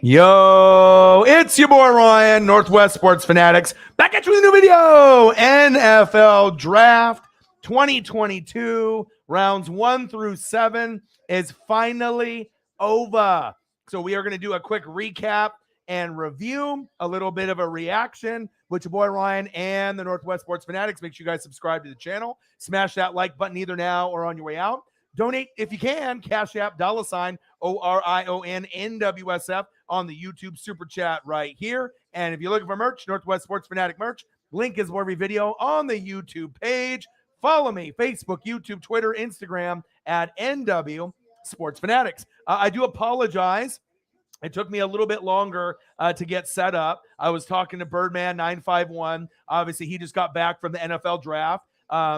Yo, it's your boy Ryan, Northwest Sports Fanatics, back at you with a new video. NFL Draft 2022, rounds 1 through 7 is finally over. So we are going to do a quick recap and review, a little bit of a reaction with your boy Ryan and the Northwest Sports Fanatics. Make sure you guys subscribe to the channel. Smash that like button either now or on your way out. Donate if you can. Cash App, $ ORION NWSF on the YouTube super chat right here. And if you're looking for merch, Northwest Sports Fanatic merch, link is for every video on the YouTube page. Follow me, Facebook, YouTube, Twitter, Instagram at NW Sports Fanatics. I do apologize. It took me a little bit longer to get set up. I was talking to Birdman 951. Obviously, he just got back from the NFL draft.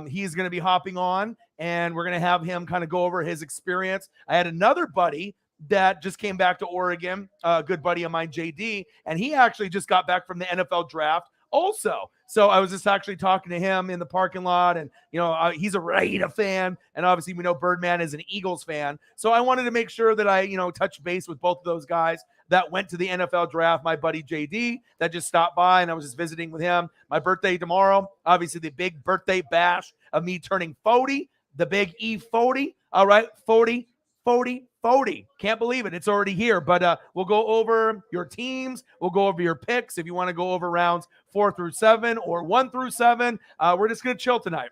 He's going to be hopping on, and we're going to have him kind of go over his experience. I had another buddy that just came back to Oregon, a good buddy of mine, JD, and he actually just got back from the NFL draft also. So I was just actually talking to him in the parking lot, and, you know, he's a Raider fan, and obviously we know Birdman is an Eagles fan. So I wanted to make sure that I, touch base with both of those guys that went to the NFL draft. My buddy JD that just stopped by, and I was just visiting with him. My birthday tomorrow, obviously the big birthday bash of me turning 40, the big E40. All right, 40. Can't believe it. It's already here. But we'll go over your teams. We'll go over your picks. If you want to go over rounds 4 through 7 or 1 through 7, we're just going to chill tonight.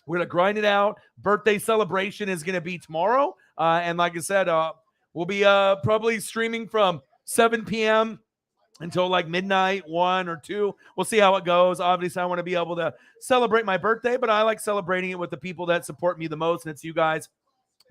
We're going to grind it out. Birthday celebration is going to be tomorrow. And like I said, we'll be probably streaming from 7 p.m. until like midnight, 1 or 2. We'll see how it goes. Obviously, I want to be able to celebrate my birthday, but I like celebrating it with the people that support me the most, and it's you guys,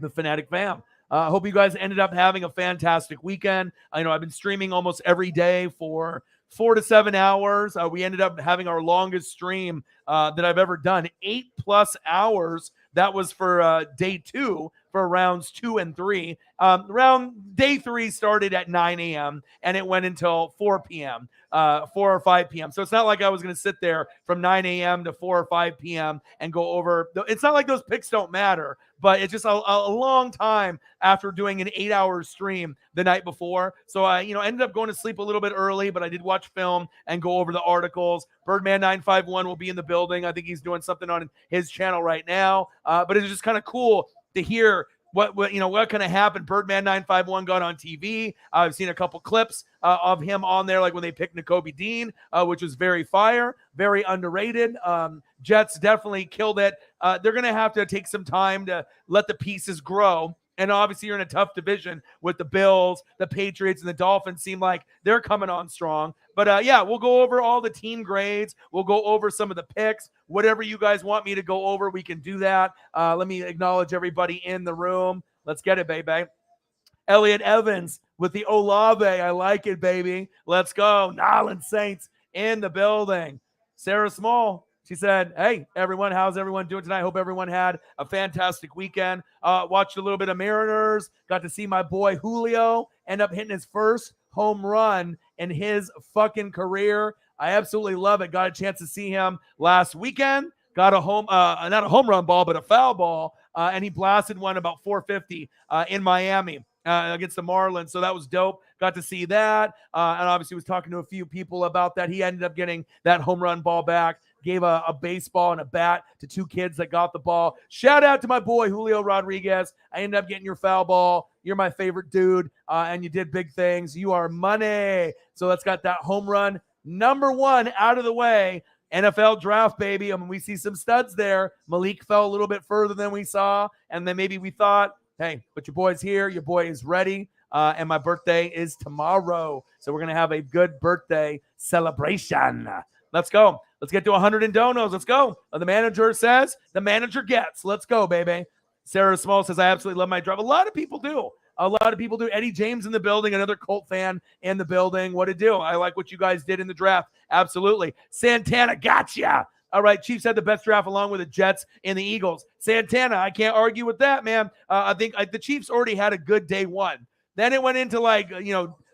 the Fanatic fam. I hope you guys ended up having a fantastic weekend. I know I've been streaming almost every day for 4 to 7 hours. We ended up having our longest stream that I've ever done, 8+ hours. That was for day 2 for rounds 2 and 3. Round day 3 started at 9 a.m. and it went until 4 p.m., 4 or 5 p.m. So it's not like I was going to sit there from 9 a.m. to 4 or 5 p.m. and go over. It's not like those picks don't matter, but it's just a long time after doing an 8-hour stream the night before. So I, ended up going to sleep a little bit early, but I did watch film and go over the articles. Birdman 951 will be in the building. I think he's doing something on his channel right now. But it's just kind of cool to hear what kind of happened. Birdman 951 got on TV. I've seen a couple clips of him on there, like when they picked Nakobe Dean, which was very fire, very underrated. Jets definitely killed it. They're going to have to take some time to let the pieces grow. And obviously you're in a tough division with the Bills, the Patriots, and the Dolphins seem like they're coming on strong. But yeah, we'll go over all the team grades. We'll go over some of the picks. Whatever you guys want me to go over, we can do that. Let me acknowledge everybody in the room. Let's get it, baby. Elliot Evans with the Olave. I like it, baby. Let's go. Nolan Saints in the building. Sarah Small. She said, hey, everyone, how's everyone doing tonight? Hope everyone had a fantastic weekend. Watched a little bit of Mariners. Got to see my boy Julio end up hitting his first home run in his fucking career. I absolutely love it. Got a chance to see him last weekend. Got a not a home run ball, but a foul ball. And he blasted one about 450 in Miami against the Marlins. So that was dope. Got to see that. And obviously was talking to a few people about that. He ended up getting that home run ball back. Gave a baseball and a bat to 2 kids that got the ball. Shout out to my boy, Julio Rodriguez. I ended up getting your foul ball. You're my favorite dude, and you did big things. You are money. So let's got that home run number 1 out of the way. NFL draft, baby. I mean, we see some studs there. Malik fell a little bit further than we saw, and then maybe we thought, hey, but your boy's here. Your boy is ready, and my birthday is tomorrow. So we're going to have a good birthday celebration. Let's go. Let's get to 100 in donos. Let's go. The manager says, the manager gets. Let's go, baby. Sarah Small says, I absolutely love my drive. A lot of people do. Eddie James in the building, another Colt fan in the building. What to do? I like what you guys did in the draft. Absolutely. Santana, gotcha. All right, Chiefs had the best draft along with the Jets and the Eagles. Santana, I can't argue with that, man. I think the Chiefs already had a good day 1. Then it went into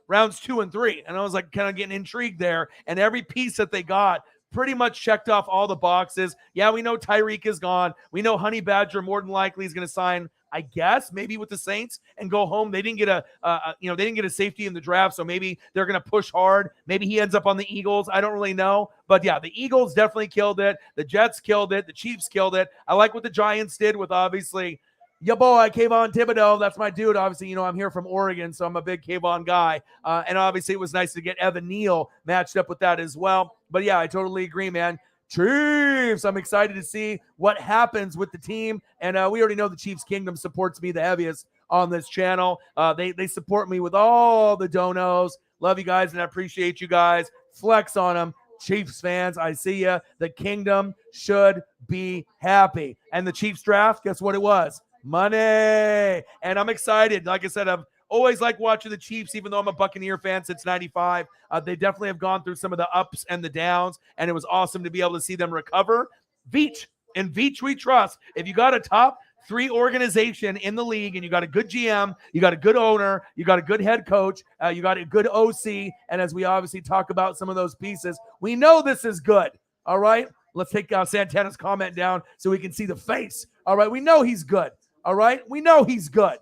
rounds 2 and 3. And I was like kind of getting intrigued there. And every piece that they got pretty much checked off all the boxes. Yeah, we know Tyreek is gone. We know Honey Badger more than likely is going to sign I guess, maybe with the Saints and go home. They didn't get they didn't get a safety in the draft, so maybe they're going to push hard. Maybe he ends up on the Eagles. I don't really know. But yeah, the Eagles definitely killed it. The Jets killed it. The Chiefs killed it. I like what the Giants did with, obviously, your boy, Kayvon Thibodeau. That's my dude. Obviously, I'm here from Oregon, so I'm a big Kayvon guy. And obviously, it was nice to get Evan Neal matched up with that as well. But yeah, I totally agree, man. Chiefs. I'm excited to see what happens with the team. And we already know the Chiefs Kingdom supports me the heaviest on this channel. They support me with all the donos. Love you guys, and I appreciate you guys. Flex on them. Chiefs fans, I see you. The Kingdom should be happy. And the Chiefs draft, guess what it was? Money. And I'm excited. Like I said, I've always liked watching the Chiefs, even though I'm a Buccaneer fan since 95. They definitely have gone through some of the ups and the downs, and it was awesome to be able to see them recover. Veach, and Veach we trust. If you got a top 3 organization in the league and you got a good GM, you got a good owner, you got a good head coach, you got a good OC, and as we obviously talk about some of those pieces, we know this is good. All right? Let's take Santana's comment down so we can see the face. All right? We know he's good. All right? We know he's good.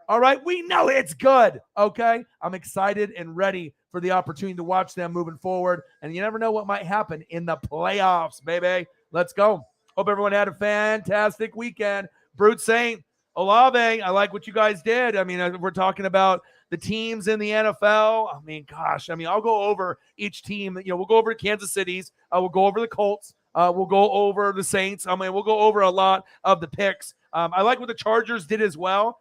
All right? We know it's good. Okay? I'm excited and ready for the opportunity to watch them moving forward. And you never know what might happen in the playoffs, baby. Let's go. Hope everyone had a fantastic weekend. Brute Saint, Olave, I like what you guys did. I mean, we're talking about the teams in the NFL. I mean, gosh, I'll go over each team. We'll go over Kansas City's. We'll go over the Colts. We'll go over the Saints. We'll go over a lot of the picks. I like what the Chargers did as well.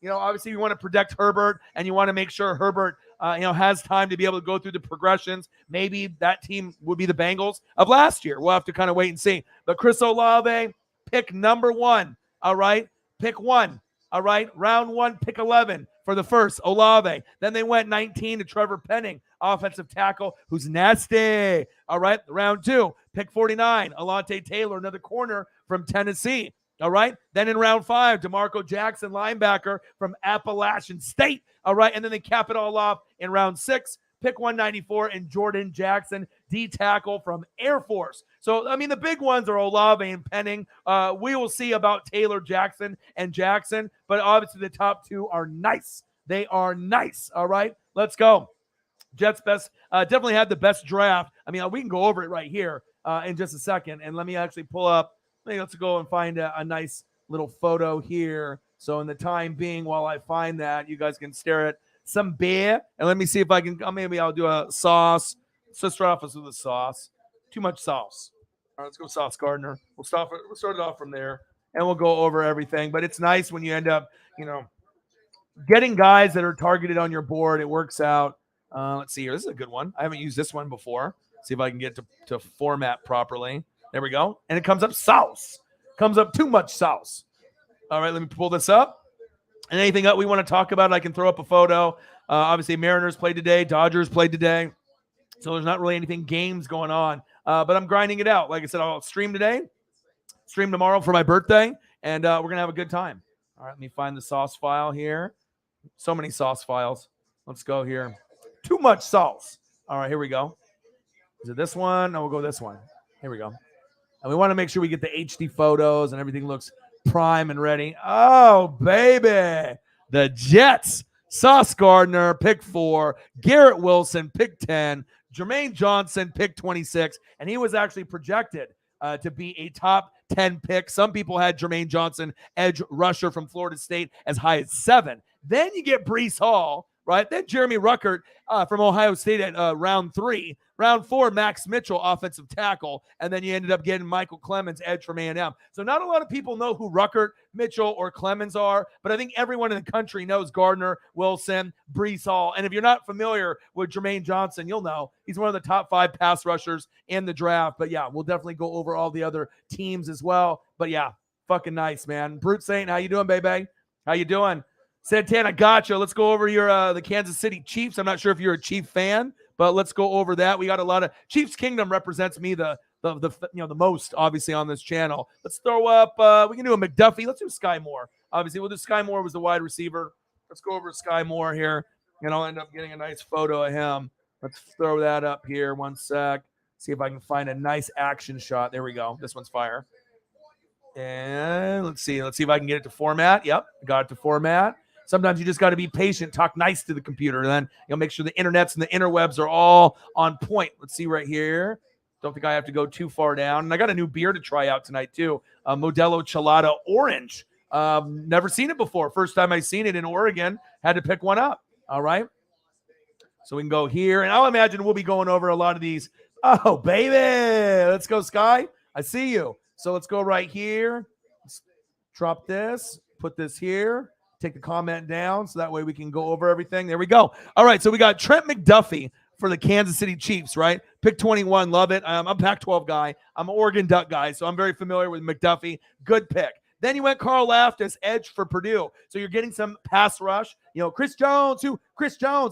Obviously you want to protect Herbert, and you want to make sure Herbert, has time to be able to go through the progressions. Maybe that team would be the Bengals of last year. We'll have to kind of wait and see. But Chris Olave, pick number 1. All right. Pick 1. All right. Round 1, pick 11 for the first, Olave. Then they went 19 to Trevor Penning, offensive tackle, who's nasty. All right. Round 2, pick 49, Alontae Taylor, another corner from Tennessee. All right. Then in round 5, DeMarco Jackson, linebacker from Appalachian State. All right. And then they cap it all off in round 6, pick 194, and Jordan Jackson, D tackle from Air Force. So, the big ones are Olave and Penning. We will see about Taylor, Jackson, and Jackson. But obviously the top 2 are nice. They are nice. All right. Let's go. Jets best, definitely had the best draft. We can go over it right here in just a second. And let me actually pull up. Let's go and find a nice little photo here. So in the time being, while I find that, you guys can stare at some beer. And let me see if I can, maybe I'll do a sauce. Let's start off with a sauce. Too much sauce. All right, let's go Sauce Gardner. We'll start it off from there, and we'll go over everything. But it's nice when you end up, getting guys that are targeted on your board. It works out. Let's see here. This is a good one. I haven't used this one before. See if I can get to format properly. There we go. And it comes up sauce. Comes up too much sauce. All right, let me pull this up. And anything that we want to talk about, I can throw up a photo. Obviously, Mariners played today. Dodgers played today. So there's not really anything games going on. But I'm grinding it out. Like I said, I'll stream today, stream tomorrow for my birthday, and we're going to have a good time. All right, let me find the sauce file here. So many sauce files. Let's go here. Too much sauce. All right, here we go. Is it this one? No, we'll go this one. Here we go. And we want to make sure we get the HD photos and everything looks prime and ready. Oh, baby. The Jets. Sauce Gardner, pick 4. Garrett Wilson, pick 10. Jermaine Johnson, pick 26. And he was actually projected to be a top 10 pick. Some people had Jermaine Johnson, edge rusher from Florida State, as high as 7. Then you get Breece Hall, right? Then Jeremy Ruckert from Ohio State at round 3. Round 4, Max Mitchell, offensive tackle. And then you ended up getting Michael Clemens, edge from A&M. So not a lot of people know who Ruckert, Mitchell, or Clemens are, but I think everyone in the country knows Gardner, Wilson, Breece Hall. And if you're not familiar with Jermaine Johnson, you'll know he's one of the top 5 pass rushers in the draft. But yeah, we'll definitely go over all the other teams as well. But yeah, fucking nice, man. Brute Saint, how you doing, baby? How you doing? Santana, gotcha. Let's go over your the Kansas City Chiefs. I'm not sure if you're a Chief fan, but let's go over that. We got a lot of Chiefs Kingdom represents me the most, obviously, on this channel. Let's throw up. We can do a Mcduffie. Let's do Skye Moore. Obviously, we'll do Skye Moore was the wide receiver. Let's go over Skye Moore here, and I'll end up getting a nice photo of him. Let's throw that up here. One sec. See if I can find a nice action shot. There we go. This one's fire. And let's see if I can get it to format. Yep, got it to format. Sometimes you just got to be patient, talk nice to the computer, then make sure the internets and the interwebs are all on point. Let's see right here. Don't think I have to go too far down. And I got a new beer to try out tonight too. Modelo Chelada Orange. Never seen it before. First time I seen it in Oregon. Had to pick one up. All right. So we can go here. And I'll imagine we'll be going over a lot of these. Oh, baby. Let's go, Skye. I see you. So let's go right here. Let's drop this. Put this here. Take the comment down so that way we can go over everything. There we go. All right. So we got Trent McDuffie for the Kansas City Chiefs, right? Pick 21. Love it. I'm a Pac-12 guy. I'm an Oregon Duck guy. So I'm very familiar with McDuffie. Good pick. Then you went Carl Laftis, edge for Purdue. So you're getting some pass rush. Chris Jones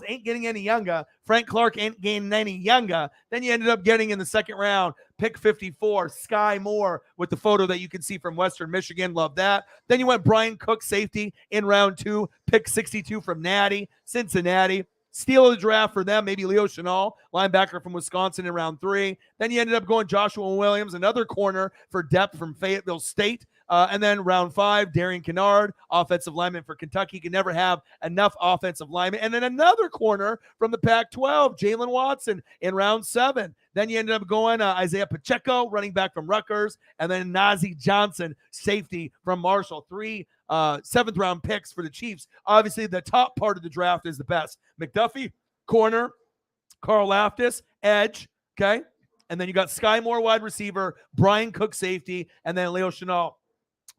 ain't getting any younger. Frank Clark ain't getting any younger. Then you ended up getting in the second round, pick 54, Skye Moore with the photo that you can see from Western Michigan. Love that. Then you went Brian Cook, safety in round 2, pick 62 from Natty, Cincinnati. Steal of the draft for them, maybe Leo Chenal, linebacker from Wisconsin in round 3. Then you ended up going Joshua Williams, another corner for depth from Fayetteville State. And then round 5, Darian Kennard, offensive lineman for Kentucky. Can never have enough offensive linemen. And then another corner from the Pac-12, Jalen Watson in round 7. Then you ended up going Isaiah Pacheco, running back from Rutgers. And then Najee Johnson, safety from Marshall. 3 seventh-round picks for the Chiefs. Obviously, the top part of the draft is the best. McDuffie, corner. Carl Laftis, edge. Okay? And then you got Skye Moore, wide receiver. Brian Cook, safety. And then Leo Chenal,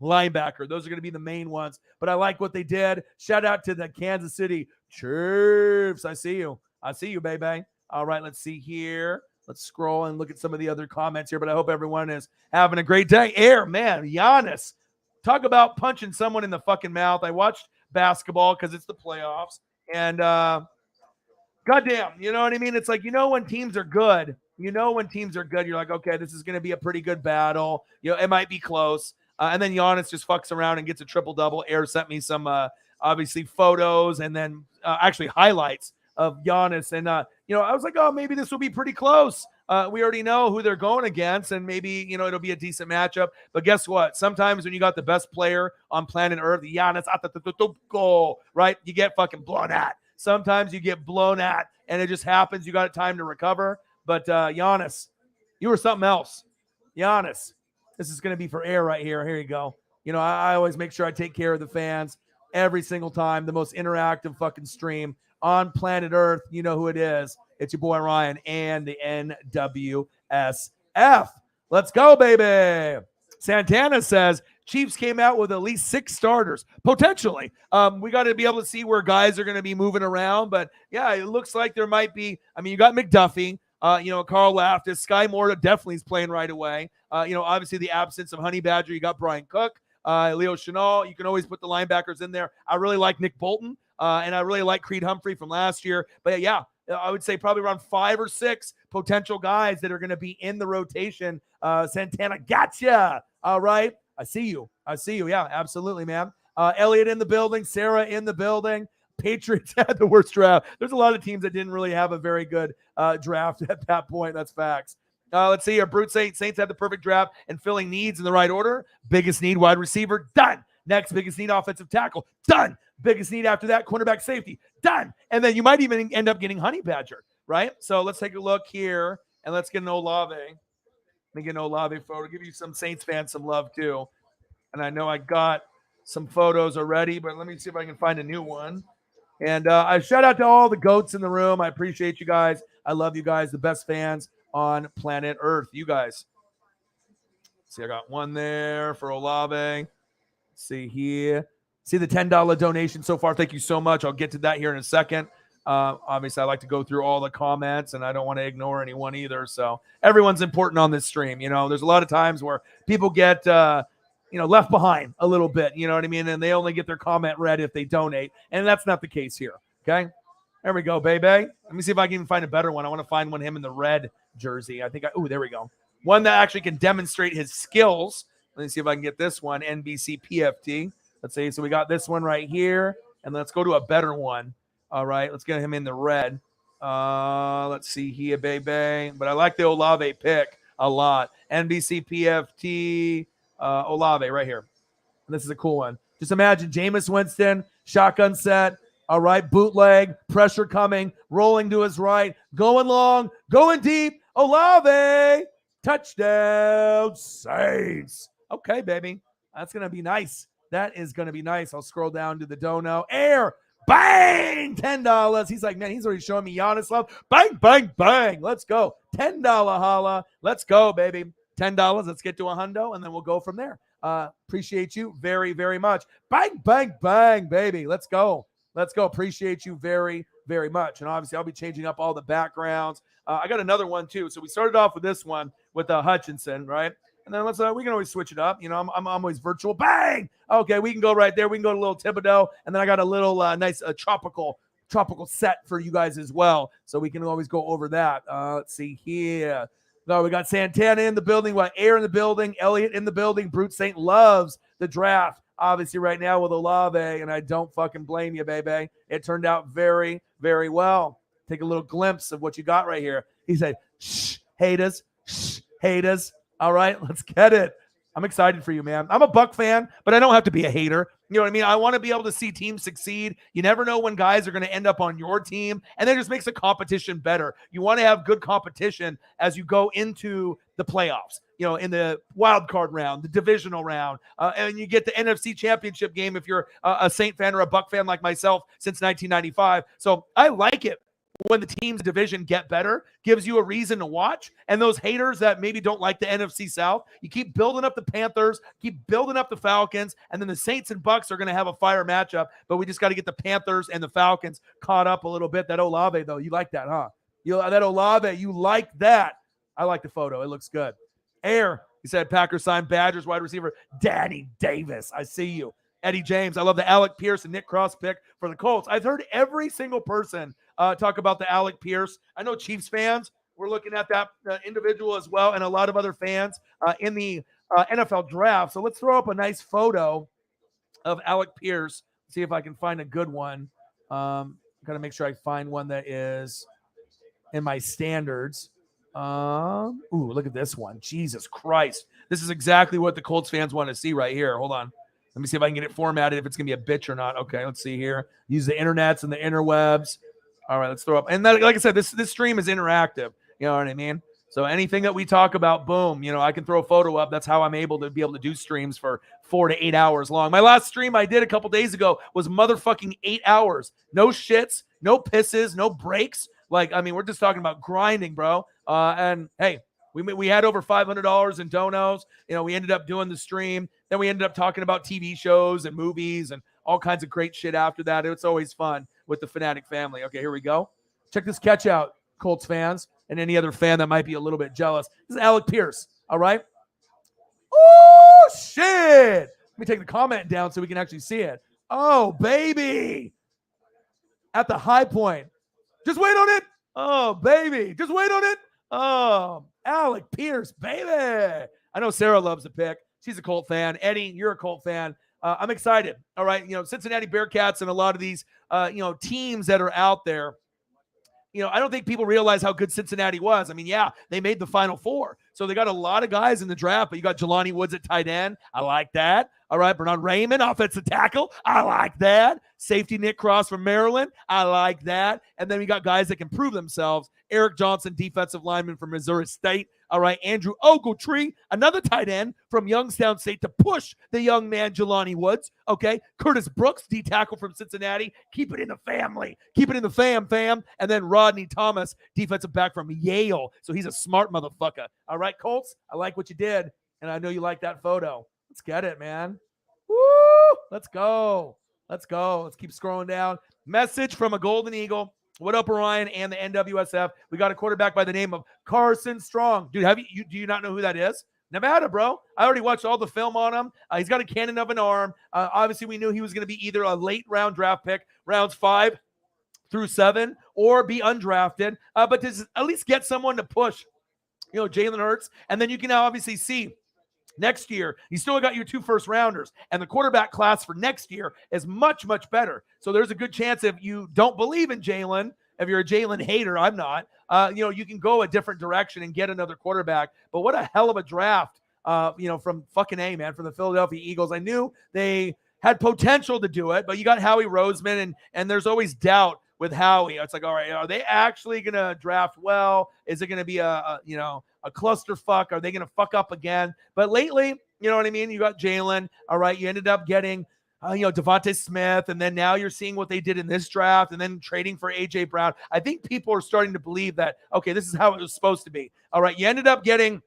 linebacker. Those are going to be the main ones. But I like what they did. Shout out to the Kansas City Chiefs. I see you. I see you, baby. All right, let's see here. Let's scroll and look at some of the other comments here. But I hope everyone is having a great day. Man, Giannis. Talk about punching someone in the fucking mouth. I watched basketball because it's the playoffs. And goddamn, you know what I mean? It's like, when teams are good. When teams are good, you're like, okay, this is going to be a pretty good battle. It might be close. And then Giannis just fucks around and gets a triple-double. Air sent me some, obviously, photos and then actually highlights of Giannis. And, I was like, oh, maybe this will be pretty close. We already know who they're going against, and maybe, it'll be a decent matchup. But guess what? Sometimes when you got the best player on planet Earth, Giannis, right, you get fucking blown at. Sometimes you get blown at, and it just happens. You got time to recover. But Giannis, you were something else. Giannis. This is going to be for air right here. Here you go. I always make sure I take care of the fans every single time. The most interactive fucking stream on planet Earth. You know who it is. It's your boy Ryan and the NWSF. Let's go, baby. Santana says Chiefs came out with at least 6 starters, potentially. We got to be able to see where guys are going to be moving around. But, yeah, it looks like there might be. You got McDuffie. Carl Laftis, Skye Moore definitely is playing right away. Obviously the absence of Honey Badger. You got Brian Cook, Leo Chenal. You can always put the linebackers in there. I really like Nick Bolton, and I really like Creed Humphrey from last year. But yeah, I would say probably around 5 or 6 potential guys that are going to be in the rotation. Santana, gotcha. All right. I see you. Yeah, absolutely, man. Elliot in the building. Sarah in the building. Patriots had the worst draft. There's a lot of teams that didn't really have a very good draft at that point. That's facts. Let's see here. Brute Saints had the perfect draft and filling needs in the right order. Biggest need, wide receiver, done. Next, biggest need, offensive tackle, done. Biggest need after that, cornerback safety, done. And then you might even end up getting Honey Badger, right? So let's take a look here, and let's get an Olave. Let me get an Olave photo. Give you some Saints fans some love, too. And I know I got some photos already, but let me see if I can find a new one. And I shout out to all the goats in the room. I appreciate you guys. I love you guys, the best fans on planet Earth. You guys. See, I got one there for Olave. Let's see here. See the $10 donation so far. Thank you so much. I'll get to that here in a second. Obviously, I like to go through all the comments, and I don't want to ignore anyone either. So everyone's important on this stream. There's a lot of times where people get left behind a little bit, you know what I mean? And they only get their comment read if they donate. And that's not the case here. Okay. There we go, baby. Let me see if I can even find a better one. I want to find one him in the red jersey. There we go. One that actually can demonstrate his skills. Let me see if I can get this one. NBC PFT. Let's see. So we got this one right here. And let's go to a better one. All right. Let's get him in the red. Let's see here, baby. But I like the Olave pick a lot. NBC PFT. Olave right here. And this is a cool one. Just imagine Jameis Winston, shotgun set. All right, bootleg, pressure coming, rolling to his right, going long, going deep. Olave, touchdown, Saints. Okay, baby. That's going to be nice. That is going to be nice. I'll scroll down to the dono. Air, bang, $10. He's like, man, he's already showing me Giannis love. Bang, bang, bang. Let's go. $10 holla. Let's go, baby. $10. Let's get to a hundo, and then we'll go from there. Appreciate you very, very much. Bang, bang, bang, baby. Let's go. Let's go. Appreciate you very, very much. And obviously, I'll be changing up all the backgrounds. I got another one, too. So we started off with this one with Hutchinson, right? And then we can always switch it up. You know, I'm always virtual. Bang! Okay, we can go right there. We can go to a little Thibodeau. And then I got a little nice tropical set for you guys as well. So we can always go over that. Let's see here. No, we got Santana in the building. We got Air in the building. Elliott in the building. Brute Saint loves the draft. Obviously, right now with Olave, and I don't fucking blame you, baby. It turned out very, very well. Take a little glimpse of what you got right here. He said, shh, haters. Shh, haters. All right, let's get it. I'm excited for you, man. I'm a Buck fan, but I don't have to be a hater. You know what I mean? I want to be able to see teams succeed. You never know when guys are going to end up on your team, and that just makes the competition better. You want to have good competition as you go into the playoffs, you know, in the wild card round, the divisional round, and you get the NFC championship game if you're a Saint fan or a Buck fan like myself since 1995. So I like it when the team's division get better, gives you a reason to watch. And those haters that maybe don't like the NFC South, you keep building up the Panthers, keep building up the Falcons, and then the Saints and Bucks are going to have a fire matchup. But we just got to get the Panthers and the Falcons caught up a little bit. That Olave, though, you like that, huh? That Olave, you like that. I like the photo. It looks good. Air, he said, Packers signed Badgers wide receiver Danny Davis. I see you. Eddie James. I love the Alec Pierce and Nick Cross pick for the Colts. I've heard every single person talk about the Alec Pierce. I know Chiefs fans were looking at that individual as well, and a lot of other fans in the NFL draft. So let's throw up a nice photo of Alec Pierce. See if I can find a good one. Got to make sure I find one that is in my standards. Ooh, look at this one. Jesus Christ. This is exactly what the Colts fans want to see right here. Hold on. Let me see if I can get it formatted, if it's going to be a bitch or not. Okay, let's see here. Use the internets and the interwebs. All right, let's throw up. And that, like I said, this stream is interactive. You know what I mean? So anything that we talk about, boom, you know, I can throw a photo up. That's how I'm able to do streams for 4 to 8 hours long. My last stream I did a couple days ago was motherfucking 8 hours. No shits, no pisses, no breaks. Like, I mean, we're just talking about grinding, bro. And hey, we had over $500 in donos. You know, we ended up doing the stream. Then we ended up talking about TV shows and movies and all kinds of great shit after that. It's always fun with the Fanatic family. Okay, here we go. Check this catch out, Colts fans, and any other fan that might be a little bit jealous. This is Alec Pierce, all right? Oh, shit. Let me take the comment down so we can actually see it. Oh, baby. At the high point. Just wait on it. Oh, baby. Just wait on it. Oh, Alec Pierce, baby. I know Sarah loves the pick. She's a Colt fan. Eddie, you're a Colt fan. I'm excited. All right. You know, Cincinnati Bearcats and a lot of these, teams that are out there. You know, I don't think people realize how good Cincinnati was. I mean, yeah, they made the Final Four. So they got a lot of guys in the draft, but you got Jelani Woods at tight end. I like that. All right, Bernard Raymond, offensive tackle. I like that. Safety Nick Cross from Maryland. I like that. And then we got guys that can prove themselves. Eric Johnson, defensive lineman from Missouri State. All right, Andrew Ogletree, another tight end from Youngstown State to push the young man Jelani Woods. Okay, Curtis Brooks, D tackle from Cincinnati. Keep it in the family. Keep it in the fam. And then Rodney Thomas, defensive back from Yale. So he's a smart motherfucker. All right, Colts, I like what you did, and I know you like that photo. Let's get it, man. Woo! Let's go. Let's keep scrolling down. Message from a Golden Eagle. What up, Orion and the NWSF? We got a quarterback by the name of Carson Strong. Dude, do you not know who that is? Nevada, bro. I already watched all the film on him. He's got a cannon of an arm. Obviously, we knew he was going to be either a late round draft pick, rounds 5 through 7, or be undrafted. But to at least get someone to push, Jalen Hurts. And then you can now obviously see next year, you still got your 2 first-rounders, and the quarterback class for next year is much, much better. So there's a good chance if you don't believe in Jalen, if you're a Jalen hater, I'm not, you can go a different direction and get another quarterback. But what a hell of a draft from fucking A, man, from the Philadelphia Eagles. I knew they had potential to do it, but you got Howie Roseman, and there's always doubt with Howie. It's like, all right, are they actually going to draft well? Is it going to be a clusterfuck? Are they going to fuck up again? But lately, you know what I mean? You got Jalen. All right, you ended up getting Devontae Smith, and then now you're seeing what they did in this draft, and then trading for A.J. Brown. I think people are starting to believe that, okay, this is how it was supposed to be. All right, you ended up getting,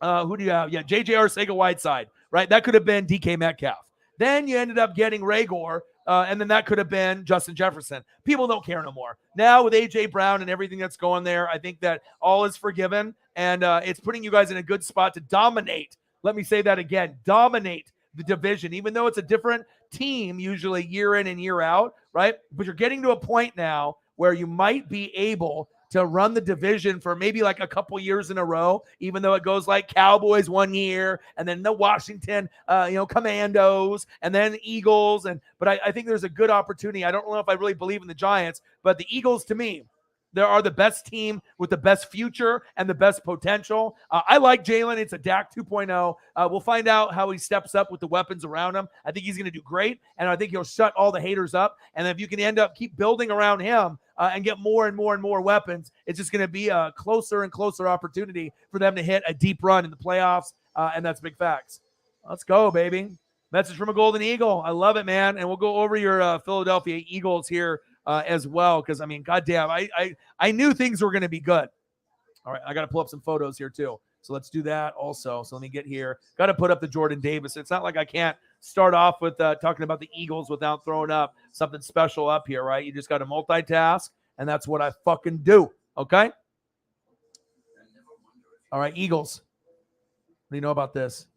who do you have? Yeah, J.J. Arcega-Whiteside, right? That could have been DK Metcalf. Then you ended up getting Rager, and then that could have been Justin Jefferson. People don't care no more. Now with A.J. Brown and everything that's going there, I think that all is forgiven, and it's putting you guys in a good spot to dominate. Let me say that again, dominate the division, even though it's a different team usually year in and year out, right? But you're getting to a point now where you might be able to run the division for maybe like a couple years in a row, even though it goes like Cowboys 1 year, and then the Washington, Commandos, and then Eagles. But I think there's a good opportunity. I don't know if I really believe in the Giants, but the Eagles, to me, they are the best team with the best future and the best potential. I like Jalen. It's a Dak 2.0. We'll find out how he steps up with the weapons around him. I think he's going to do great, and I think he'll shut all the haters up. And if you can end up keep building around him and get more and more and more weapons, it's just going to be a closer and closer opportunity for them to hit a deep run in the playoffs, and that's big facts. Let's go, baby. Message from a Golden Eagle. I love it, man. And we'll go over your Philadelphia Eagles here as well, because, I mean, goddamn, I knew things were going to be good. All right, I got to pull up some photos here, too. So let's do that also. So let me get here. Got to put up the Jordan Davis. It's not like I can't start off with talking about the Eagles without throwing up something special up here, right? You just got to multitask, and that's what I fucking do, okay? All right, Eagles. What do you know about this?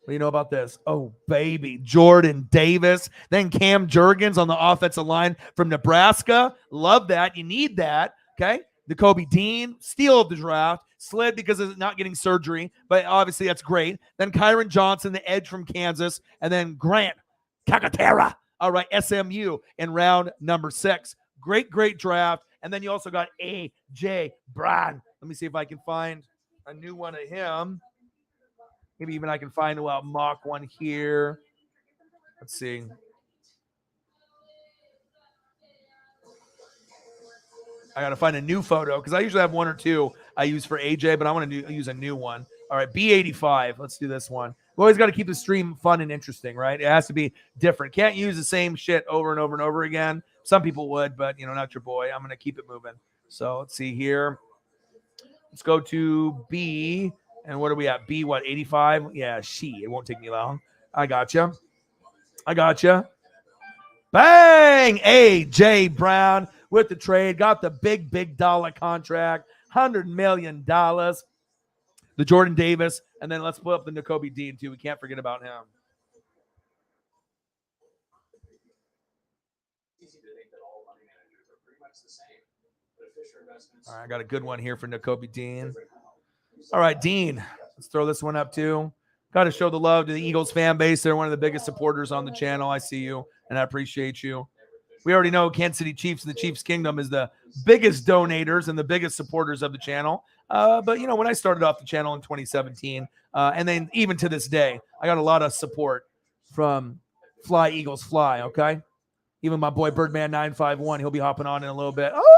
What do you know about this? Oh, baby. Jordan Davis. Then Cam Jurgens on the offensive line from Nebraska. Love that. You need that. Okay. Nakobe Dean, steal of the draft. Slid because of not getting surgery, but obviously that's great. Then Kyron Johnson, the edge from Kansas. And then Grant Kakatera. All right, SMU in round number 6. Great draft. And then you also got A.J. Brown. Let me see if I can find a new one of him. Maybe even I can find a mock one here. Let's see. I got to find a new photo because I usually have one or two I use for AJ, but I want to use a new one. All right, B85. Let's do this one. We always got to keep the stream fun and interesting, right? It has to be different. Can't use the same shit over and over and over again. Some people would, but, not your boy. I'm going to keep it moving. So let's see here. Let's go to B. And what are we at? B, 85? Yeah, it won't take me long. I gotcha. Bang! A.J. Brown with the trade. Got the big dollar contract. $100 million. The Jordan Davis. And then let's put up the Nakobe Dean, too. We can't forget about him. All right, I got a good one here for Nakobe Dean. All right, Dean, let's throw this one up too. Got to show the love to the Eagles fan base. They're one of the biggest supporters on the channel. I see you, and I appreciate you. We already know Kansas City Chiefs and the Chiefs Kingdom is the biggest donators and the biggest supporters of the channel. But, when I started off the channel in 2017, and then even to this day, I got a lot of support from Fly Eagles Fly, okay? Even my boy Birdman 951, he'll be hopping on in a little bit. Oh!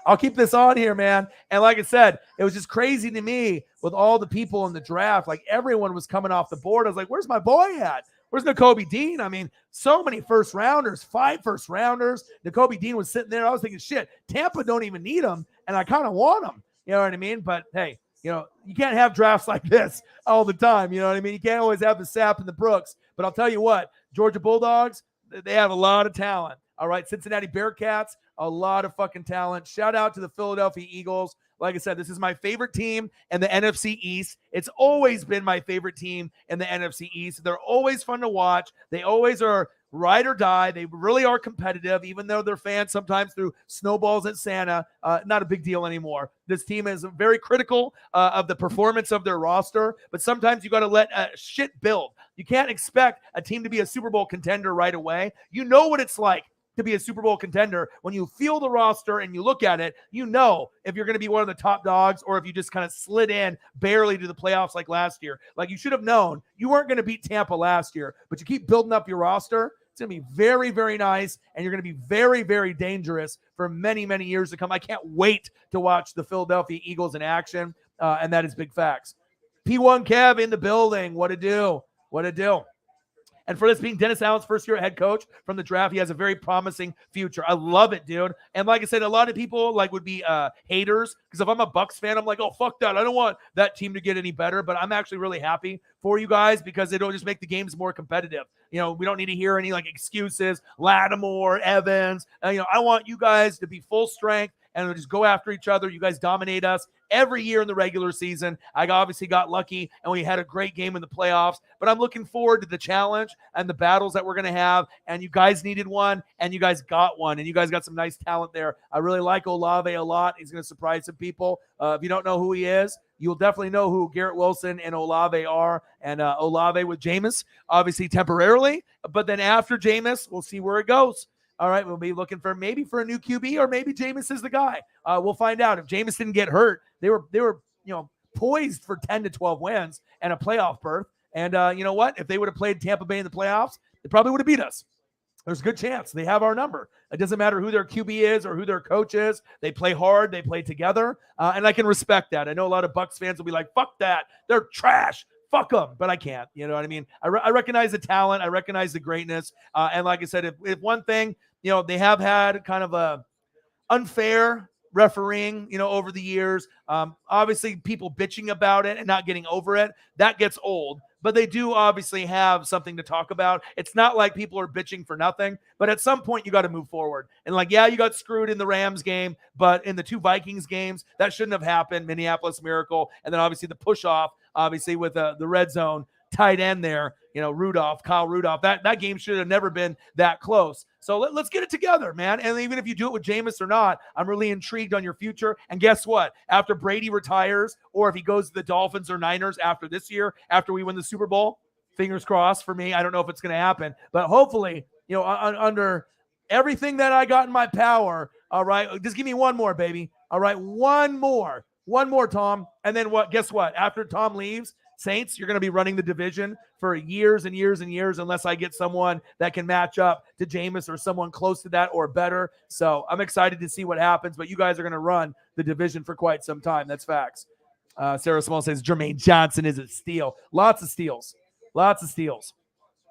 I'll keep this on here, man. And like I said, it was just crazy to me with all the people in the draft. Like, everyone was coming off the board. I was like, where's my boy at? Where's Nakobe Dean? I mean, so many first rounders, 5 first rounders. Nakobe Dean was sitting there. I was thinking, shit, Tampa don't even need him, and I kind of want him. You know what I mean? But, hey, you can't have drafts like this all the time. You know what I mean? You can't always have the Sapp and the Brooks. But I'll tell you what, Georgia Bulldogs, they have a lot of talent. All right, Cincinnati Bearcats, a lot of fucking talent. Shout out to the Philadelphia Eagles. Like I said, this is my favorite team in the NFC East. It's always been my favorite team in the NFC East. They're always fun to watch. They always are ride or die. They really are competitive, even though their fans sometimes threw snowballs at Santa. Not a big deal anymore. This team is very critical of the performance of their roster, but sometimes you got to let shit build. You can't expect a team to be a Super Bowl contender right away. You know what it's like to be a Super Bowl contender. When you feel the roster and you look at it, you know if you're going to be one of the top dogs or if you just kind of slid in barely to the playoffs like last year. Like you should have known you weren't going to beat Tampa last year, but you keep building up your roster. It's going to be very, very nice, and you're going to be very, very dangerous for many, many years to come. I can't wait to watch the Philadelphia Eagles in action, and that is big facts. P1 Kev in the building. What a do. What a do. And for this being Dennis Allen's first year head coach from the draft, he has a very promising future. I love it, dude. And like I said, a lot of people like would be haters because if I'm a Bucs fan, I'm like, oh, fuck that. I don't want that team to get any better. But I'm actually really happy for you guys because it'll just make the games more competitive. You know, we don't need to hear any like excuses, Lattimore, Evans. I want you guys to be full strength and just go after each other. You guys dominate us every year in the regular season. I obviously got lucky, and we had a great game in the playoffs. But I'm looking forward to the challenge and the battles that we're going to have. And you guys needed one, and you guys got one. And you guys got some nice talent there. I really like Olave a lot. He's going to surprise some people. If you don't know who he is, you'll definitely know who Garrett Wilson and Olave are. And Olave with Jameis, obviously temporarily. But then after Jameis, we'll see where it goes. All right, we'll be looking for maybe for a new QB or maybe Jameis is the guy. We'll find out. If Jameis didn't get hurt, they were poised for 10 to 12 wins and a playoff berth. And you know what? If they would have played Tampa Bay in the playoffs, they probably would have beat us. There's a good chance. They have our number. It doesn't matter who their QB is or who their coach is. They play hard. They play together. And I can respect that. I know a lot of Bucs fans will be like, fuck that. They're trash. Fuck them, but I can't. You know what I mean? I recognize the talent. I recognize the greatness. And like I said, if one thing, they have had kind of a unfair refereeing, over the years. Obviously, people bitching about it and not getting over it, that gets old. But they do obviously have something to talk about. It's not like people are bitching for nothing. But at some point, you got to move forward. And you got screwed in the Rams game, but in the 2 Vikings games, that shouldn't have happened. Minneapolis Miracle. And then obviously the push-off, obviously with the red zone tight end there, Kyle Rudolph. That game should have never been that close. So let's get it together, man. And even if you do it with Jameis or not, I'm really intrigued on your future. And guess what? After Brady retires, or if he goes to the Dolphins or Niners after this year, after we win the Super Bowl, fingers crossed for me. I don't know if it's going to happen, but hopefully, under everything that I got in my power, all right, just give me one more, baby. All right, one more, Tom. And then what? Guess what? After Tom leaves, Saints, you're going to be running the division for years and years and years unless I get someone that can match up to Jameis or someone close to that or better. So I'm excited to see what happens, but you guys are going to run the division for quite some time. That's facts. Sarah Small says Jermaine Johnson is a steal. Lots of steals.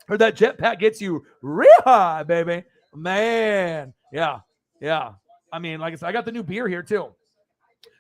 Heard that jetpack gets you real high, baby. Man. Yeah. I mean, like I said, I got the new beer here too.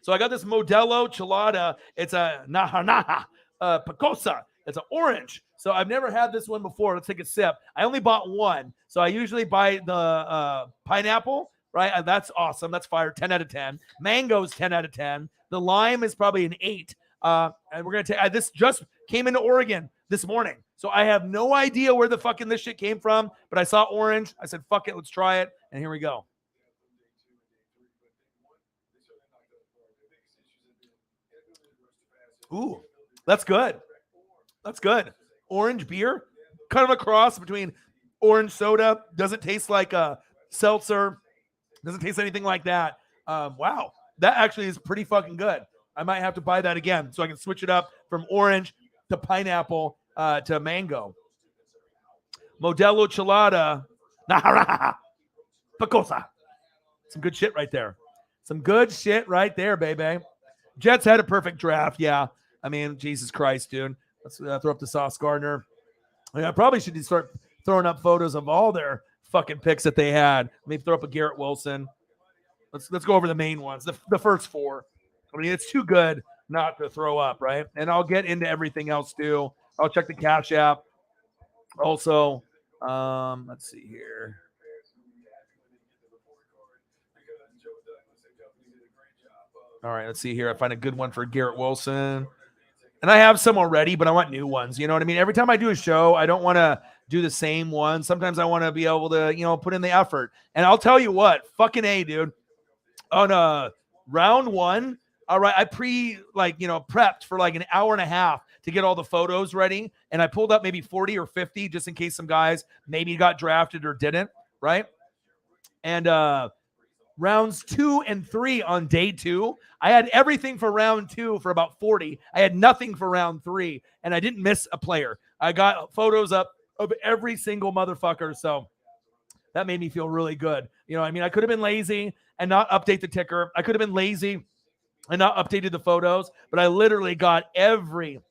So I got this Modelo Chelada. It's a Naha. Picosa. It's an orange. So I've never had this one before. Let's take a sip. I only bought one. So I usually buy the pineapple, right? And that's awesome. That's fire. 10 out of 10. Mango's 10 out of 10. The lime is probably an 8. And we're going to take, this just came into Oregon this morning. So I have no idea where the fucking this shit came from, but I saw orange. I said, fuck it. Let's try it. And here we go. Ooh. That's good. Orange beer, kind of a cross between orange soda. Doesn't taste like a seltzer. Doesn't taste anything like that. Wow. That actually is pretty fucking good. I might have to buy that again so I can switch it up from orange to pineapple to mango. Modelo Chelada. Picosa. Some good shit right there. Baby. Jets had a perfect draft. Yeah. I mean, Jesus Christ, dude. Let's throw up the Sauce Gardner. I probably should start throwing up photos of all their fucking picks that they had. Maybe throw up a Garrett Wilson. Let's go over the main ones, the first 4. I mean, it's too good not to throw up, right? And I'll get into everything else too. I'll check the Cash App. Also, let's see here. All right, let's see here. I find a good one for Garrett Wilson. And I have some already, but I want new ones. You know what I mean? Every time I do a show, I don't want to do the same one. Sometimes I want to be able to, put in the effort. And I'll tell you what, fucking A, dude. On round 1, all right, I prepped for like an hour and a half to get all the photos ready. And I pulled up maybe 40 or 50 just in case some guys maybe got drafted or didn't, right? And rounds 2 and 3 on day 2. I had everything for round 2 for about 40. I had nothing for round 3, and I didn't miss a player. I got photos up of every single motherfucker, so that made me feel really good. You know, I mean, I could have been lazy and not update the ticker. I could have been lazy and not updated the photos, but I literally got every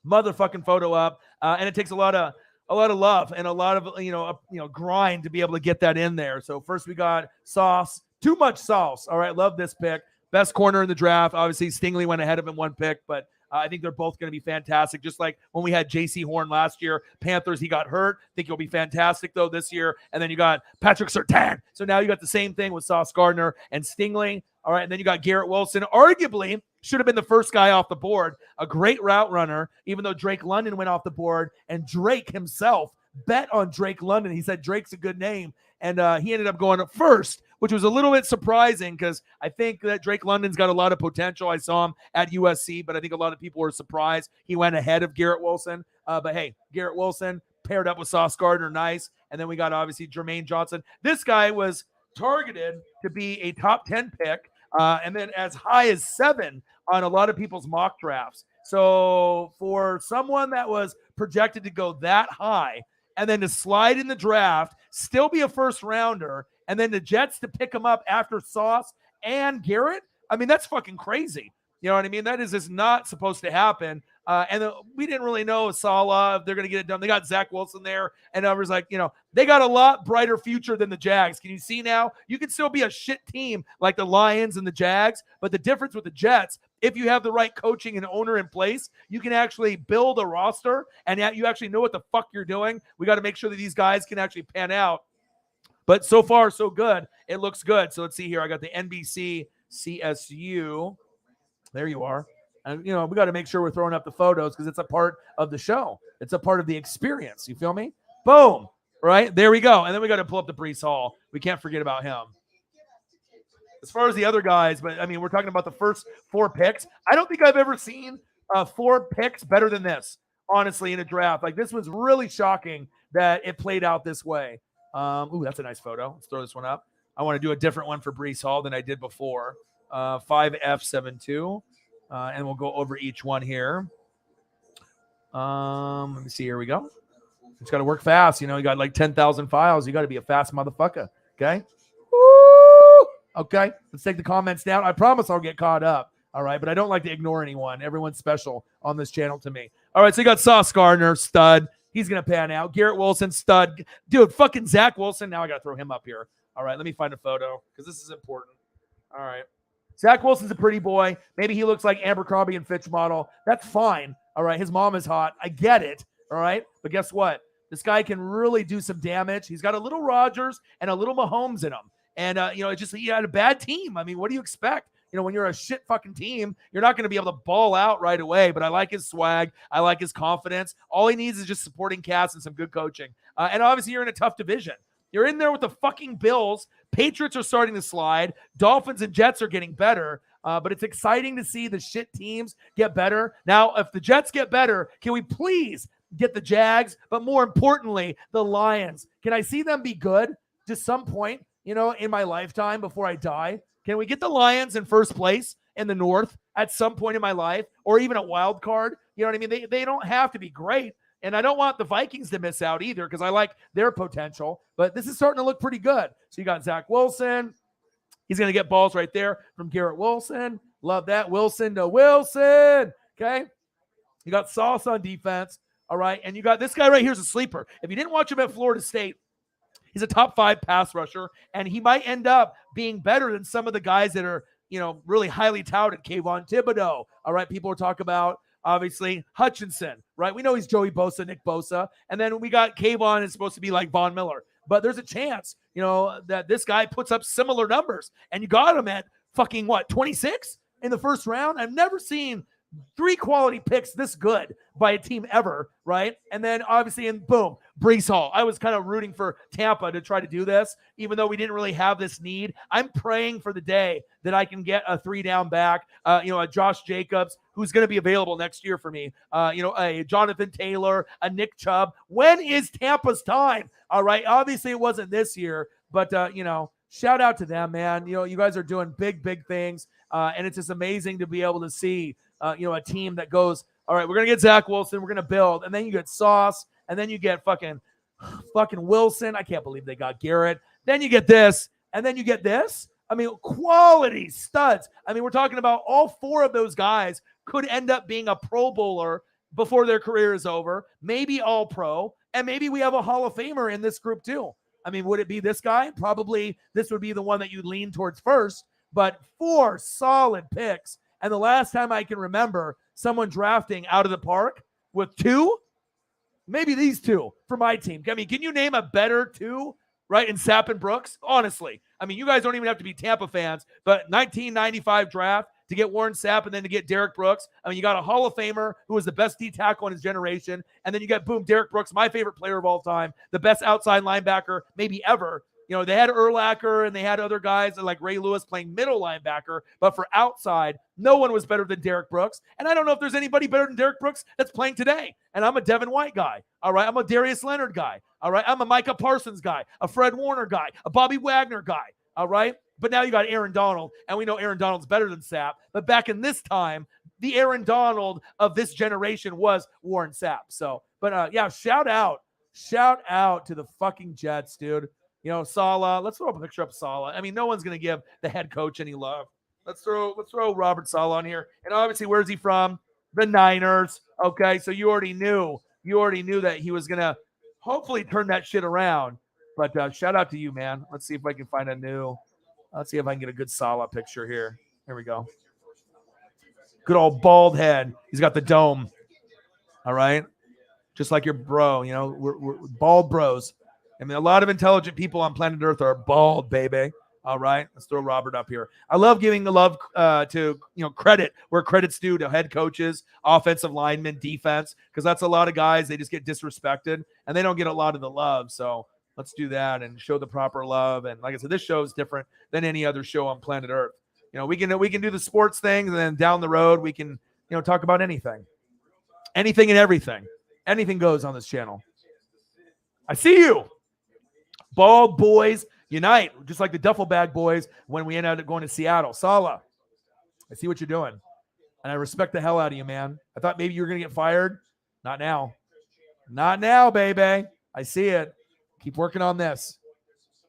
motherfucking photo up, and it takes a lot of love and a lot of grind to be able to get that in there. So first we got Sauce, too much sauce. All right, love this pick. Best corner in the draft. Obviously, Stingley went ahead of him one pick, but I think they're both going to be fantastic. Just like when we had J.C. Horn last year, Panthers, he got hurt. I think he'll be fantastic, though, this year. And then you got Patrick Surtain. So now you got the same thing with Sauce Gardner and Stingley. All right, and then you got Garrett Wilson. Arguably, should have been the first guy off the board. A great route runner, even though Drake London went off the board. And Drake himself bet on Drake London. He said Drake's a good name. And he ended up going up first, which was a little bit surprising because I think that Drake London's got a lot of potential. I saw him at USC, but I think a lot of people were surprised he went ahead of Garrett Wilson. But hey, Garrett Wilson paired up with Sauce Gardner, nice. And then we got obviously Jermaine Johnson. This guy was targeted to be a top 10 pick, and then as high as 7 on a lot of people's mock drafts. So for someone that was projected to go that high, and then to slide in the draft, still be a first rounder, and then the Jets to pick him up after Sauce and Garrett, I mean, that's fucking crazy. You know what I mean? That is just not supposed to happen. And we didn't really know Salah, if they're going to get it done. They got Zach Wilson there, and I was like, they got a lot brighter future than the Jags. Can you see now? You can still be a shit team like the Lions and the Jags, but the difference with the Jets, if you have the right coaching and owner in place, you can actually build a roster, and you actually know what the fuck you're doing. We got to make sure that these guys can actually pan out. But so far, so good. It looks good. So let's see here. I got the NBC CSU. There you are. And, we got to make sure we're throwing up the photos because it's a part of the show. It's a part of the experience. You feel me? Boom. Right? There we go. And then we got to pull up the Breece Hall. We can't forget about him. As far as the other guys, but, I mean, we're talking about the first 4 picks. I don't think I've ever seen 4 picks better than this, honestly, in a draft. Like, this was really shocking that it played out this way. Ooh, that's a nice photo. Let's throw this one up. I want to do a different one for Breece Hall than I did before. 5F72. And we'll go over each one here. Let me see. Here we go. It's got to work fast. You got like 10,000 files. You got to be a fast motherfucker. Okay. Woo! Okay. Let's take the comments down. I promise I'll get caught up. All right. But I don't like to ignore anyone. Everyone's special on this channel to me. All right. So you got Sauce Gardner, stud. He's going to pan out. Garrett Wilson, stud. Dude, fucking Zach Wilson. Now I got to throw him up here. All right. Let me find a photo because this is important. All right. Zach Wilson's a pretty boy. Maybe he looks like Abercrombie and Fitch model. That's fine. All right. His mom is hot. I get it. All right. But guess what? This guy can really do some damage. He's got a little Rodgers and a little Mahomes in him. And, he had a bad team. I mean, what do you expect? When you're a shit fucking team, you're not going to be able to ball out right away. But I like his swag. I like his confidence. All he needs is just supporting cast and some good coaching. And obviously, you're in a tough division. You're in there with the fucking Bills. Patriots are starting to slide. Dolphins and Jets are getting better. But it's exciting to see the shit teams get better. Now, if the Jets get better, can we please get the Jags? But more importantly, the Lions. Can I see them be good to some point, in my lifetime before I die? Can we get the Lions in first place in the North at some point in my life, or even a wild card? You know what I mean? They don't have to be great. And I don't want the Vikings to miss out either because I like their potential. But this is starting to look pretty good. So you got Zach Wilson. He's going to get balls right there from Garrett Wilson. Love that. Wilson to Wilson. Okay. You got Sauce on defense. All right. And you got this guy right here is a sleeper. If you didn't watch him at Florida State, he's a top 5 pass rusher. And he might end up being better than some of the guys that are, really highly touted. Kayvon Thibodeau. All right. People are talking about, obviously, Hutchinson, right? We know he's Joey Bosa, Nick Bosa. And then we got Kayvon is supposed to be like Von Miller. But there's a chance, that this guy puts up similar numbers. And you got him at fucking 26 in the first round? I've never seen 3 quality picks this good by a team ever, right? And then obviously, and boom, Breece Hall. I was kind of rooting for Tampa to try to do this, even though we didn't really have this need. I'm praying for the day that I can get a 3-down back, a Josh Jacobs, who's going to be available next year for me, a Jonathan Taylor, a Nick Chubb. When is Tampa's time? All right. Obviously, it wasn't this year, but, shout out to them, man. You guys are doing big, big things. And it's just amazing to be able to see, a team that goes, all right, we're going to get Zach Wilson. We're going to build. And then you get Sauce. And then you get fucking Wilson. I can't believe they got Garrett. Then you get this. And then you get this. I mean, quality studs. I mean, we're talking about all four of those guys could end up being a Pro Bowler before their career is over, maybe all pro, and maybe we have a Hall of Famer in this group too. I mean, would it be this guy? Probably this would be the one that you'd lean towards first, but 4 solid picks. And the last time I can remember someone drafting out of the park with 2, maybe these 2 for my team. I mean, can you name a better 2, right, in Sapp and Brooks? Honestly. I mean, you guys don't even have to be Tampa fans, but 1995 draft, to get Warren Sapp and then to get Derek Brooks. I mean, you got a Hall of Famer who was the best D tackle in his generation. And then you got, boom, Derek Brooks, my favorite player of all time, the best outside linebacker maybe ever. They had Urlacher and they had other guys like Ray Lewis playing middle linebacker. But for outside, no one was better than Derek Brooks. And I don't know if there's anybody better than Derek Brooks that's playing today. And I'm a Devin White guy. All right. I'm a Darius Leonard guy. All right. I'm a Micah Parsons guy, a Fred Warner guy, a Bobby Wagner guy. All right. But now you got Aaron Donald, and we know Aaron Donald's better than Sapp. But back in this time, the Aaron Donald of this generation was Warren Sapp. So, but yeah, shout out to the fucking Jets, dude. Saleh. Let's throw up a picture of Saleh. I mean, no one's gonna give the head coach any love. Let's throw Robert Saleh on here. And obviously, where's he from? The Niners. Okay, so you already knew that he was gonna hopefully turn that shit around. But shout out to you, man. Let's see if I can find Let's see if I can get a good Saleh picture here. Here we go. Good old bald head. He's got the dome. All right. Just like your bro, we're bald bros. I mean, a lot of intelligent people on planet Earth are bald, baby. All right. Let's throw Robert up here. I love giving the love to, credit where credit's due to head coaches, offensive linemen, defense, because that's a lot of guys. They just get disrespected and they don't get a lot of the love. So let's do that and show the proper love. And like I said, this show is different than any other show on planet Earth. We can do the sports things, and then down the road we can, talk about anything and everything. Anything goes on this channel. I see you. Bald boys unite, just like the Duffel Bag boys when we ended up going to Seattle. Saleh, I see what you're doing, and I respect the hell out of you, man. I thought maybe you were going to get fired. Not now. Not now, baby. I see it. Keep working on this.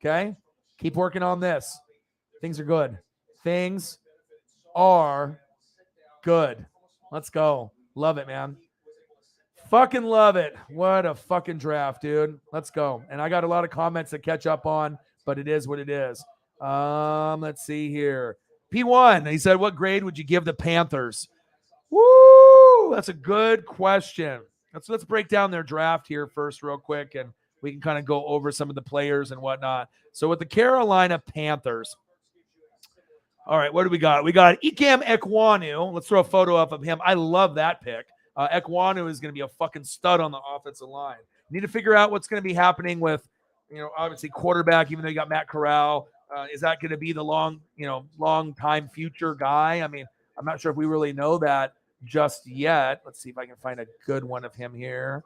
Okay? Keep working on this. Things are good. Things are good. Let's go. Love it, man. Fucking love it. What a fucking draft, dude. Let's go. And I got a lot of comments to catch up on, but it is what it is. Let's see here. P1, he said, what grade would you give the Panthers? Woo! That's a good question. Let's break down their draft here first real quick, and we can kind of go over some of the players and whatnot. So with the Carolina Panthers, all right, what do we got? We got Ikem Ekwonu. Let's throw a photo up of him. I love that pick. Ekwonu is going to be a fucking stud on the offensive line. You need to figure out what's going to be happening with, obviously quarterback, even though you got Matt Corral. Is that going to be the long time future guy? I mean, I'm not sure if we really know that just yet. Let's see if I can find a good one of him here.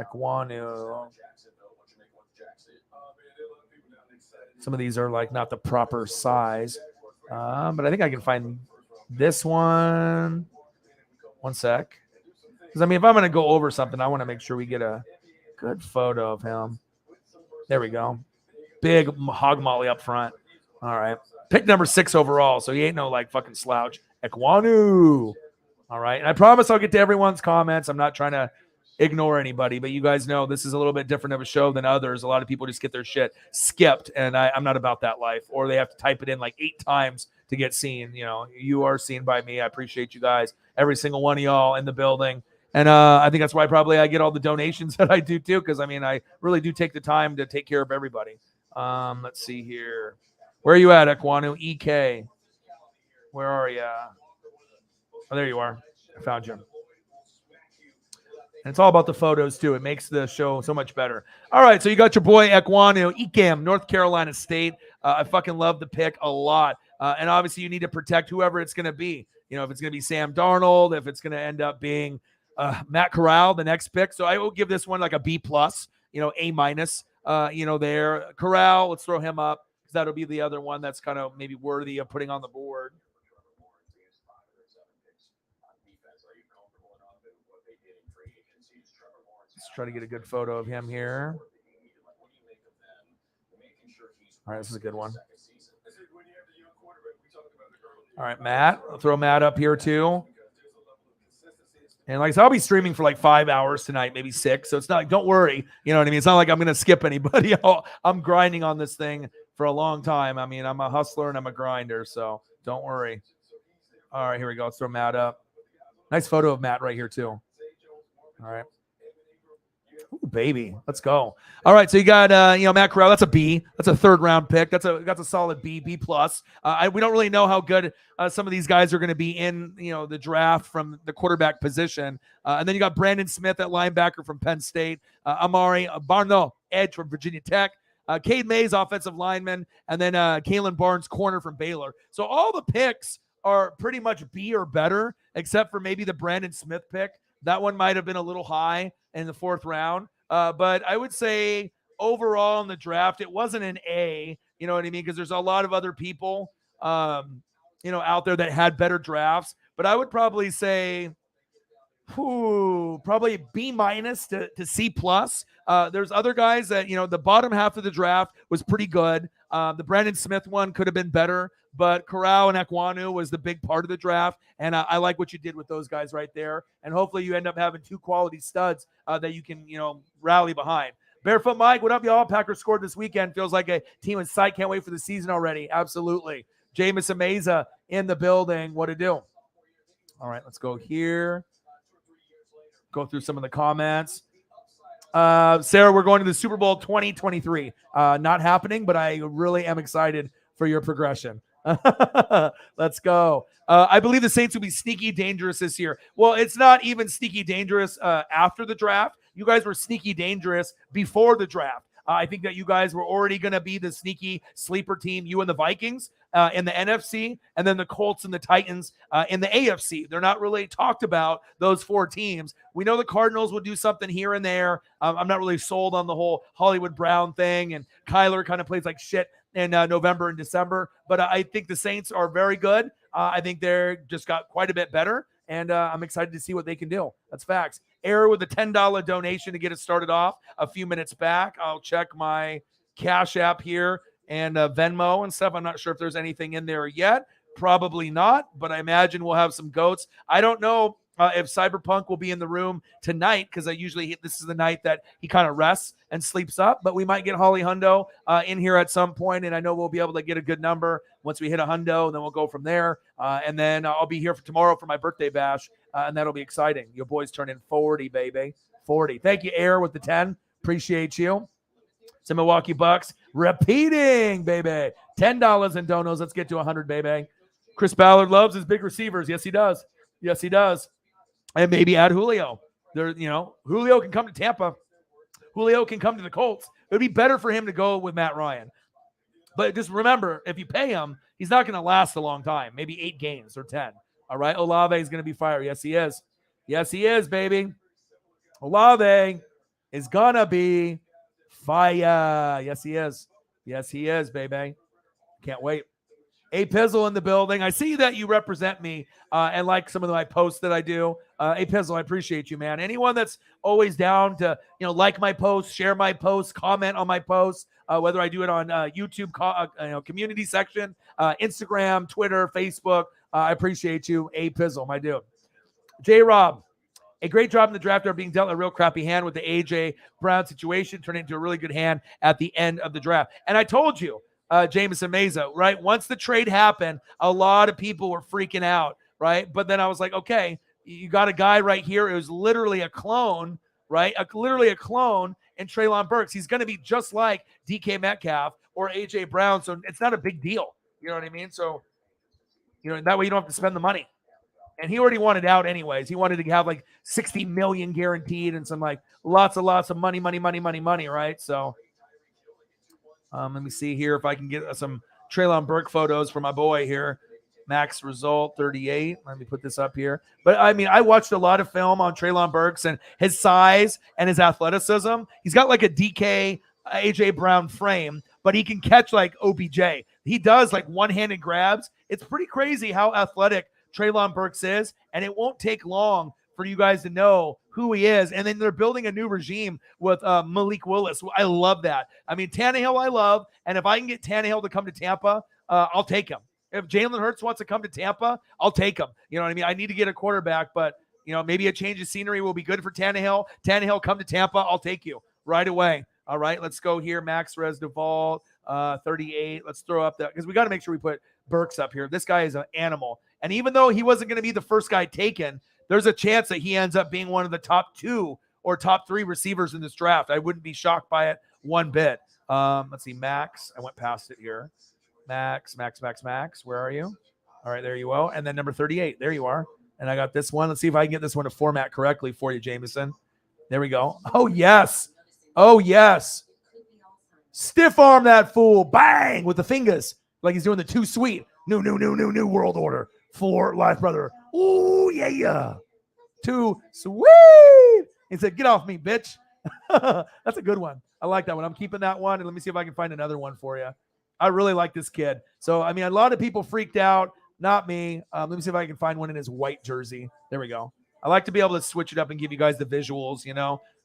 Ekwonu. Some of these are like not the proper size, but I think I can find this one. One sec. Because, I mean, if I'm going to go over something, I want to make sure we get a good photo of him. There we go. Big hog molly up front. All right. Pick number 6 overall, so he ain't no, like, fucking slouch. Ekwonu. All right. And I promise I'll get to everyone's comments. I'm not trying to ignore anybody, but you guys know this is a little bit different of a show than others. A lot of people just get their shit skipped, and I'm not about that life. Or they have to type it in like 8 times to get seen. You are seen by me. I appreciate you guys, every single one of y'all in the building. And I think that's why probably I get all the donations that I do too, because I mean, I really do take the time to take care of everybody. Let's see here. Where are you at, Ekwonu? EK. Where are you? Oh, there you are. I found you. And it's all about the photos too. It makes the show so much better. All right, so you got your boy Ekwonu, Ikem, North Carolina State. I fucking love the pick a lot. And obviously you need to protect whoever it's going to be. If it's going to be Sam Darnold, if it's going to end up being Matt Corral, the next pick. So I will give this one like a B+, A-, there. Corral, let's throw him up. because that'll be the other one that's kind of maybe worthy of putting on the board. Let's try to get a good photo of him here. All right, this is a good one. All right, Matt. I'll throw Matt up here too. And like I said, I'll be streaming for like 5 hours tonight, maybe 6. So it's not like, don't worry. You know what I mean? It's not like I'm going to skip anybody. I'm grinding on this thing for a long time. I mean, I'm a hustler and I'm a grinder. So don't worry. All right, here we go. Let's throw Matt up. Nice photo of Matt right here too. All right. Ooh, baby. Let's go. All right. So you got, Matt Corral. That's a B. That's a 3rd round pick. That's a solid B, B plus. We don't really know how good some of these guys are going to be in, the draft from the quarterback position. And then you got Brandon Smith at linebacker from Penn State, Amari Barno, edge from Virginia Tech, Cade Mays, offensive lineman, and then Kalen Barnes, corner from Baylor. So all the picks are pretty much B or better, except for maybe the Brandon Smith pick. That one might have been a little high in the 4th round. But I would say overall in the draft, it wasn't an A, you know what I mean? Because there's a lot of other people, out there that had better drafts. But I would probably say, probably B minus to C plus. There's other guys that, the bottom half of the draft was pretty good. The Brandon Smith one could have been better, but Corral and Ekwonu was the big part of the draft. And I like what you did with those guys right there. And hopefully you end up having 2 quality studs that you can, rally behind. Barefoot Mike, what up, y'all? Packers scored this weekend. Feels like a team in sight. Can't wait for the season already. Absolutely. Jameis Ameza in the building. What to do? All right, let's go here. Go through some of the comments. Sarah, we're going to the Super Bowl 2023. Not happening, but I really am excited for your progression. Let's go. I believe the Saints will be sneaky dangerous this year. Well, it's not even sneaky dangerous after the draft. You guys were sneaky dangerous before the draft. I think that you guys were already going to be the sneaky sleeper team, you and the Vikings in the NFC, and then the Colts and the Titans in the AFC. They're not really talked about, those 4 teams. We know the Cardinals will do something here and there. I'm not really sold on the whole Hollywood Brown thing, and Kyler kind of plays like shit in November and December. But I think the Saints are very good. I think they're just got quite a bit better, and I'm excited to see what they can do. That's facts. Error with a $10 donation to get it started off a few minutes back. I'll check my Cash App here and Venmo and stuff. I'm not sure if there's anything in there yet. Probably not, but I imagine we'll have some goats. I don't know if Cyberpunk will be in the room tonight, because this is the night that he kind of rests and sleeps up, but we might get Holly Hundo in here at some point, and I know we'll be able to get a good number once we hit a hundo, and then we'll go from there. And then I'll be here for tomorrow for my birthday bash, and that'll be exciting. Your boys turning 40, baby. 40. Thank you, Air, with the 10. Appreciate you. Some Milwaukee Bucks repeating, baby. $10 in donos. Let's get to 100, baby. Chris Ballard loves his big receivers. Yes, he does. Yes, he does. And maybe add Julio. Julio can come to Tampa. Julio can come to the Colts. It would be better for him to go with Matt Ryan. But just remember, if you pay him, he's not going to last a long time. Maybe 8 games or 10. All right? Olave is going to be fired. Yes, he is. Yes, he is, baby. Olave is going to be fire. Yes, he is. Yes, he is, baby. Can't wait. A Pizzle in the building. I see that you represent me and like some of my posts that I do. A Pizzle, I appreciate you, man. Anyone that's always down to, like my posts, share my posts, comment on my posts, whether I do it on YouTube, community section, Instagram, Twitter, Facebook. I appreciate you. A Pizzle, my dude. J-Rob, a great job in the draft are being dealt a real crappy hand with the A.J. Brown situation, turning into a really good hand at the end of the draft. And I told you, Jameis Ameza, right? Once the trade happened, a lot of people were freaking out, right? But then I was like, okay, you got a guy right here. It was literally a clone, right? Literally a clone in Treylon Burks. He's going to be just like DK Metcalf or A.J. Brown, so it's not a big deal. You know what I mean? So, that way you don't have to spend the money. And he already wanted out anyways. He wanted to have like 60 million guaranteed and some like lots of money, right? So let me see here if I can get some Treylon Burke photos for my boy here. Max result 38. Let me put this up here. But I mean, I watched a lot of film on Treylon Burks and his size and his athleticism. He's got like a DK AJ Brown frame, but he can catch like OBJ. He does like one-handed grabs. It's pretty crazy how athletic Treylon Burks is, and it won't take long for you guys to know who he is. And then they're building a new regime with Malik Willis. I love that. I mean, Tannehill I love, and if I can get Tannehill to come to Tampa, I'll take him. If Jalen Hurts wants to come to Tampa, I'll take him. You know what I mean? I need to get a quarterback, but maybe a change of scenery will be good for Tannehill. Tannehill, come to Tampa, I'll take you right away. All right, let's go here. Max Resdeval, 38. Let's throw up that because we got to make sure we put Burks up here. This guy is an animal. And even though he wasn't going to be the first guy taken, there's a chance that he ends up being one of the top 2 or top 3 receivers in this draft. I wouldn't be shocked by it one bit. Let's see, Max. I went past it here. Max. Where are you? All right, there you go. And then number 38. There you are. And I got this one. Let's see if I can get this one to format correctly for you, Jameson. There we go. Oh, yes. Stiff arm that fool. Bang! With the fingers. Like he's doing the too sweet. New world order. For life, brother. Ooh, yeah. Too sweet. He said, get off me, bitch. That's a good one. I like that one. I'm keeping that one. And let me see if I can find another one for you. I really like this kid. So, I mean, a lot of people freaked out. Not me. Let me see if I can find one in his white jersey. There we go. I like to be able to switch it up and give you guys the visuals,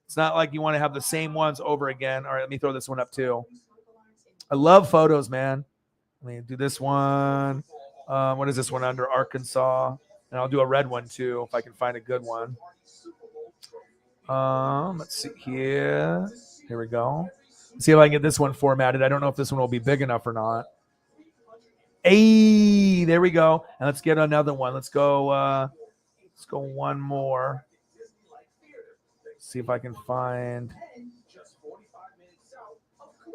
It's not like you want to have the same ones over again. All right, let me throw this one up too. I love photos, man. Let me do this one. What is this one under? Arkansas. And I'll do a red one too if I can find a good one. Let's see here. Here we go. Let's see if I can get this one formatted. I don't know if this one will be big enough or not. Hey, there we go. And let's get another one. Let's go one more. See if I can find.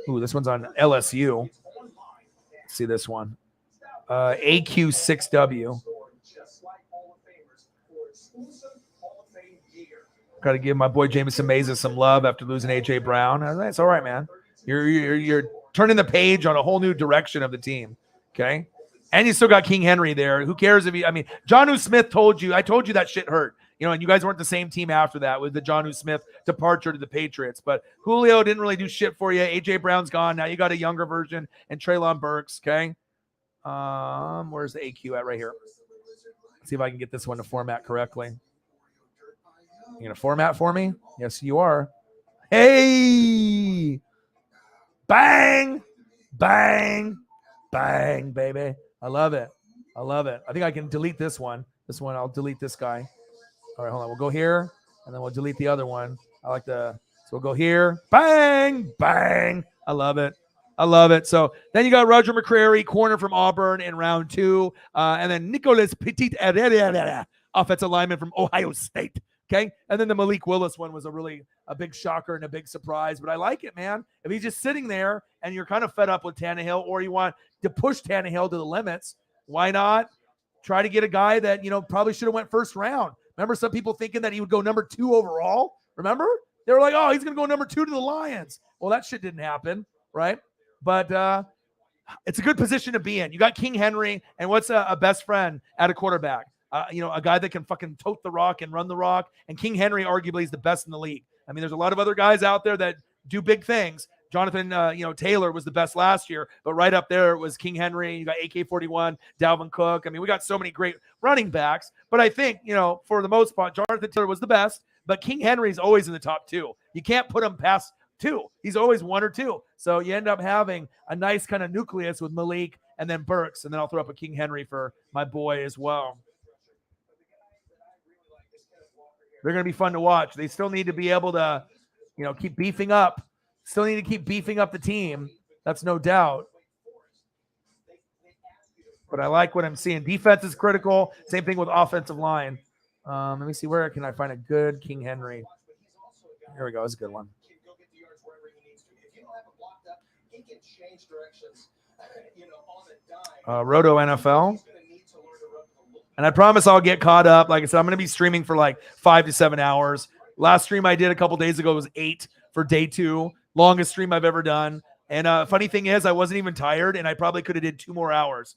Ooh, this one's on LSU. Let's see this one. AQ6W. Got to give my boy Jameson Meza some love after losing A.J. Brown. It's all right, man. You're turning the page on a whole new direction of the team. Okay. And you still got King Henry there. Who cares if Jonnu Smith told you, I told you that shit hurt, and you guys weren't the same team after that with the Jonnu Smith departure to the Patriots, but Julio didn't really do shit for you. AJ Brown's gone. Now you got a younger version and Treylon Burks. Okay. Where's the AQ at right here? Let's see if I can get this one to format correctly. You going to format for me? Yes, you are. Hey, bang, baby. I love it. I think I can delete this one. I'll delete this guy. All right, hold on. We'll go here, and then we'll delete the other one. So we'll go here. Bang. I love it. So then you got Roger McCreary, corner from Auburn in round 2. And then Nicolas Petit, offensive lineman from Ohio State. Okay. And then the Malik Willis one was a big shocker and a big surprise, but I like it, man. If he's just sitting there and you're kind of fed up with Tannehill or you want to push Tannehill to the limits, why not try to get a guy that, probably should have went first round. Remember some people thinking that he would go number 2 overall? Remember? They were like, oh, he's going to go number 2 to the Lions. Well, that shit didn't happen, right? But it's a good position to be in. You got King Henry, and what's a best friend at a quarterback? A guy that can fucking tote the rock and run the rock. And King Henry arguably is the best in the league. I mean, there's a lot of other guys out there that do big things. Jonathan, Taylor was the best last year, but right up there was King Henry. You got AK-41, Dalvin Cook. I mean, we got so many great running backs, but I think, for the most part, Jonathan Taylor was the best, but King Henry's always in the top 2. You can't put him past 2. He's always 1 or 2. So you end up having a nice kind of nucleus with Malik and then Burks, and then I'll throw up a King Henry for my boy as well. They're going to be fun to watch. They still need to be able to, keep beefing up. Still need to keep beefing up the team. That's no doubt. But I like what I'm seeing. Defense is critical. Same thing with offensive line. Let me see, where can I find a good King Henry? Here we go. It's a good one. Roto NFL. And I promise I'll get caught up. Like I said, I'm going to be streaming for like 5 to 7 hours. Last stream I did a couple days ago was 8 for day 2. Longest stream I've ever done. And funny thing is, I wasn't even tired, and I probably could have did 2 more hours,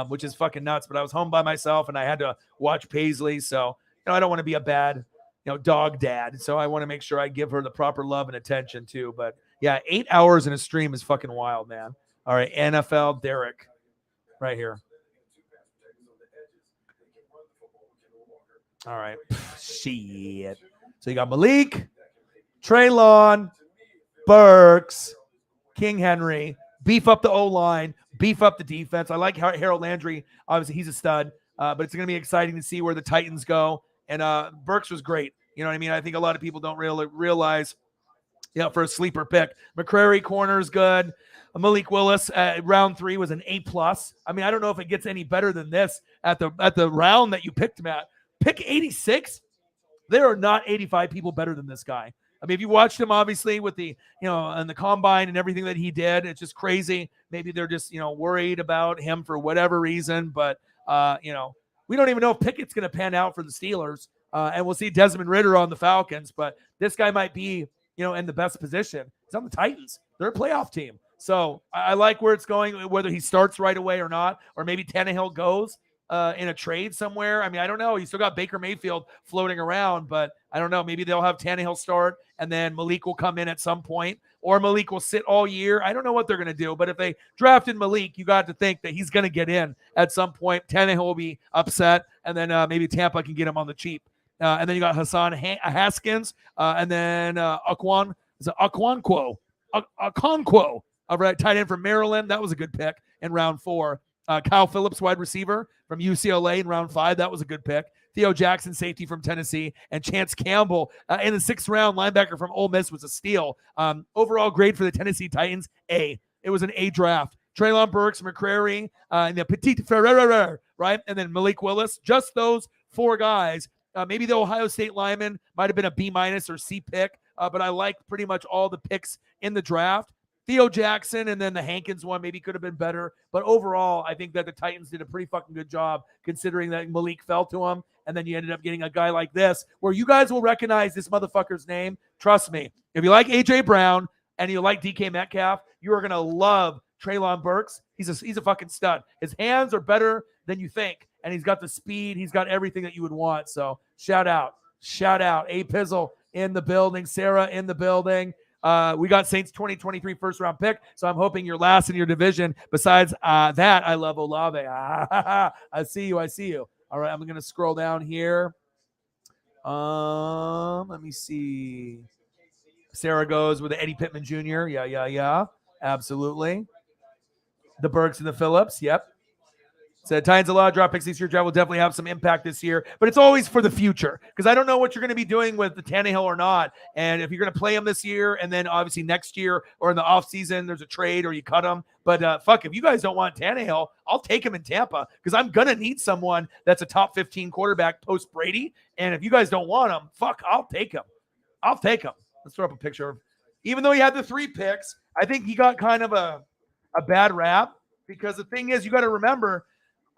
which is fucking nuts. But I was home by myself, and I had to watch Paisley. So, I don't want to be a bad, dog dad. So I want to make sure I give her the proper love and attention too. But Yeah, 8 hours in a stream is fucking wild, man. All right, NFL Derek right here. All right. Shit. So you got Malik, Treylon, Burks, King Henry. Beef up the O-line. Beef up the defense. I like Harold Landry. Obviously, he's a stud. But it's going to be exciting to see where the Titans go. And Burks was great. You know what I mean? I think a lot of people don't really realize, for a sleeper pick. McCrary corner is good. Malik Willis at round 3 was an A+. I mean, I don't know if it gets any better than this at the round that you picked him at. Pick 86. There are not 85 people better than this guy. I mean, if you watched him, obviously, with the, and the combine and everything that he did, it's just crazy. Maybe they're just, worried about him for whatever reason. But, we don't even know if Pickett's going to pan out for the Steelers. And we'll see Desmond Ridder on the Falcons. But this guy might be, in the best position. He's on the Titans. They're a playoff team. So I like where it's going, whether he starts right away or not, or maybe Tannehill goes in a trade somewhere. I mean, I don't know. You still got Baker Mayfield floating around, but I don't know. Maybe they'll have Tannehill start, and then Malik will come in at some point, or Malik will sit all year. I don't know what they're going to do, but if they drafted Malik, you got to think that he's going to get in at some point. Tannehill will be upset, and then maybe Tampa can get him on the cheap. And then you got Hassan Haskins, and then Okonkwo, tight end from Maryland. That was a good pick in round 4. Kyle Phillips, wide receiver from UCLA in round 5. That was a good pick. Theo Jackson, safety from Tennessee, and Chance Campbell in the 6th round, linebacker from Ole Miss, was a steal. Overall grade for the Tennessee Titans, A. It was an A draft. Treylon Burks, McCrary, and the Petit Ferrer, right? And then Malik Willis. Just those 4 guys. Maybe the Ohio State lineman might have been a B- or C pick, but I like pretty much all the picks in the draft. Theo Jackson and then the Hankins one maybe could have been better. But overall, I think that the Titans did a pretty fucking good job considering that Malik fell to him. And then you ended up getting a guy like this where you guys will recognize this motherfucker's name. Trust me. If you like A.J. Brown and you like DK Metcalf, you are going to love Treylon Burks. He's a fucking stud. His hands are better than you think. And he's got the speed. He's got everything that you would want. So shout out. A Pizzle in the building. Sarah in the building. We got Saints 2023 first round pick, so I'm hoping you're last in your division. Besides that, I love Olave. I see you. All right, I'm going to scroll down here. Let me see. Sarah goes with the Eddie Pittman Jr. Yeah. Absolutely. The Burks and the Phillips. Yep. So Titans a lot of drop picks this year. Draft will definitely have some impact this year, but it's always for the future because I don't know what you're going to be doing with the Tannehill or not. And if you're going to play him this year and then obviously next year or in the offseason, there's a trade or you cut him. But if you guys don't want Tannehill, I'll take him in Tampa because I'm going to need someone that's a top 15 quarterback post Brady. And if you guys don't want him, I'll take him. Let's throw up a picture of him. Even though he had the 3 picks, I think he got kind of a bad rap because the thing is, you got to remember,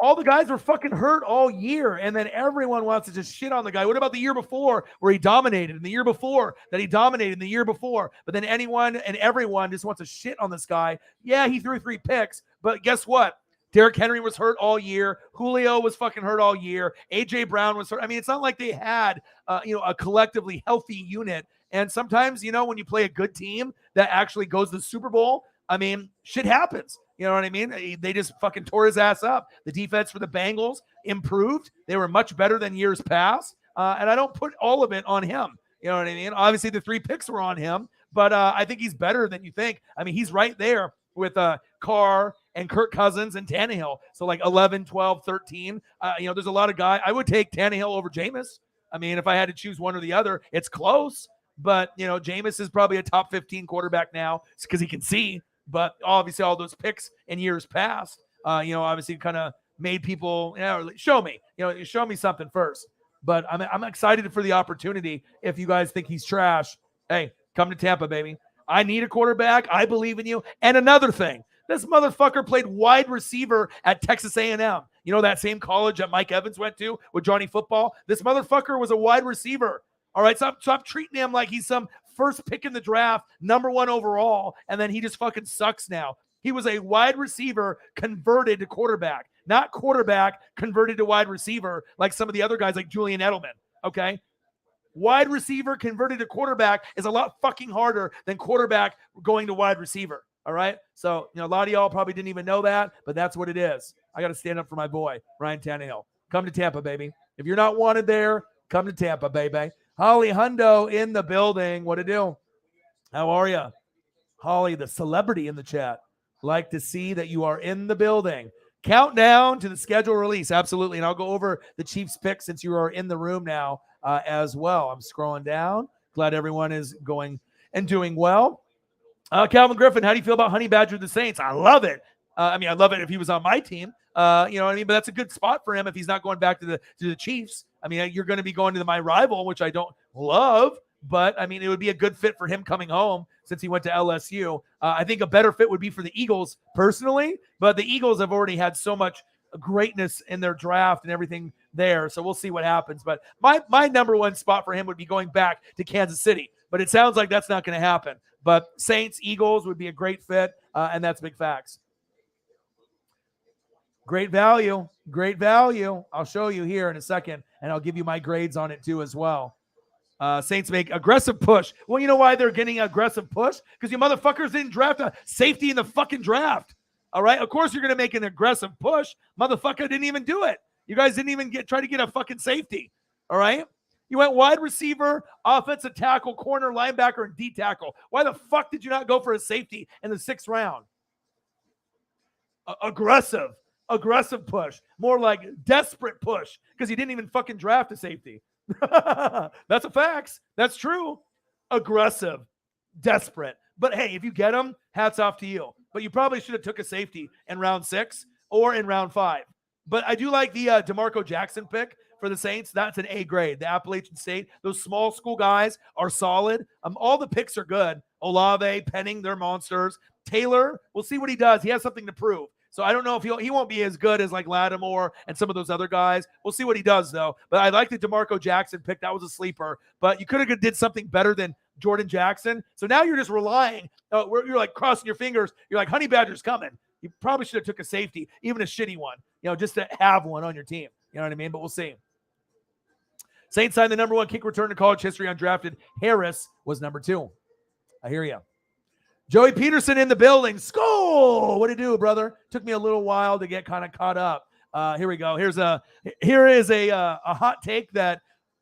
all the guys were fucking hurt all year, and then everyone wants to just shit on the guy. What about the year before where he dominated, and the year before that he dominated, and the year before? But then anyone and everyone just wants to shit on this guy. Yeah, he threw 3 picks, but guess what? Derrick Henry was hurt all year. Julio was fucking hurt all year. A.J. Brown was hurt. I mean, it's not like they had, a collectively healthy unit. And sometimes, when you play a good team that actually goes to the Super Bowl, I mean, shit happens. You know what I mean? They just fucking tore his ass up. The defense for the Bengals improved. They were much better than years past. And I don't put all of it on him. You know what I mean? Obviously, the 3 picks were on him. But I think he's better than you think. I mean, he's right there with Carr and Kirk Cousins and Tannehill. So like 11, 12, 13. There's a lot of guys. I would take Tannehill over Jameis. I mean, if I had to choose one or the other, it's close. But, Jameis is probably a top 15 quarterback now because he can see. But obviously all those picks in years past, obviously kind of made people, show me something first. But I'm excited for the opportunity. If you guys think he's trash, hey, come to Tampa, baby. I need a quarterback. I believe in you. And another thing, this motherfucker played wide receiver at Texas A&M. That same college that Mike Evans went to with Johnny Football. This motherfucker was a wide receiver. All right, stop treating him like he's some first pick in the draft, number 1 overall, and then he just fucking sucks now. He was a wide receiver converted to quarterback, not quarterback converted to wide receiver like some of the other guys like Julian Edelman, okay? Wide receiver converted to quarterback is a lot fucking harder than quarterback going to wide receiver. All right. So, a lot of y'all probably didn't even know that, but that's what it is. I got to stand up for my boy, Ryan Tannehill. Come to Tampa, baby. If you're not wanted there, come to Tampa, baby. Holly Hundo in the building. What to do? How are you? Holly, the celebrity in the chat. Like to see that you are in the building. Countdown to the schedule release. Absolutely. And I'll go over the Chiefs pick since you are in the room now as well. I'm scrolling down. Glad everyone is going and doing well. Calvin Griffin, how do you feel about Honey Badger the Saints? I love it. I love it if he was on my team. You know what I mean? But that's a good spot for him if he's not going back to the Chiefs. You're going to be going to my rival, which I don't love. But, it would be a good fit for him coming home since he went to LSU. I think a better fit would be for the Eagles personally. But the Eagles have already had so much greatness in their draft and everything there. So we'll see what happens. But my number one spot for him would be going back to Kansas City. But it sounds like that's not going to happen. But Saints, Eagles would be a great fit. And that's big facts. Great value. Great value. I'll show you here in a second. And I'll give you my grades on it too as well. Saints make aggressive push. Well, you know why they're getting aggressive push? Because you motherfuckers didn't draft a safety in the fucking draft. All right? Of course you're going to make an aggressive push. Motherfucker didn't even do it. You guys didn't even try to get a fucking safety. All right? You went wide receiver, offensive tackle, corner, linebacker, and D tackle. Why the fuck did you not go for a safety in the 6th round? Aggressive push. More like desperate push because you didn't even fucking draft a safety. That's a fact. That's true. Aggressive, desperate. But hey, if you get them, hats off to you. But you probably should have took a safety in round 6 or in round 5. But I do like the DeMarco Jackson pick for the Saints. That's an A grade. The Appalachian State, those small school guys are solid. All the picks are good. Olave, Penning, they're monsters. Taylor, we'll see what he does. He has something to prove. So I don't know if he won't be as good as like Lattimore and some of those other guys. We'll see what he does though. But I like the DeMarco Jackson pick. That was a sleeper. But you could have did something better than Jordan Jackson. So now you're just relying. You're like crossing your fingers. You're like, Honey Badger's coming. You probably should have took a safety, even a shitty one, just to have one on your team. You know what I mean? But we'll see. Saints signed the number 1 kick return to college history undrafted. Harris was number 2. I hear you. Joey Peterson in the building. Skull! What do you do, brother? Took me a little while to get kind of caught up. Here we go. Here is a hot take that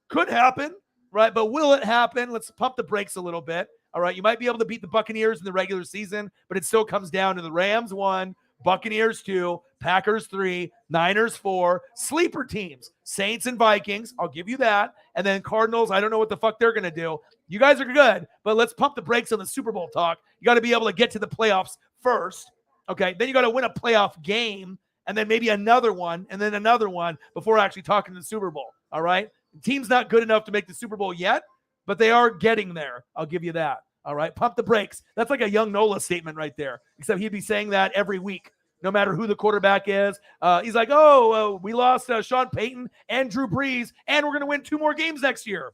could happen, right? But will it happen? Let's pump the brakes a little bit. All right, you might be able to beat the Buccaneers in the regular season, but it still comes down to the Rams 1, Buccaneers 2, Packers 3, Niners 4, sleeper teams, Saints and Vikings. I'll give you that. And then Cardinals, I don't know what the fuck they're going to do. You guys are good, but let's pump the brakes on the Super Bowl talk. You got to be able to get to the playoffs first. Okay, then you got to win a playoff game, and then maybe another one, and then another one before actually talking to the Super Bowl. All right? The team's not good enough to make the Super Bowl yet, but they are getting there. I'll give you that. All right? Pump the brakes. That's like a young Nola statement right there, except he'd be saying that every week, no matter who the quarterback is. He's like, we lost Sean Payton and Drew Brees, and we're going to win 2 more games next year.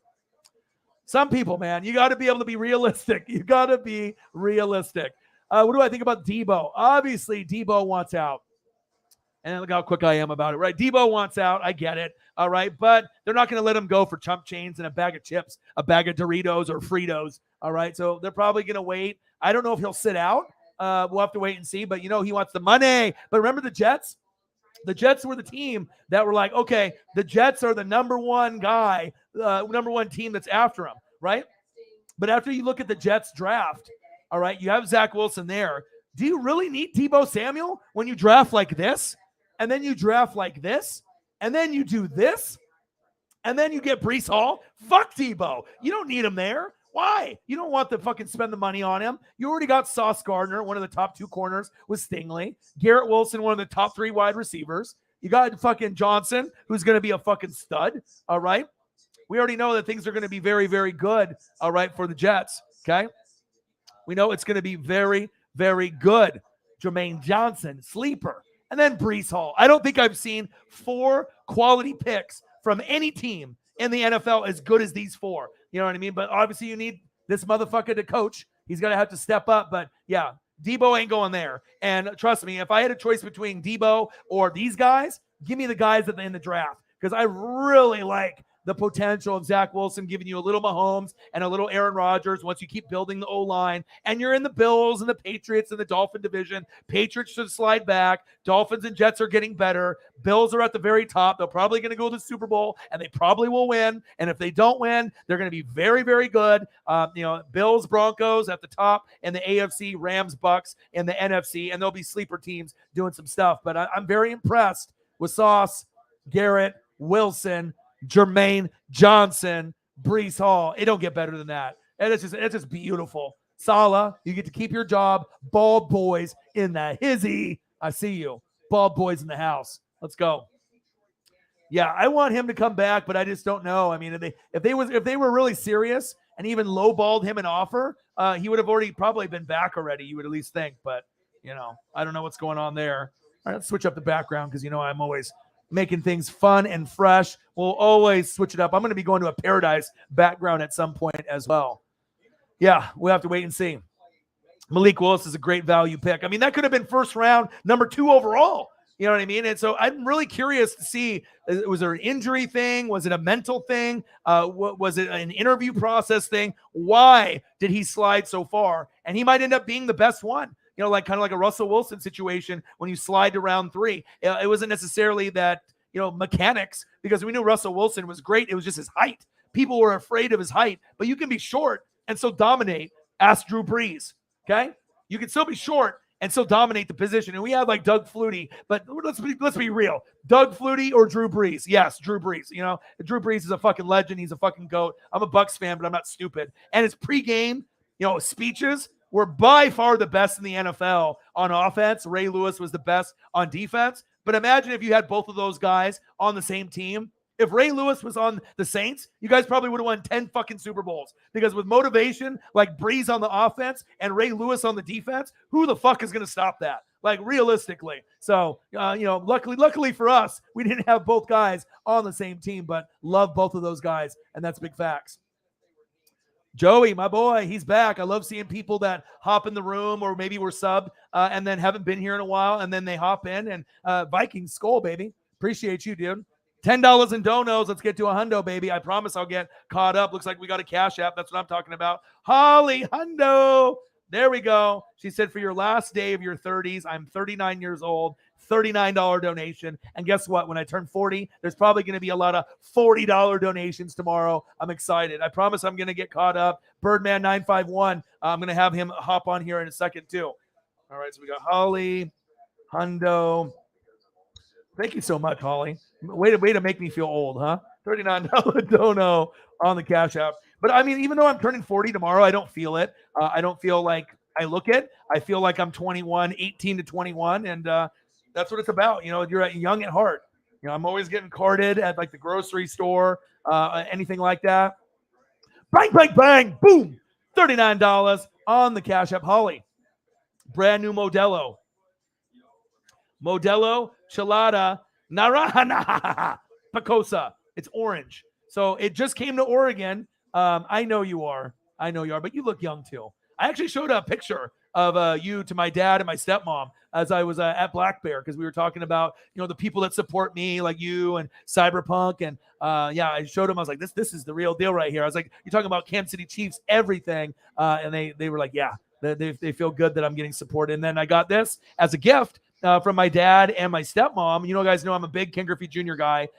Some people, man, you got to be able to be realistic. You got to be realistic. What do I think about Debo? Obviously, Debo wants out. And look how quick I am about it, right? Debo wants out. I get it. All right. But they're not going to let him go for chump change and a bag of chips, a bag of Doritos or Fritos. All right. So they're probably going to wait. I don't know if he'll sit out. We'll have to wait and see. But, he wants the money. But remember the Jets? The Jets were the team that were like, okay, the Jets are the number 1 guy, number 1 team that's after him, right? But after you look at the Jets draft, all right, you have Zach Wilson there. Do you really need Deebo Samuel when you draft like this? And then you draft like this? And then you do this? And then you get Breece Hall? Fuck Deebo. You don't need him there. Why? You don't want to fucking spend the money on him. You already got Sauce Gardner, one of the top 2 corners with Stingley. Garrett Wilson, one of the top 3 wide receivers. You got fucking Johnson, who's going to be a fucking stud. All right. We already know that things are going to be very, very good. All right. For the Jets. Okay. We know it's going to be very, very good. Jermaine Johnson, sleeper. And then Breece Hall. I don't think I've seen 4 quality picks from any team in the NFL as good as these 4. You know what I mean? But obviously you need this motherfucker to coach. He's going to have to step up. But yeah, Debo ain't going there. And trust me, if I had a choice between Debo or these guys, give me the guys in the draft. Because I really like the potential of Zach Wilson giving you a little Mahomes and a little Aaron Rodgers once you keep building the O-line. And you're in the Bills and the Patriots and the Dolphin division. Patriots should slide back. Dolphins and Jets are getting better. Bills are at the very top. They're probably going to go to the Super Bowl, and they probably will win. And if they don't win, they're going to be very, very good. Bills, Broncos at the top, and the AFC, Rams, Bucks, and the NFC. And there'll be sleeper teams doing some stuff. But I'm very impressed with Sauce, Garrett, Wilson, Jermaine Johnson, Breece Hall. It don't get better than that. And it's just beautiful. Salah, you get to keep your job. Bald boys in the hizzy. I see you. Bald boys in the house. Let's go. Yeah, I want him to come back, but I just don't know. I mean, if they were really serious and even lowballed him an offer, he would have already probably been back already, you would at least think. But, I don't know what's going on there. All right, let's switch up the background because, I'm always making things fun and fresh. We'll always switch it up. I'm going to be going to a Paradise background at some point as well. Yeah, we'll have to wait and see. Malik Willis is a great value pick. I mean, that could have been first round, number 2 overall. You know what I mean? And so I'm really curious to see, was there an injury thing? Was it a mental thing? Was it an interview process thing? Why did he slide so far? And he might end up being the best one. Kind of like a Russell Wilson situation when you slide to round 3. It wasn't necessarily that, mechanics, because we knew Russell Wilson was great. It was just his height. People were afraid of his height, but you can be short and still dominate. Ask Drew Brees, okay? You can still be short and still dominate the position. And we had like Doug Flutie, but let's be real. Doug Flutie or Drew Brees? Yes, Drew Brees. Drew Brees is a fucking legend. He's a fucking GOAT. I'm a Bucs fan, but I'm not stupid. And his pregame, speeches were by far the best in the NFL on offense. Ray Lewis was the best on defense. But imagine if you had both of those guys on the same team. If Ray Lewis was on the Saints, you guys probably would have won 10 fucking Super Bowls. Because with motivation like Brees on the offense and Ray Lewis on the defense, who the fuck is going to stop that? Like, realistically. So, luckily for us, we didn't have both guys on the same team, but love both of those guys, and that's big facts. Joey, my boy, he's back. I love seeing people that hop in the room or maybe were subbed and then haven't been here in a while, and then they hop in. And Viking Skull, baby. Appreciate you, dude. $10 in donos. Let's get to a hundo, baby. I promise I'll get caught up. Looks like we got a Cash App. That's what I'm talking about. Holly Hundo. There we go. She said, for your last day of your 30s, I'm 39 years old, $39 donation. And guess what? When I turn 40, there's probably going to be a lot of $40 donations tomorrow. I'm excited. I promise I'm going to get caught up. Birdman951, I'm going to have him hop on here in a second too. All right, so we got Holly, Hundo. Thank you so much, Holly. Way to make me feel old, huh? $39 dono on the Cash App. But I mean, even though I'm turning 40 tomorrow, I don't feel it. I don't feel like I look it. I feel like I'm 21, 18 to 21. And that's what it's about. You're young at heart. I'm always getting carded at like the grocery store, anything like that. Bang, bang, bang, boom. $39 on the Cash App. Holly. Brand new Modelo. Modelo Chelada Naranja Picosa. It's orange. So it just came to Oregon. I know you are, but you look young too. I actually showed a picture of you to my dad and my stepmom as I was at Black Bear, because we were talking about, the people that support me, like you and Cyberpunk. And I showed them. I was like, this is the real deal right here. I was like, you're talking about Kansas City Chiefs, everything. And they were like, yeah, they feel good that I'm getting supported. And then I got this as a gift from my dad and my stepmom. Guys know I'm a big Ken Griffey Jr. guy.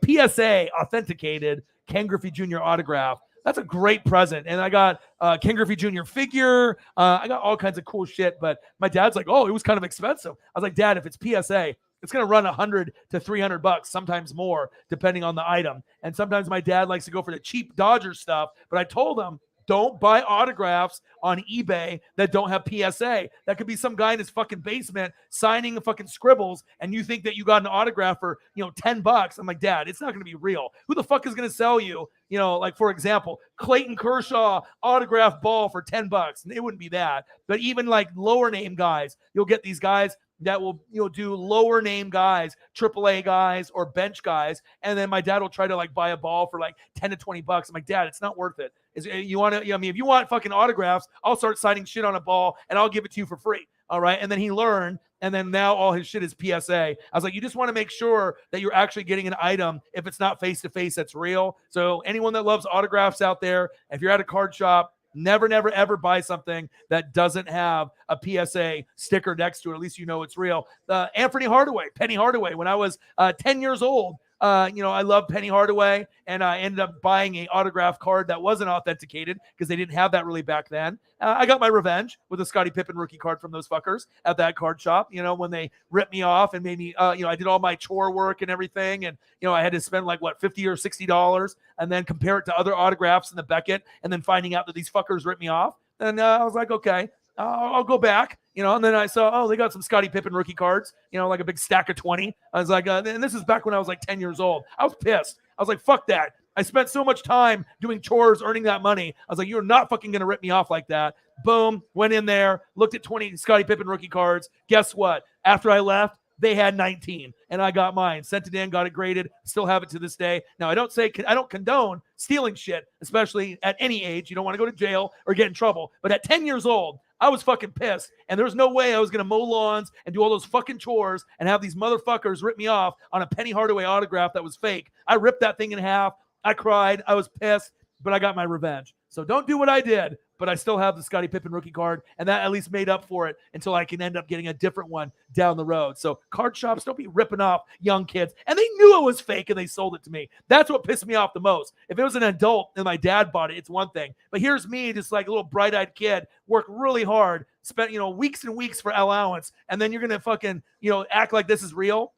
PSA authenticated Ken Griffey Jr. autograph. That's a great present. And I got Ken Griffey Jr. figure. I got all kinds of cool shit. But my dad's like, oh, it was kind of expensive. I was like, Dad, if it's PSA, it's going to run $100 to $300, sometimes more, depending on the item. And sometimes my dad likes to go for the cheap Dodger stuff. But I told him, don't buy autographs on eBay that don't have PSA. That could be some guy in his fucking basement signing the fucking scribbles, and you think that you got an autograph for, $10. I'm like, Dad, it's not going to be real. Who the fuck is going to sell you, like, for example, Clayton Kershaw autograph ball for $10? It wouldn't be that. But even like lower name guys, you'll get these guys that will do lower name guys, AAA guys or bench guys, and then my dad will try to like buy a ball for like $10 to $20. I'm like, Dad, it's not worth it. If you want fucking autographs, I'll start signing shit on a ball and I'll give it to you for free. All right. And then he learned. And then now all his shit is PSA. I was like, you just want to make sure that you're actually getting an item. If it's not face-to-face, that's real. So anyone that loves autographs out there, if you're at a card shop, never, never, ever buy something that doesn't have a PSA sticker next to it. At least you know it's real. Penny Hardaway. When I was 10 years old, I love Penny Hardaway, and I ended up buying an autograph card that wasn't authenticated because they didn't have that really back then. I got my revenge with a Scottie Pippen rookie card from those fuckers at that card shop, when they ripped me off and made me, I did all my chore work and everything. And, I had to spend like, $50 or $60 and then compare it to other autographs in the Beckett and then finding out that these fuckers ripped me off. And I was like, okay, I'll go back, and then I saw, they got some Scottie Pippen rookie cards, like a big stack of 20. I was like, and this is back when I was like 10 years old. I was pissed. I was like, fuck that. I spent so much time doing chores, earning that money. I was like, you're not fucking going to rip me off like that. Boom. Went in there, looked at 20 Scottie Pippen rookie cards. Guess what? After I left, they had 19 and I got mine, sent it in, got it graded, still have it to this day. Now I don't condone stealing shit, especially at any age. You don't want to go to jail or get in trouble. But at 10 years old, I was fucking pissed. And there's no way I was going to mow lawns and do all those fucking chores and have these motherfuckers rip me off on a Penny Hardaway autograph that was fake. I ripped that thing in half. I cried. I was pissed, but I got my revenge. So don't do what I did, but I still have the Scottie Pippen rookie card, and that at least made up for it until I can end up getting a different one down the road. So card shops, don't be ripping off young kids. And they knew it was fake, and they sold it to me. That's what pissed me off the most. If it was an adult and my dad bought it, it's one thing. But here's me, just like a little bright-eyed kid, worked really hard, spent, weeks and weeks for allowance, and then you're going to fucking, act like this is real?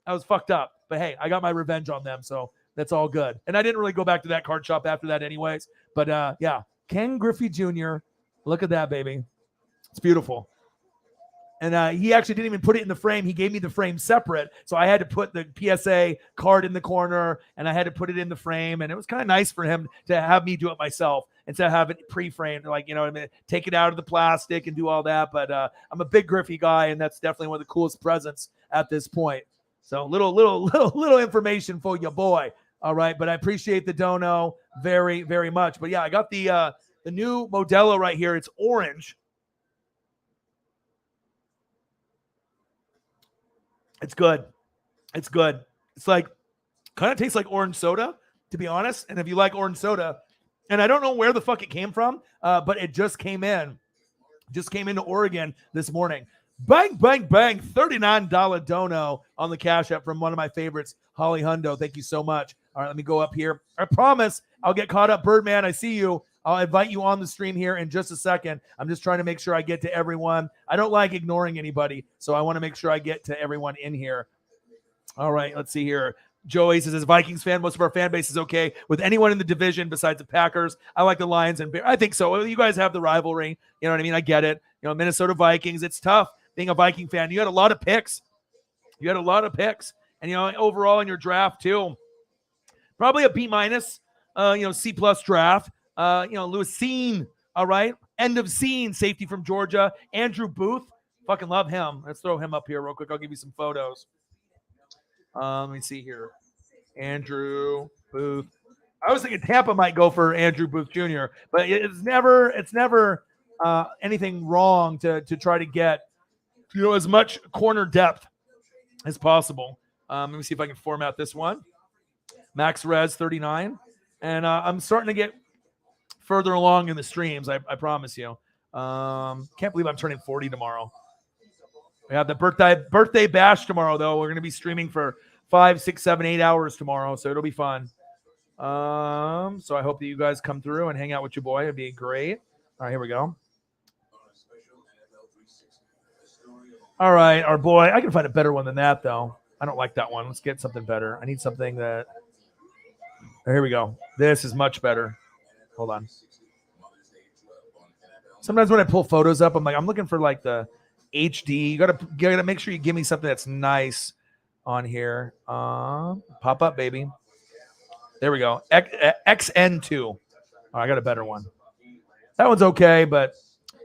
I was fucked up. But hey, I got my revenge on them, so that's all good. And I didn't really go back to that card shop after that anyways. But yeah, Ken Griffey Jr., look at that, baby. It's beautiful. And he actually didn't even put it in the frame. He gave me the frame separate. So I had to put the PSA card in the corner, and I had to put it in the frame. And it was kind of nice for him to have me do it myself instead of have it pre-framed, take it out of the plastic and do all that. But I'm a big Griffey guy, and that's definitely one of the coolest presents at this point. So little information for your boy. All right, but I appreciate the dono very, very much. But yeah, I got the new Modelo right here. It's orange. It's good. It's good. It's like kind of tastes like orange soda, to be honest. And if you like orange soda, and I don't know where the fuck it came from, but it just came in. Just came into Oregon this morning. Bang, bang, bang. $39 dono on the Cash App from one of my favorites, Holly Hundo. Thank you so much. All right, let me go up here. I promise I'll get caught up. Birdman, I see you. I'll invite you on the stream here in just a second. I'm just trying to make sure I get to everyone. I don't like ignoring anybody, so I want to make sure I get to everyone in here. All right, let's see here. Joey says, as a Vikings fan, most of our fan base is okay with anyone in the division besides the Packers. I like the Lions and Bears. I think so. You guys have the rivalry. You know what I mean? I get it. Minnesota Vikings. It's tough being a Viking fan. You had a lot of picks. And, overall in your draft, too. Probably a B-, C+ draft. Lewis Cine, all right? End of scene, safety from Georgia. Andrew Booth, fucking love him. Let's throw him up here real quick. I'll give you some photos. Let me see here. Andrew Booth. I was thinking Tampa might go for Andrew Booth Jr., but it's never anything wrong to try to get as much corner depth as possible. Let me see if I can format this one. Max Rez 39. And I'm starting to get further along in the streams, I promise you. Can't believe I'm turning 40 tomorrow. We have the birthday bash tomorrow, though. We're going to be streaming for 5, 6, 7, 8 hours tomorrow, so it'll be fun. So I hope that you guys come through and hang out with your boy. It'd be great. All right, here we go. All right, our boy. I can find a better one than that, though. I don't like that one. Let's get something better. I need something that... Here we go. This is much better. Hold on. Sometimes when I pull photos up, I'm looking for like the HD. You gotta make sure you give me something that's nice on here. Pop up, baby. There we go. XN2. Oh, I got a better one. That one's okay, but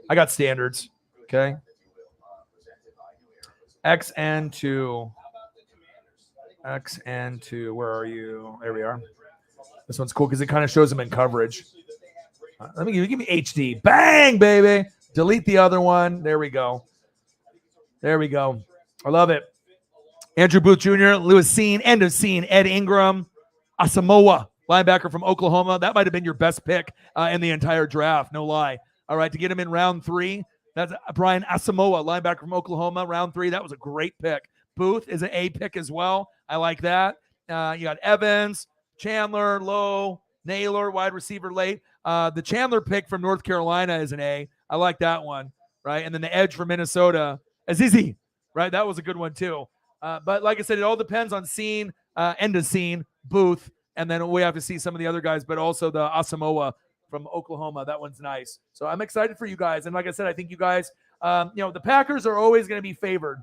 I got standards. Okay. XN2. XN2. Where are you? There we are. This one's cool because it kind of shows them in coverage. Let me give me HD. Bang, baby. Delete the other one. There we go. There we go. I love it. Andrew Booth Jr., Lewis Cine, end of scene, Ed Ingram, Asamoah, linebacker from Oklahoma. That might have been your best pick in the entire draft, no lie. All right, to get him in round 3, that's Brian Asamoah, linebacker from Oklahoma, round 3. That was a great pick. Booth is an A pick as well. I like that. You got Evans, Chandler, Lowe, Naylor, wide receiver late. The Chandler pick from North Carolina is an A. I like that one, right? And then the edge from Minnesota, Azizi, right? That was a good one too. But like I said, it all depends on scene, end of scene, Booth, and then we have to see some of the other guys, but also the Asamoah from Oklahoma. That one's nice. So I'm excited for you guys. And like I said, I think you guys, the Packers are always going to be favored,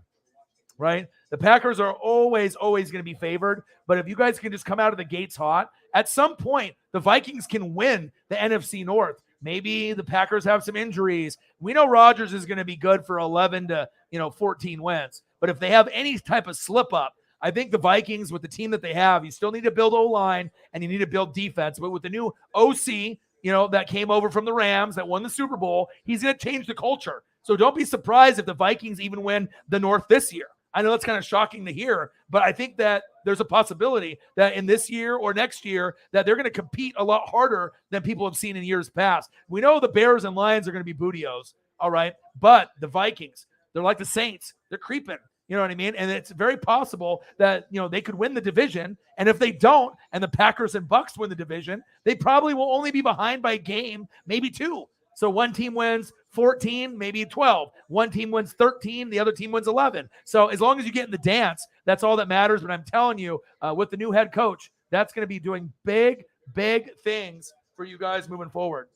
right? The Packers are always going to be favored. But if you guys can just come out of the gates hot, at some point, the Vikings can win the NFC North. Maybe the Packers have some injuries. We know Rodgers is going to be good for 11 to 14 wins. But if they have any type of slip up, I think the Vikings, with the team that they have, you still need to build O-line and you need to build defense. But with the new OC, that came over from the Rams that won the Super Bowl, he's going to change the culture. So don't be surprised if the Vikings even win the North this year. I know that's kind of shocking to hear, but I think that there's a possibility that in this year or next year that they're going to compete a lot harder than people have seen in years past. We know the Bears and Lions are going to be bootios, all right? But the Vikings, they're like the Saints. They're creeping. You know what I mean? And it's very possible that, they could win the division. And if they don't, and the Packers and Bucks win the division, they probably will only be behind by a game, maybe 2. So one team wins 14, maybe 12. One team wins 13, the other team wins 11. So as long as you get in the dance, that's all that matters. But I'm telling you, with the new head coach, that's going to be doing big, big things for you guys moving forward.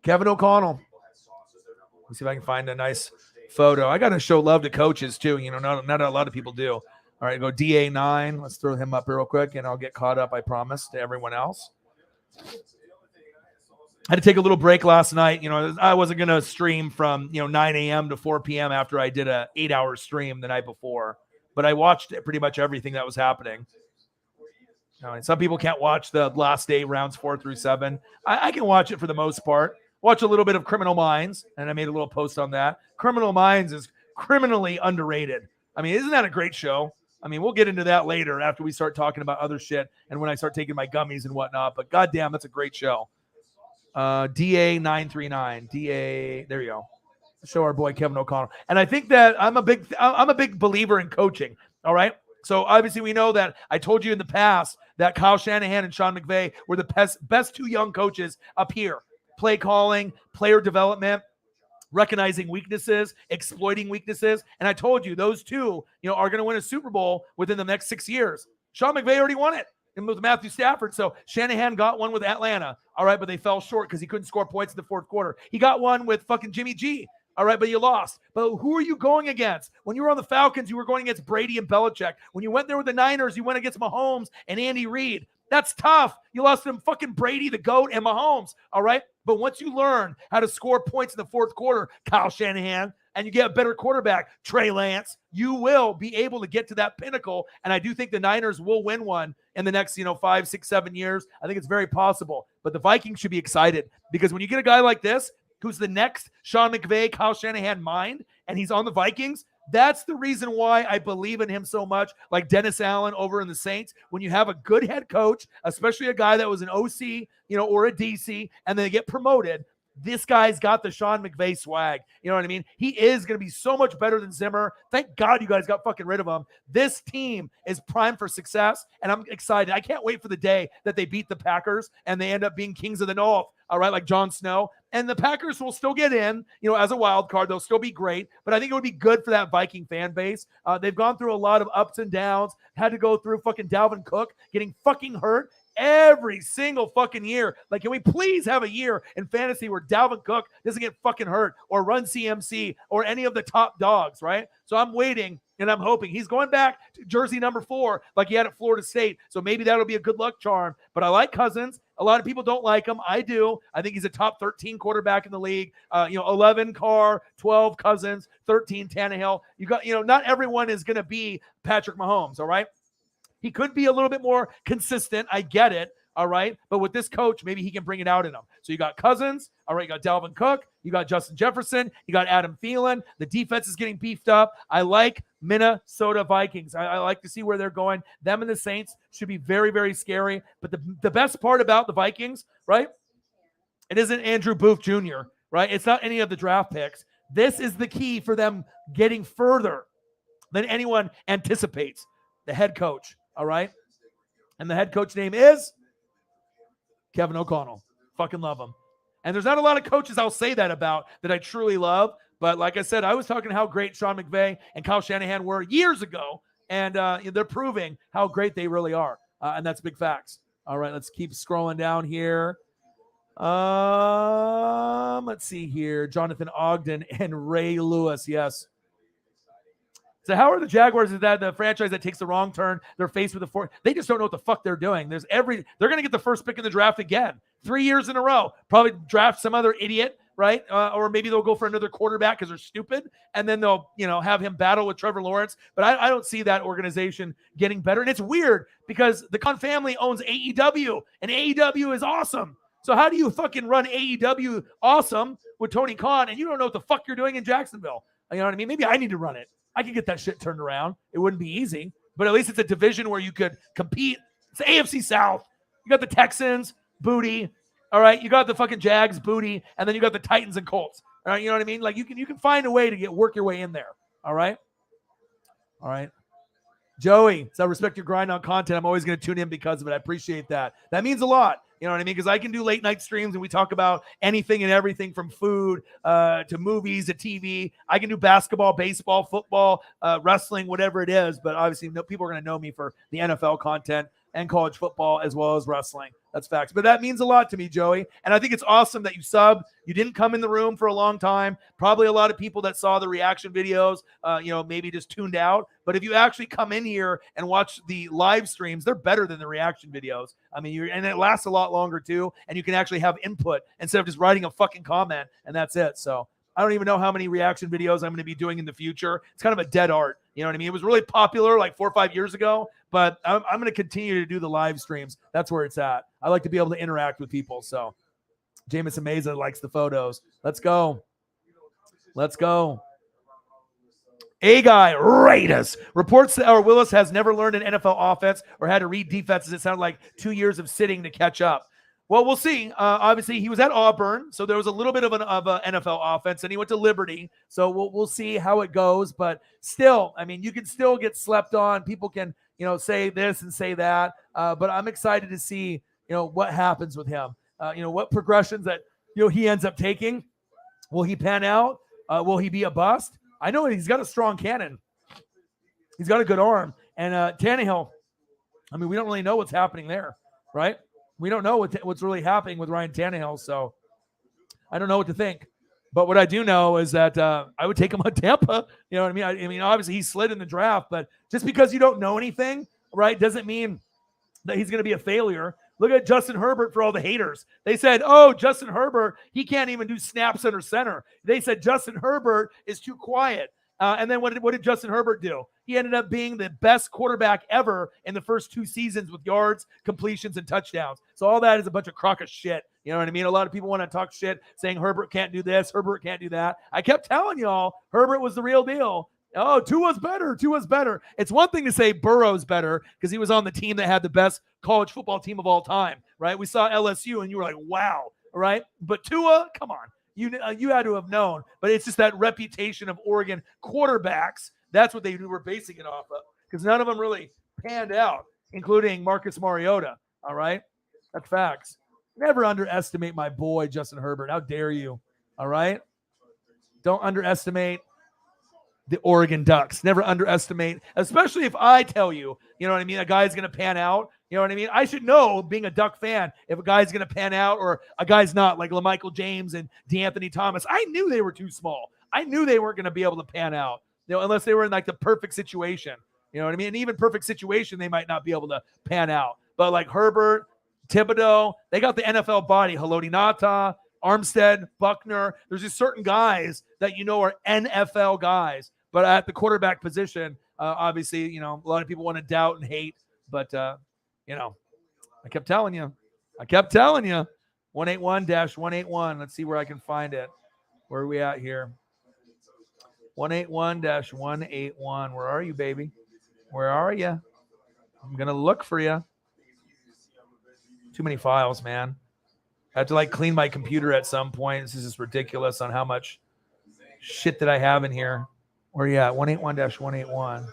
Kevin O'Connell. Let's see if I can find a nice photo. I got to show love to coaches too. Not a lot of people do. All right, go DA9. Let's throw him up here real quick, and I'll get caught up, I promise, to everyone else. I had to take a little break last night. I wasn't going to stream from 9 a.m. to 4 p.m. after I did a 8-hour stream the night before. But I watched pretty much everything that was happening. Some people can't watch the last day, rounds 4 through 7. I can watch it for the most part. Watch a little bit of Criminal Minds, and I made a little post on that. Criminal Minds is criminally underrated. I mean, isn't that a great show? I mean, we'll get into that later after we start talking about other shit and when I start taking my gummies and whatnot. But goddamn, that's a great show. DA939. DA, there you go. Show our boy Kevin O'Connell. And I think that I'm a big believer in coaching. All right. So obviously we know that I told you in the past that Kyle Shanahan and Sean McVay were the best 2 young coaches up here. Play calling, player development, recognizing weaknesses, exploiting weaknesses. And I told you those 2, are going to win a Super Bowl within the next 6 years. Sean McVay already won it with Matthew Stafford. So Shanahan got one with Atlanta. All right, but they fell short because he couldn't score points in the 4th quarter. He got one with fucking Jimmy G. All right, but you lost. But who are you going against? When you were on the Falcons, you were going against Brady and Belichick. When you went there with the Niners, you went against Mahomes and Andy Reid. That's tough. You lost to fucking Brady, the GOAT, and Mahomes. All right? But once you learn how to score points in the 4th quarter, Kyle Shanahan, and you get a better quarterback, Trey Lance, you will be able to get to that pinnacle. And I do think the Niners will win one in the next, 5, 6, 7 years. I think it's very possible. But the Vikings should be excited because when you get a guy like this, who's the next Sean McVay, Kyle Shanahan mind, and he's on the Vikings, that's the reason why I believe in him so much, like Dennis Allen over in the Saints. When you have a good head coach, especially a guy that was an OC, or a DC, and they get promoted, this guy's got the Sean McVay swag. You know what I mean? He is going to be so much better than Zimmer. Thank God you guys got fucking rid of him. This team is primed for success, and I'm excited. I can't wait for the day that they beat the Packers and they end up being kings of the North, all right, like Jon Snow. And the Packers will still get in, as a wild card. They'll still be great, but I think it would be good for that Viking fan base. They've gone through a lot of ups and downs, had to go through fucking Dalvin Cook getting fucking hurt every single fucking year. Like, can we please have a year in fantasy where Dalvin Cook doesn't get fucking hurt or run CMC or any of the top dogs, right? So I'm waiting and I'm hoping. He's going back to jersey number 4 like he had at Florida State. So maybe that'll be a good luck charm. But I like Cousins. A lot of people don't like him. I do. I think he's a top 13 quarterback in the league. 11 Carr, 12 Cousins, 13 Tannehill. You got, not everyone is going to be Patrick Mahomes, all right? He could be a little bit more consistent. I get it. All right. But with this coach, maybe he can bring it out in him. So you got Cousins. All right. You got Dalvin Cook. You got Justin Jefferson. You got Adam Thielen. The defense is getting beefed up. I like Minnesota Vikings. I like to see where they're going. Them and the Saints should be very, very scary. But the best part about the Vikings, right? It isn't Andrew Booth Jr., right? It's not any of the draft picks. This is the key for them getting further than anyone anticipates. The head coach. All right. And the head coach name is Kevin O'Connell. Fucking love him. And there's not a lot of coaches I'll say that about that I truly love. But like I said, I was talking how great Sean McVay and Kyle Shanahan were years ago. And they're proving how great they really are. And that's big facts. All right, let's keep scrolling down here. Let's see here. Jonathan Ogden and Ray Lewis. Yes. So how are the Jaguars? Is that the franchise that takes the wrong turn? They're faced with they just don't know what the fuck they're doing. They're going to get the first pick in the draft again, 3 years in a row. Probably draft some other idiot, right? Or maybe they'll go for another quarterback because they're stupid, and then they'll have him battle with Trevor Lawrence. But I don't see that organization getting better. And it's weird because the Khan family owns AEW, and AEW is awesome. So how do you fucking run AEW awesome with Tony Khan, and you don't know what the fuck you're doing in Jacksonville? You know what I mean? Maybe I need to run it. I could get that shit turned around. It wouldn't be easy, but at least it's a division where you could compete. It's the AFC South. You got the Texans, booty. All right. You got the fucking Jags, booty. And then you got the Titans and Colts. All right. You know what I mean? Like you can find a way to work your way in there. All right. All right. Joey, so I respect your grind on content. I'm always going to tune in because of it. I appreciate that. That means a lot. You know what I mean? Because I can do late night streams and we talk about anything and everything from food to movies to TV. I can do basketball, baseball, football, wrestling, whatever it is. But obviously, people are going to know me for the NFL content and college football as well as wrestling. That's facts. But that means a lot to me, Joey. And I think it's awesome that you subbed. You didn't come in the room for a long time. Probably a lot of people that saw the reaction videos, maybe just tuned out. But if you actually come in here and watch the live streams, they're better than the reaction videos. I mean, and it lasts a lot longer too. And you can actually have input instead of just writing a fucking comment and that's it. So I don't even know how many reaction videos I'm going to be doing in the future. It's kind of a dead art. You know what I mean? It was really popular like 4 or 5 years ago, but I'm going to continue to do the live streams. That's where it's at. I like to be able to interact with people. So Jameson Meza likes the photos. Let's go. Let's go. A guy, Raiders. Reports that Willis has never learned an NFL offense or had to read defenses. It sounded like 2 years of sitting to catch up. Well, we'll see. Obviously, he was at Auburn, so there was a little bit of an NFL offense, and he went to Liberty. So we'll see how it goes. But still, I mean, you can still get slept on. People can, say this and say that. But I'm excited to see, what happens with him. What progressions that he ends up taking. Will he pan out? Will he be a bust? I know he's got a strong cannon. He's got a good arm. And Tannehill, I mean, we don't really know what's happening there, right? We don't know what's really happening with Ryan Tannehill, so I don't know what to think. But what I do know is that I would take him on Tampa. You know what I mean? I mean, obviously he slid in the draft, but just because you don't know anything, right, doesn't mean that he's going to be a failure. Look at Justin Herbert for all the haters. They said, oh, Justin Herbert, he can't even do snaps under center. They said Justin Herbert is too quiet. And then what did Justin Herbert do? He ended up being the best quarterback ever in the first 2 seasons with yards, completions, and touchdowns. So all that is a bunch of crock of shit. You know what I mean? A lot of people want to talk shit saying Herbert can't do this, Herbert can't do that. I kept telling y'all Herbert was the real deal. Oh, Tua's better. Tua's better. It's one thing to say Burrow's better because he was on the team that had the best college football team of all time, right? We saw LSU and you were like, wow, right? But Tua, come on. You had to have known, but it's just that reputation of Oregon quarterbacks. That's what they were basing it off of because none of them really panned out, including Marcus Mariota. All right. That's facts. Never underestimate my boy, Justin Herbert. How dare you? All right. Don't underestimate the Oregon Ducks. Never underestimate, especially if I tell you, you know what I mean? A guy's going to pan out. You know what I mean? I should know, being a Duck fan, if a guy's going to pan out or a guy's not, like LaMichael James and DeAnthony Thomas. I knew they were too small. I knew they weren't going to be able to pan out, unless they were in like the perfect situation. You know what I mean? And even perfect situation, they might not be able to pan out. But like Herbert, Thibodeau, they got the NFL body. Haloti Ngata, Armstead, Buckner. There's just certain guys that are NFL guys. But at the quarterback position, obviously, a lot of people want to doubt and hate. But, you know, I kept telling you. 181-181. Let's see where I can find it. Where are we at here? 181-181. Where are you, baby? Where are you? I'm going to look for you. Too many files, man. I have to like clean my computer at some point. This is just ridiculous on how much shit that I have in here. Where are you at? 181-181.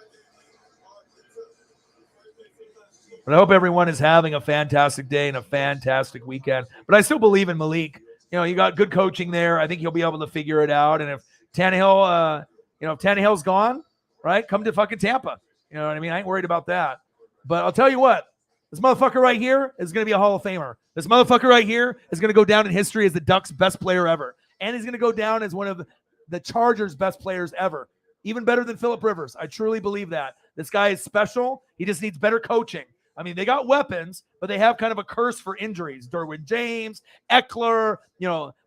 But I hope everyone is having a fantastic day and a fantastic weekend. But I still believe in Malik. You know, you got good coaching there. I think he'll be able to figure it out. And if Tannehill, if Tannehill's gone, right, come to fucking Tampa. You know what I mean? I ain't worried about that. But I'll tell you what, this motherfucker right here is going to be a Hall of Famer. This motherfucker right here is going to go down in history as the Ducks' best player ever. And he's going to go down as one of the Chargers' best players ever. Even better than Phillip Rivers. I truly believe that. This guy is special. He just needs better coaching. I mean, they got weapons, but they have kind of a curse for injuries. Derwin James, Eckler,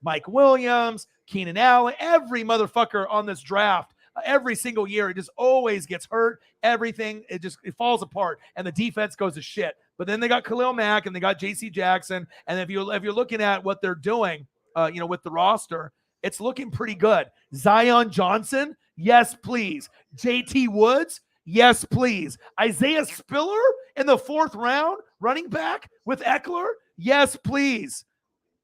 Mike Williams, Keenan Allen, every motherfucker on this draft, every single year, it just always gets hurt. Everything, it falls apart, and the defense goes to shit. But then they got Khalil Mack, and they got J.C. Jackson, and if you're looking at what they're doing, with the roster, it's looking pretty good. Zion Johnson, yes, please. J.T. Woods, yes, please. Isaiah Spiller in the 4th round, running back with Eckler, yes, please.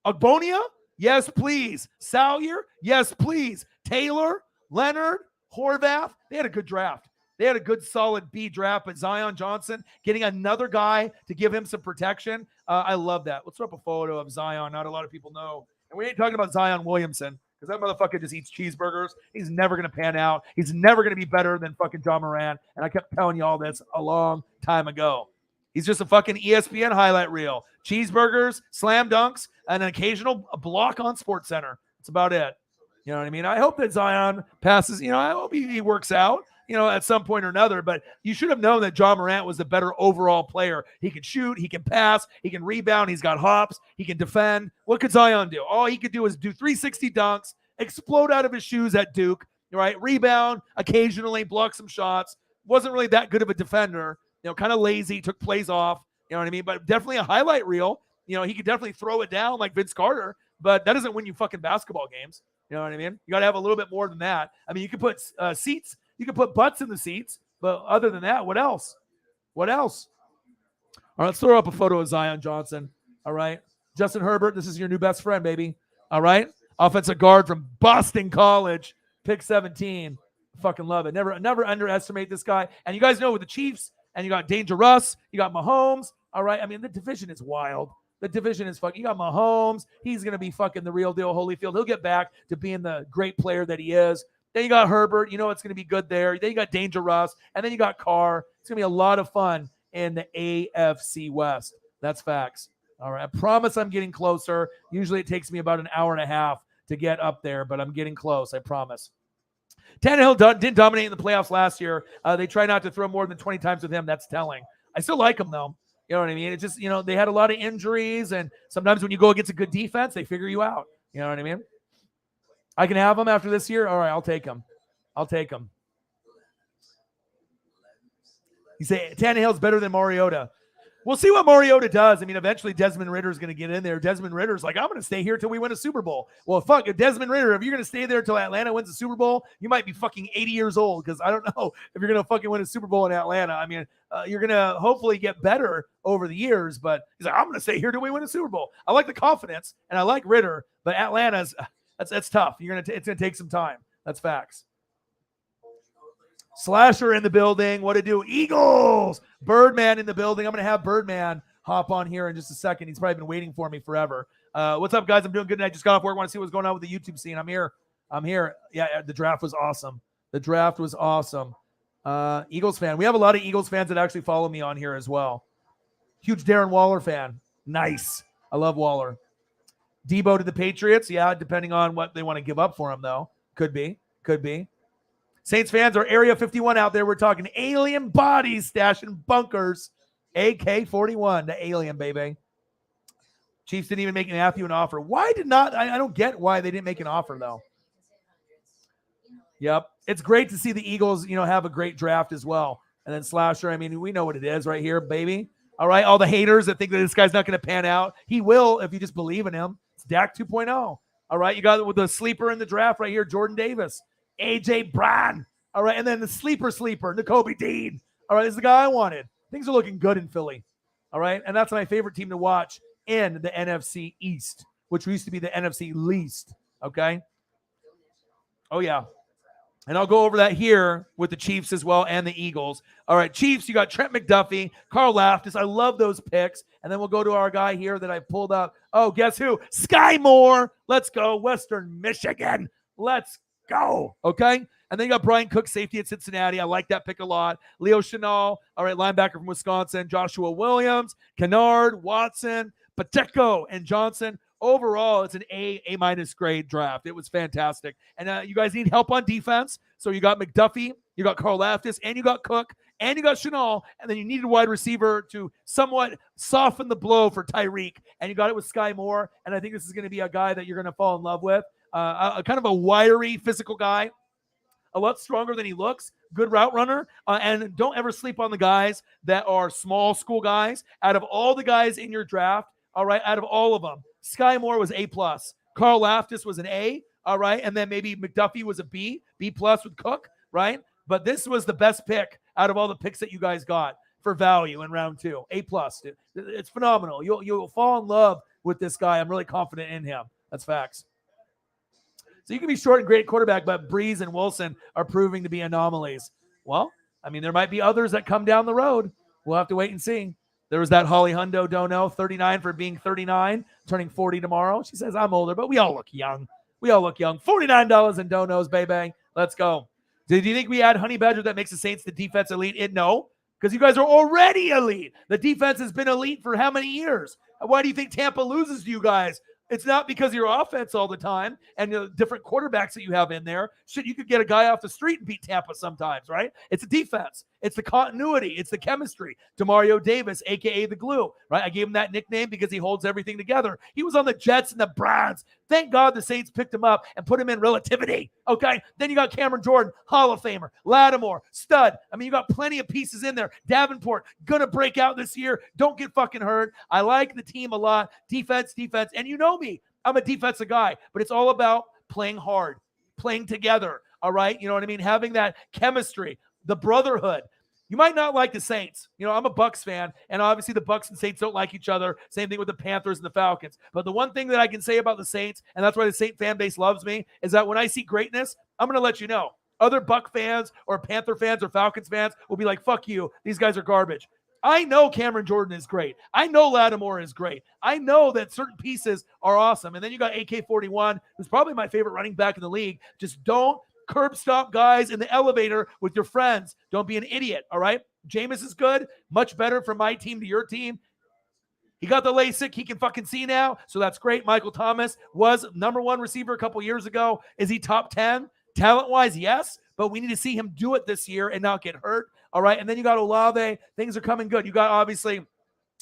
Agbonia, yes, please. Salyer, yes, please. Taylor, Leonard, Horvath, they had a good draft. They had a good, solid B draft, but Zion Johnson getting another guy to give him some protection. I love that. Let's throw up a photo of Zion. Not a lot of people know. And we ain't talking about Zion Williamson because that motherfucker just eats cheeseburgers. He's never going to pan out. He's never going to be better than fucking John Moran. And I kept telling you all this a long time ago. He's just a fucking ESPN highlight reel. Cheeseburgers, slam dunks, and an occasional block on SportsCenter. That's about it. You know what I mean? I hope that Zion passes. I hope he works out, at some point or another. But you should have known that John Morant was the better overall player. He can shoot. He can pass. He can rebound. He's got hops. He can defend. What could Zion do? All he could do is do 360 dunks, explode out of his shoes at Duke, right? Rebound, occasionally block some shots. Wasn't really that good of a defender. Kind of lazy, took plays off. You know what I mean? But definitely a highlight reel. He could definitely throw it down like Vince Carter. But that doesn't win you fucking basketball games. You know what I mean? You got to have a little bit more than that. I mean, you can put seats. You can put butts in the seats. But other than that, what else? What else? All right, let's throw up a photo of Zion Johnson. All right. Justin Herbert, this is your new best friend, baby. All right. Offensive guard from Boston College. Pick 17. Fucking love it. Never underestimate this guy. And you guys know with the Chiefs, and you got Dangerous, you got Mahomes. All right. I mean, the division is wild. The division is fucking. You got Mahomes. He's going to be fucking the real deal, Holyfield. He'll get back to being the great player that he is. Then you got Herbert. It's going to be good there. Then you got Dangerous. And then you got Carr. It's going to be a lot of fun in the AFC West. That's facts. All right. I promise I'm getting closer. Usually it takes me about an hour and a half to get up there, but I'm getting close. I promise. Tannehill didn't dominate in the playoffs last year. They try not to throw more than 20 times with him. That's telling. I still like him, though. You know what I mean? It's just, they had a lot of injuries, and sometimes when you go against a good defense, they figure you out. You know what I mean? I can have him after this year. All right, I'll take him. You say Tannehill's better than Mariota. We'll see what Mariota does. I mean, eventually Desmond Ridder is going to get in there. Desmond Ritter's like, I'm going to stay here till we win a Super Bowl. Well, fuck, if Desmond Ridder, if you're going to stay there till Atlanta wins a Super Bowl, you might be fucking 80 years old because I don't know if you're going to fucking win a Super Bowl in Atlanta. I mean, you're going to hopefully get better over the years, but he's like, I'm going to stay here till we win a Super Bowl. I like the confidence, and I like Ridder, but Atlanta's, that's tough. It's going to take some time. That's facts. Slasher in the building. What to do? Eagles. Birdman in the building. I'm going to have Birdman hop on here in just a second. He's probably been waiting for me forever. What's up, guys? I'm doing good. I just got off work. Want to see what's going on with the YouTube scene. I'm here. Yeah, the draft was awesome. Eagles fan. We have a lot of Eagles fans that actually follow me on here as well. Huge Darren Waller fan. Nice. I love Waller. Debo to the Patriots. Yeah, depending on what they want to give up for him, though. Could be. Saints fans are Area 51 out there. We're talking alien bodies stashing bunkers. AK-41, the alien, baby. Chiefs didn't even make Matthew an offer. Why did not? I don't get why they didn't make an offer, though. Yep. It's great to see the Eagles, have a great draft as well. And then Slasher, I mean, we know what it is right here, baby. All right, all the haters that think that this guy's not going to pan out. He will if you just believe in him. It's Dak 2.0. All right, you got with the sleeper in the draft right here, Jordan Davis, A.J. Brown. All right, and then the sleeper, Nakobe Dean. All right, this is the guy I wanted. Things are looking good in Philly. All right, and that's my favorite team to watch in the NFC East, which used to be the NFC least. Okay. Oh, yeah. And I'll go over that here with the Chiefs as well and the Eagles. All right, Chiefs, you got Trent McDuffie, Carl Laftis. I love those picks. And then we'll go to our guy here that I pulled up. Oh, guess who? Skye Moore. Let's go. Western Michigan. Let's go. Okay. And then you got Brian Cook, safety at Cincinnati. I like that pick a lot. Leo Chenal, all right, linebacker from Wisconsin. Joshua Williams, Kennard, Watson, Pacheco, and Johnson. Overall, it's an A-minus grade draft. It was fantastic. And you guys need help on defense. So you got McDuffie, you got Carl Laftis, and you got Cook, and you got Chenal, and then you needed a wide receiver to somewhat soften the blow for Tyreek. And you got it with Skye Moore, and I think this is going to be a guy that you're going to fall in love with. A kind of a wiry, physical guy, a lot stronger than he looks, good route runner, and don't ever sleep on the guys that are small school guys. Out of all the guys in your draft, all right, out of all of them, Skye Moore was A+. Carl Laftis was an A, all right, and then maybe McDuffie was a B+ with Cook, right? But this was the best pick out of all the picks that you guys got for value in round 2. A+. It's phenomenal. You'll fall in love with this guy. I'm really confident in him. That's facts. So you can be short and great quarterback, but Breeze and Wilson are proving to be anomalies. Well, I mean, there might be others that come down the road. We'll have to wait and see. There was that Holly Hundo Dono, 39 for being 39, turning 40 tomorrow. She says, I'm older, but we all look young. We all look young. $49 in donos, baby. Let's go. Did you think we had Honey Badger that makes the Saints the defense elite? No, because you guys are already elite. The defense has been elite for how many years? Why do you think Tampa loses to you guys? It's not because of your offense all the time and the different quarterbacks that you have in there. Shit, you could get a guy off the street and beat Tampa sometimes, right? It's a defense. It's the continuity. It's the chemistry. Demario Davis, a.k.a. the glue, right? I gave him that nickname because he holds everything together. He was on the Jets and the Browns. Thank God the Saints picked him up and put him in relativity, okay? Then you got Cameron Jordan, Hall of Famer, Lattimore, stud. I mean, you got plenty of pieces in there. Davenport, gonna break out this year. Don't get fucking hurt. I like the team a lot. Defense. And you know me. I'm a defensive guy, but it's all about playing hard, playing together, all right? You know what I mean? Having that chemistry, the brotherhood. You might not like the Saints. You know, I'm a Bucs fan, and obviously the Bucs and Saints don't like each other. Same thing with the Panthers and the Falcons. But the one thing that I can say about the Saints, and that's why the Saint fan base loves me, is that when I see greatness, I'm going to let you know. Other Buck fans or Panther fans or Falcons fans will be like, fuck you. These guys are garbage. I know Cameron Jordan is great. I know Lattimore is great. I know that certain pieces are awesome. And then you got AK-41, who's probably my favorite running back in the league. Just don't curb stop guys in the elevator with your friends. Don't be an idiot, all right? Jameis is good. Much better from my team to your team. He got the LASIK. He can fucking see now, so that's great. Michael Thomas was number 1 receiver a couple years ago. Is he top 10? Talent-wise, yes, but we need to see him do it this year and not get hurt, all right? And then you got Olave. Things are coming good. You got, obviously,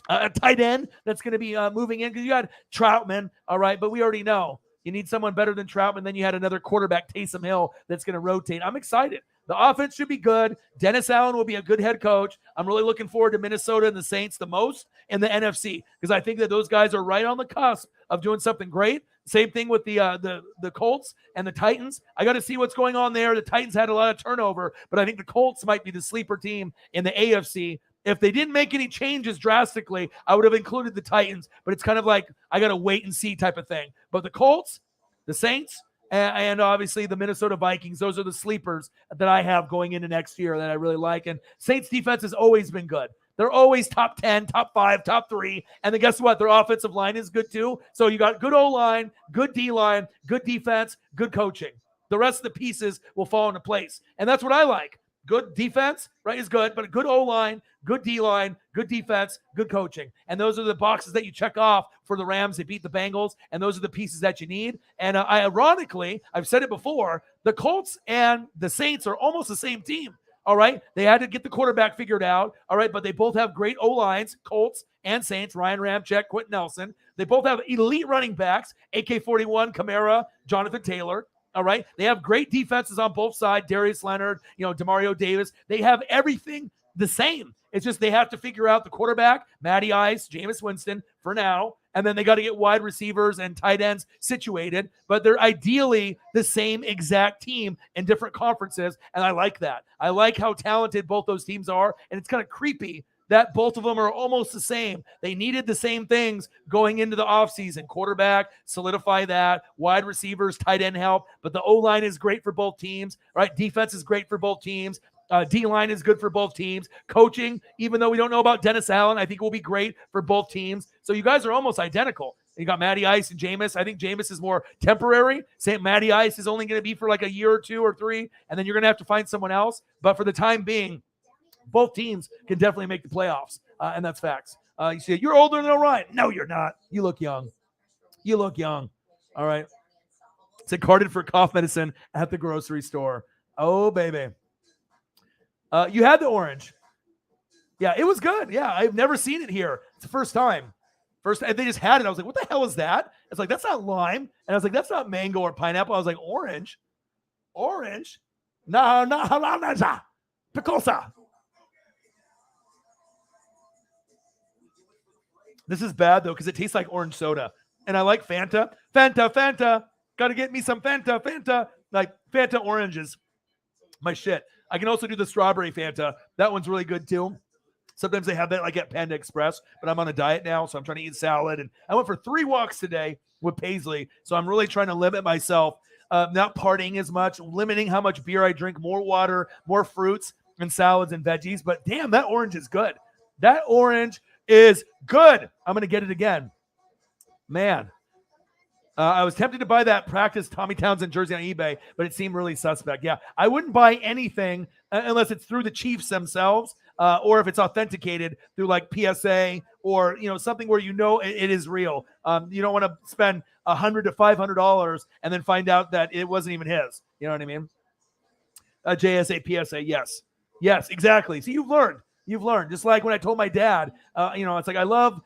a tight end that's going to be moving in because you got Troutman, all right? But we already know. You need someone better than Troutman. Then you had another quarterback, Taysom Hill, that's going to rotate. I'm excited. The offense should be good. Dennis Allen will be a good head coach. I'm really looking forward to Minnesota and the Saints the most in the NFC because I think that those guys are right on the cusp of doing something great. Same thing with the Colts and the Titans. I got to see what's going on there. The Titans had a lot of turnover, but I think the Colts might be the sleeper team in the AFC. If they didn't make any changes drastically, I would have included the Titans, but it's kind of like I got to wait and see type of thing. But the Colts, the Saints, and obviously the Minnesota Vikings, those are the sleepers that I have going into next year that I really like. And Saints defense has always been good. They're always top 10, top 5, top 3. And then guess what? Their offensive line is good too. So you got good O-line, good D-line, good defense, good coaching. The rest of the pieces will fall into place. And that's what I like. Good defense, right, is good, but a good O-line, good D-line, good defense, good coaching. And those are the boxes that you check off for the Rams. They beat the Bengals, and those are the pieces that you need. And ironically, I've said it before, the Colts and the Saints are almost the same team, all right? They had to get the quarterback figured out, all right, but they both have great O-lines, Colts and Saints, Ryan Ramczyk, Quentin Nelson. They both have elite running backs, AK-41, Kamara, Jonathan Taylor. All right. They have great defenses on both sides. Darius Leonard, Demario Davis. They have everything the same. It's just they have to figure out the quarterback, Matty Ice, Jameis Winston for now, and then they got to get wide receivers and tight ends situated. But they're ideally the same exact team in different conferences, and I like that. I like how talented both those teams are, and it's kind of creepy that both of them are almost the same. They needed the same things going into the offseason. Quarterback, solidify that. Wide receivers, tight end help. But the O-line is great for both teams, right? Defense is great for both teams. D-line is good for both teams. Coaching, even though we don't know about Dennis Allen, I think will be great for both teams. So you guys are almost identical. You got Matty Ice and Jameis. I think Jameis is more temporary. Say Matty Ice is only going to be for like a year or 2 or 3, and then you're going to have to find someone else. But for the time being, both teams can definitely make the playoffs, and that's facts. You say, you're older than Orion. No, you're not. You look young. You look young. All right. It's carded for cough medicine at the grocery store. Oh, baby. You had the orange. Yeah, it was good. Yeah, I've never seen it here. It's the first time. They just had it. I was like, what the hell is that? It's like, that's not lime. And I was like, that's not mango or pineapple. I was like, orange? Orange? No, picosa. This is bad, though, because it tastes like orange soda. And I like Fanta. Fanta. Got to get me some Fanta. Like, Fanta oranges. My shit. I can also do the strawberry Fanta. That one's really good, too. Sometimes they have that like at Panda Express, but I'm on a diet now, so I'm trying to eat salad. And I went for 3 walks today with Paisley, so I'm really trying to limit myself, not partying as much, limiting how much beer I drink, more water, more fruits and salads and veggies. But damn, that orange is good. That orange is good. I'm going to get it again. Man. I was tempted to buy that practice Tommy Townsend jersey on eBay, but it seemed really suspect. Yeah, I wouldn't buy anything unless it's through the Chiefs themselves, or if it's authenticated through like PSA or something where it is real. You don't want to spend $100 to $500 and then find out that it wasn't even his. You know what I mean? JSA, PSA, yes, exactly. See, you've learned. Just like when I told my dad, it's like I love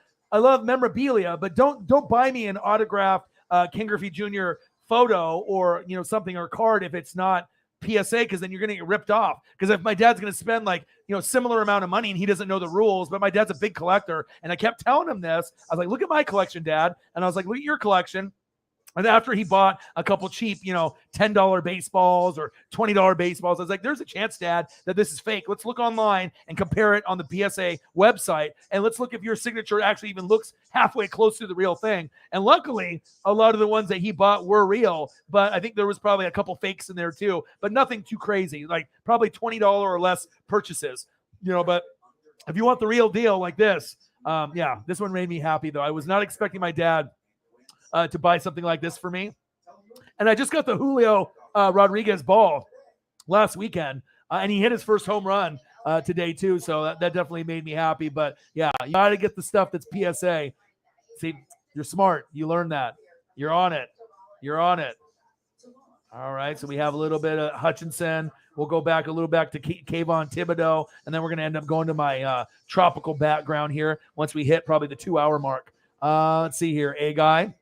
memorabilia, but don't buy me an autographed Ken Griffey Jr. photo or something or card if it's not PSA, because then you're going to get ripped off. Because if my dad's going to spend like similar amount of money and he doesn't know the rules, but my dad's a big collector, and I kept telling him this, I was like, look at my collection, Dad, and I was like, look at your collection. And after he bought a couple cheap, $10 baseballs or $20 baseballs, I was like, there's a chance, Dad, that this is fake. Let's look online and compare it on the PSA website. And let's look if your signature actually even looks halfway close to the real thing. And luckily, a lot of the ones that he bought were real. But I think there was probably a couple fakes in there too. But nothing too crazy, like probably $20 or less purchases. But if you want the real deal like this, this one made me happy, though. I was not expecting my dad to buy something like this for me. And I just got the Julio Rodriguez ball last weekend, and he hit his first home run today too. So that definitely made me happy. But yeah, you got to get the stuff that's PSA. See, you're smart. You learn that. You're on it. All right. So we have a little bit of Hutchinson. We'll go back to Kayvon Thibodeau, and then we're going to end up going to my tropical background here once we hit probably the 2-hour mark. Let's see here. A guy.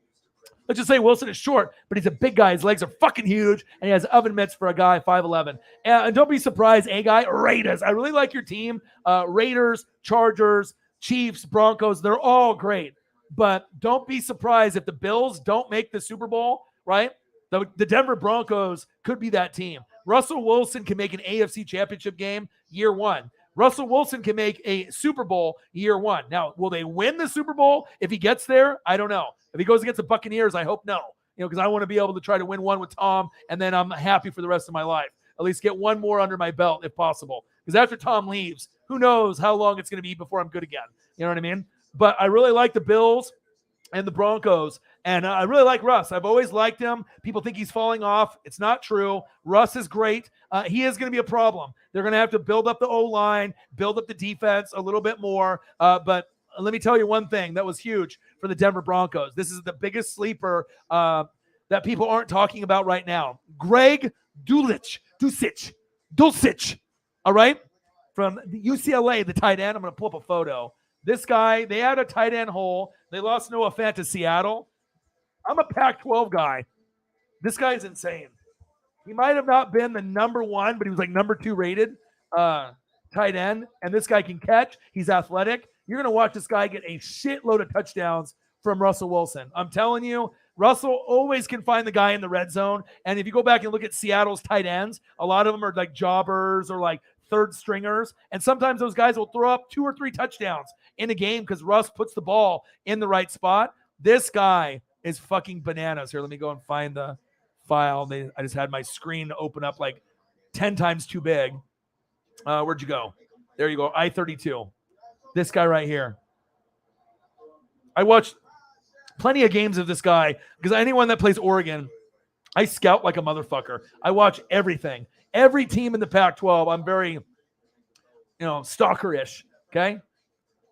Let's just say Wilson is short, but he's a big guy. His legs are fucking huge, and he has oven mitts for a guy 5'11". And don't be surprised, A guy, Raiders. I really like your team. Raiders, Chargers, Chiefs, Broncos, they're all great. But don't be surprised if the Bills don't make the Super Bowl, right? The Denver Broncos could be that team. Russell Wilson can make an AFC championship game year 1. Russell Wilson can make a Super Bowl year 1. Now, will they win the Super Bowl if he gets there? I don't know. If he goes against the Buccaneers, I hope no. Because I want to be able to try to win one with Tom, and then I'm happy for the rest of my life. At least get one more under my belt if possible. Because after Tom leaves, who knows how long it's going to be before I'm good again. You know what I mean? But I really like the Bills and the Broncos, and I really like Russ. I've always liked him. People think he's falling off. It's not true. Russ is great. He is going to be a problem. They're going to have to build up the O-line, build up the defense a little bit more. But let me tell you one thing that was huge for the Denver Broncos. This is the biggest sleeper that people aren't talking about right now. Greg Dulcich, all right? From UCLA, the tight end. I'm going to pull up a photo. This guy, they had a tight end hole. They lost Noah Fant to Seattle. I'm a Pac-12 guy. This guy is insane. He might have not been the number 1, but he was like number 2 rated. tight end, and this guy can catch. He's athletic. You're going to watch this guy get a shitload of touchdowns from Russell Wilson. I'm telling you, Russell always can find the guy in the red zone. And if you go back and look at Seattle's tight ends, a lot of them are like jobbers or like third stringers. And sometimes those guys will throw up 2 or 3 touchdowns in a game because Russ puts the ball in the right spot. This guy is fucking bananas. Here, let me go and find the file. I just had my screen open up like 10 times too big. Where'd you go? There you go. I-32. This guy right here. I watched plenty of games of this guy because anyone that plays Oregon, I scout like a motherfucker. I watch everything. Every team in the Pac-12, I'm very, stalkerish, okay?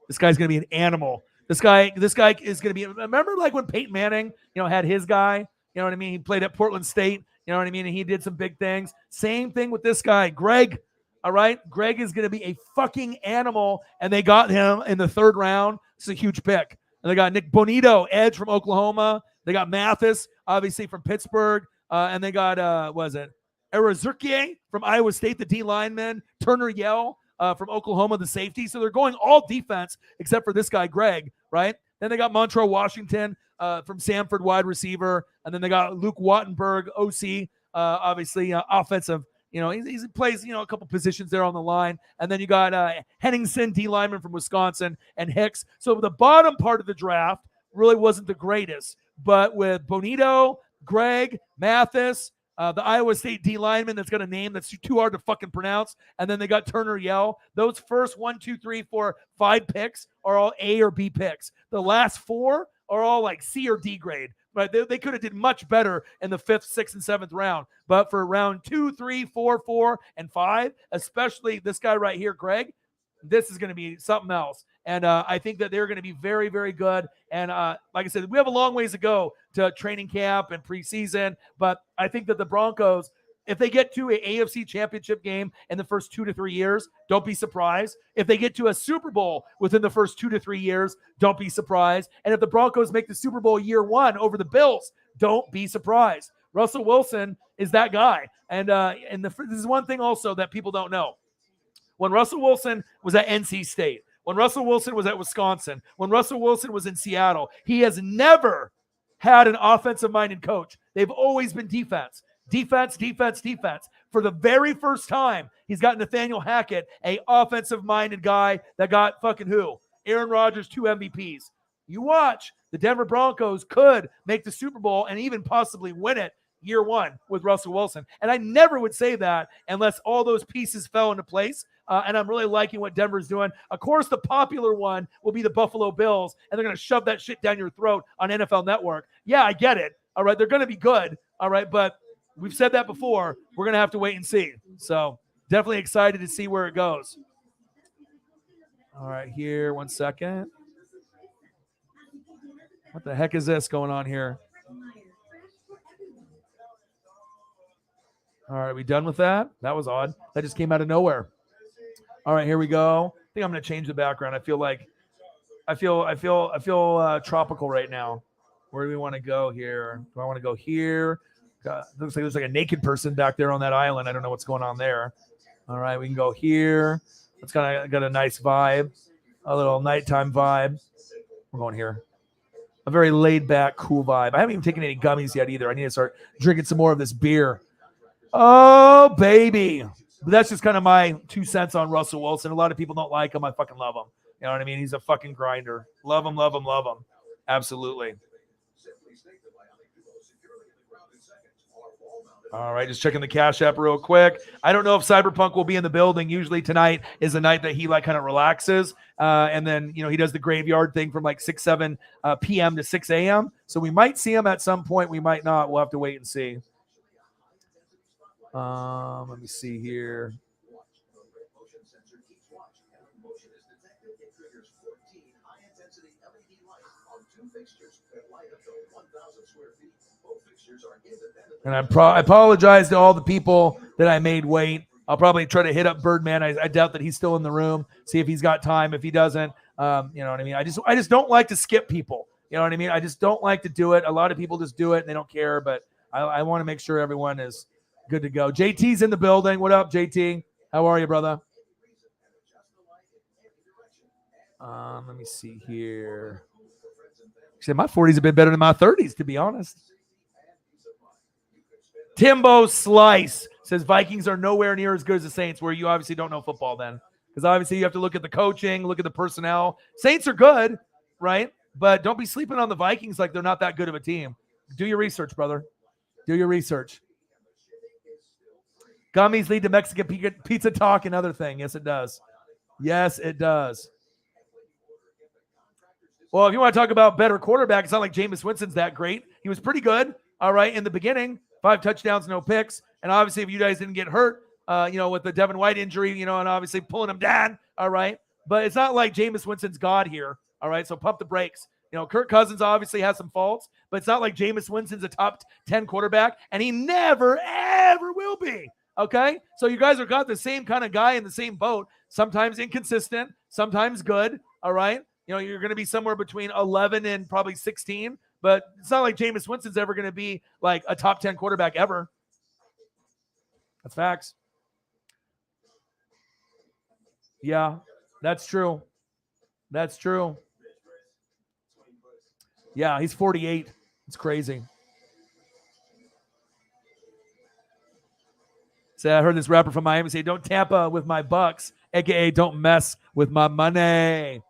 This guy's going to be an animal. This guy is going to be, remember like when Peyton Manning, had his guy, you know what I mean? He played at Portland State, you know what I mean? And he did some big things. Same thing with this guy, Greg, all right? Greg is going to be a fucking animal, and they got him in the 3rd round. It's a huge pick. And they got Nick Bonito, edge from Oklahoma. They got Mathis, obviously from Pittsburgh. And they got, Arizurkie from Iowa State, the D lineman. Turner Yell from Oklahoma, the safety. So they're going all defense except for this guy, Greg, right? Then they got Montrell Washington from Samford, wide receiver. And then they got Luke Wattenberg, OC, obviously offensive. He plays, a couple positions there on the line. And then you got Henningsen, D lineman from Wisconsin, and Hicks. So the bottom part of the draft really wasn't the greatest. But with Bonito, Greg, Mathis, the Iowa State D lineman that's got a name that's too hard to fucking pronounce. And then they got Turner Yell. Those first 1, 2, 3, 4, 5 picks are all A or B picks. The last 4 are all like C or D grade. Right? They could have did much better in the 5th, 6th, and 7th round. But for round 2, 3, 4, 4, and 5, especially this guy right here, Greg, this is going to be something else. And I think that they're going to be very, very good. And like I said, we have a long ways to go to training camp and preseason. But I think that the Broncos, if they get to an AFC championship game in the first 2 to 3 years, don't be surprised. If they get to a Super Bowl within the first 2 to 3 years, don't be surprised. And if the Broncos make the Super Bowl year 1 over the Bills, don't be surprised. Russell Wilson is that guy. And this is one thing also that people don't know. When Russell Wilson was at NC State, when Russell Wilson was at Wisconsin, when Russell Wilson was in Seattle, he has never had an offensive-minded coach. They've always been defense. Defense, defense, defense. For the very first time, he's got Nathaniel Hackett, a offensive-minded guy that got fucking who? Aaron Rodgers, 2 MVPs. You watch, the Denver Broncos could make the Super Bowl and even possibly win it year 1 with Russell Wilson. And I never would say that unless all those pieces fell into place. And I'm really liking what Denver's doing. Of course, the popular one will be the Buffalo Bills, and they're going to shove that shit down your throat on NFL Network. Yeah, I get it. All right, they're going to be good. All right, but we've said that before. We're going to have to wait and see. So definitely excited to see where it goes. All right, here, 1 second. What the heck is this going on here? All right, we done with that? That was odd. That just came out of nowhere. All right, here we go. I think I'm going to change the background. I feel tropical right now. Where do we want to go here? Do I want to go here? Looks like there's like a naked person back there on that island. I don't know what's going on there. All right, we can go here. It's got a nice vibe, a little nighttime vibe. We're going here. A very laid back, cool vibe. I haven't even taken any gummies yet either. I need to start drinking some more of this beer. Oh, baby. But that's just kind of my 2 cents on Russell Wilson. A lot of people don't like him. I fucking love him. You know what I mean? He's a fucking grinder. Love him, love him, love him. Absolutely. All right, just checking the Cash App real quick. I don't know if Cyberpunk will be in the building. Usually tonight is the night that he like kind of relaxes. And then, he does the graveyard thing from like 6, 7 p.m. to 6 a.m. So we might see him at some point. We might not. We'll have to wait and see. Let me see here. And I apologize to all the people that I made wait. I'll probably try to hit up Birdman. I doubt that he's still in the room. See if he's got time. If he doesn't, you know what I mean? I just don't like to skip people. You know what I mean? I just don't like to do it. A lot of people just do it and they don't care, but I want to make sure everyone is good to go. JT's in the building. What up, JT? How are you, brother? Let me see here. Actually, my 40s have been better than my 30s, to be honest. Timbo Slice says Vikings are nowhere near as good as the Saints, where you obviously don't know football then. Because obviously you have to look at the coaching, look at the personnel. Saints are good, right? But don't be sleeping on the Vikings like they're not that good of a team. Do your research, brother. Do your research. Gummies lead to Mexican pizza talk and other thing. Yes, it does. Yes, it does. Well, if you want to talk about better quarterback, it's not like Jameis Winston's that great. He was pretty good, all right, in the beginning. 5 touchdowns, no picks. And obviously, if you guys didn't get hurt, with the Devin White injury, and obviously pulling him down, all right. But it's not like Jameis Winston's God here, all right? So pump the brakes. Kirk Cousins obviously has some faults, but it's not like Jameis Winston's a top 10 quarterback, and he never, ever will be, okay? So you guys are got the same kind of guy in the same boat, sometimes inconsistent, sometimes good, all right? You're going to be somewhere between 11 and probably 16, but it's not like Jameis Winston's ever going to be like a top 10 quarterback ever. That's facts. Yeah, that's true. That's true. Yeah, he's 48. It's crazy. So I heard this rapper from Miami say, "Don't tamper with my bucks," aka "Don't mess with my money."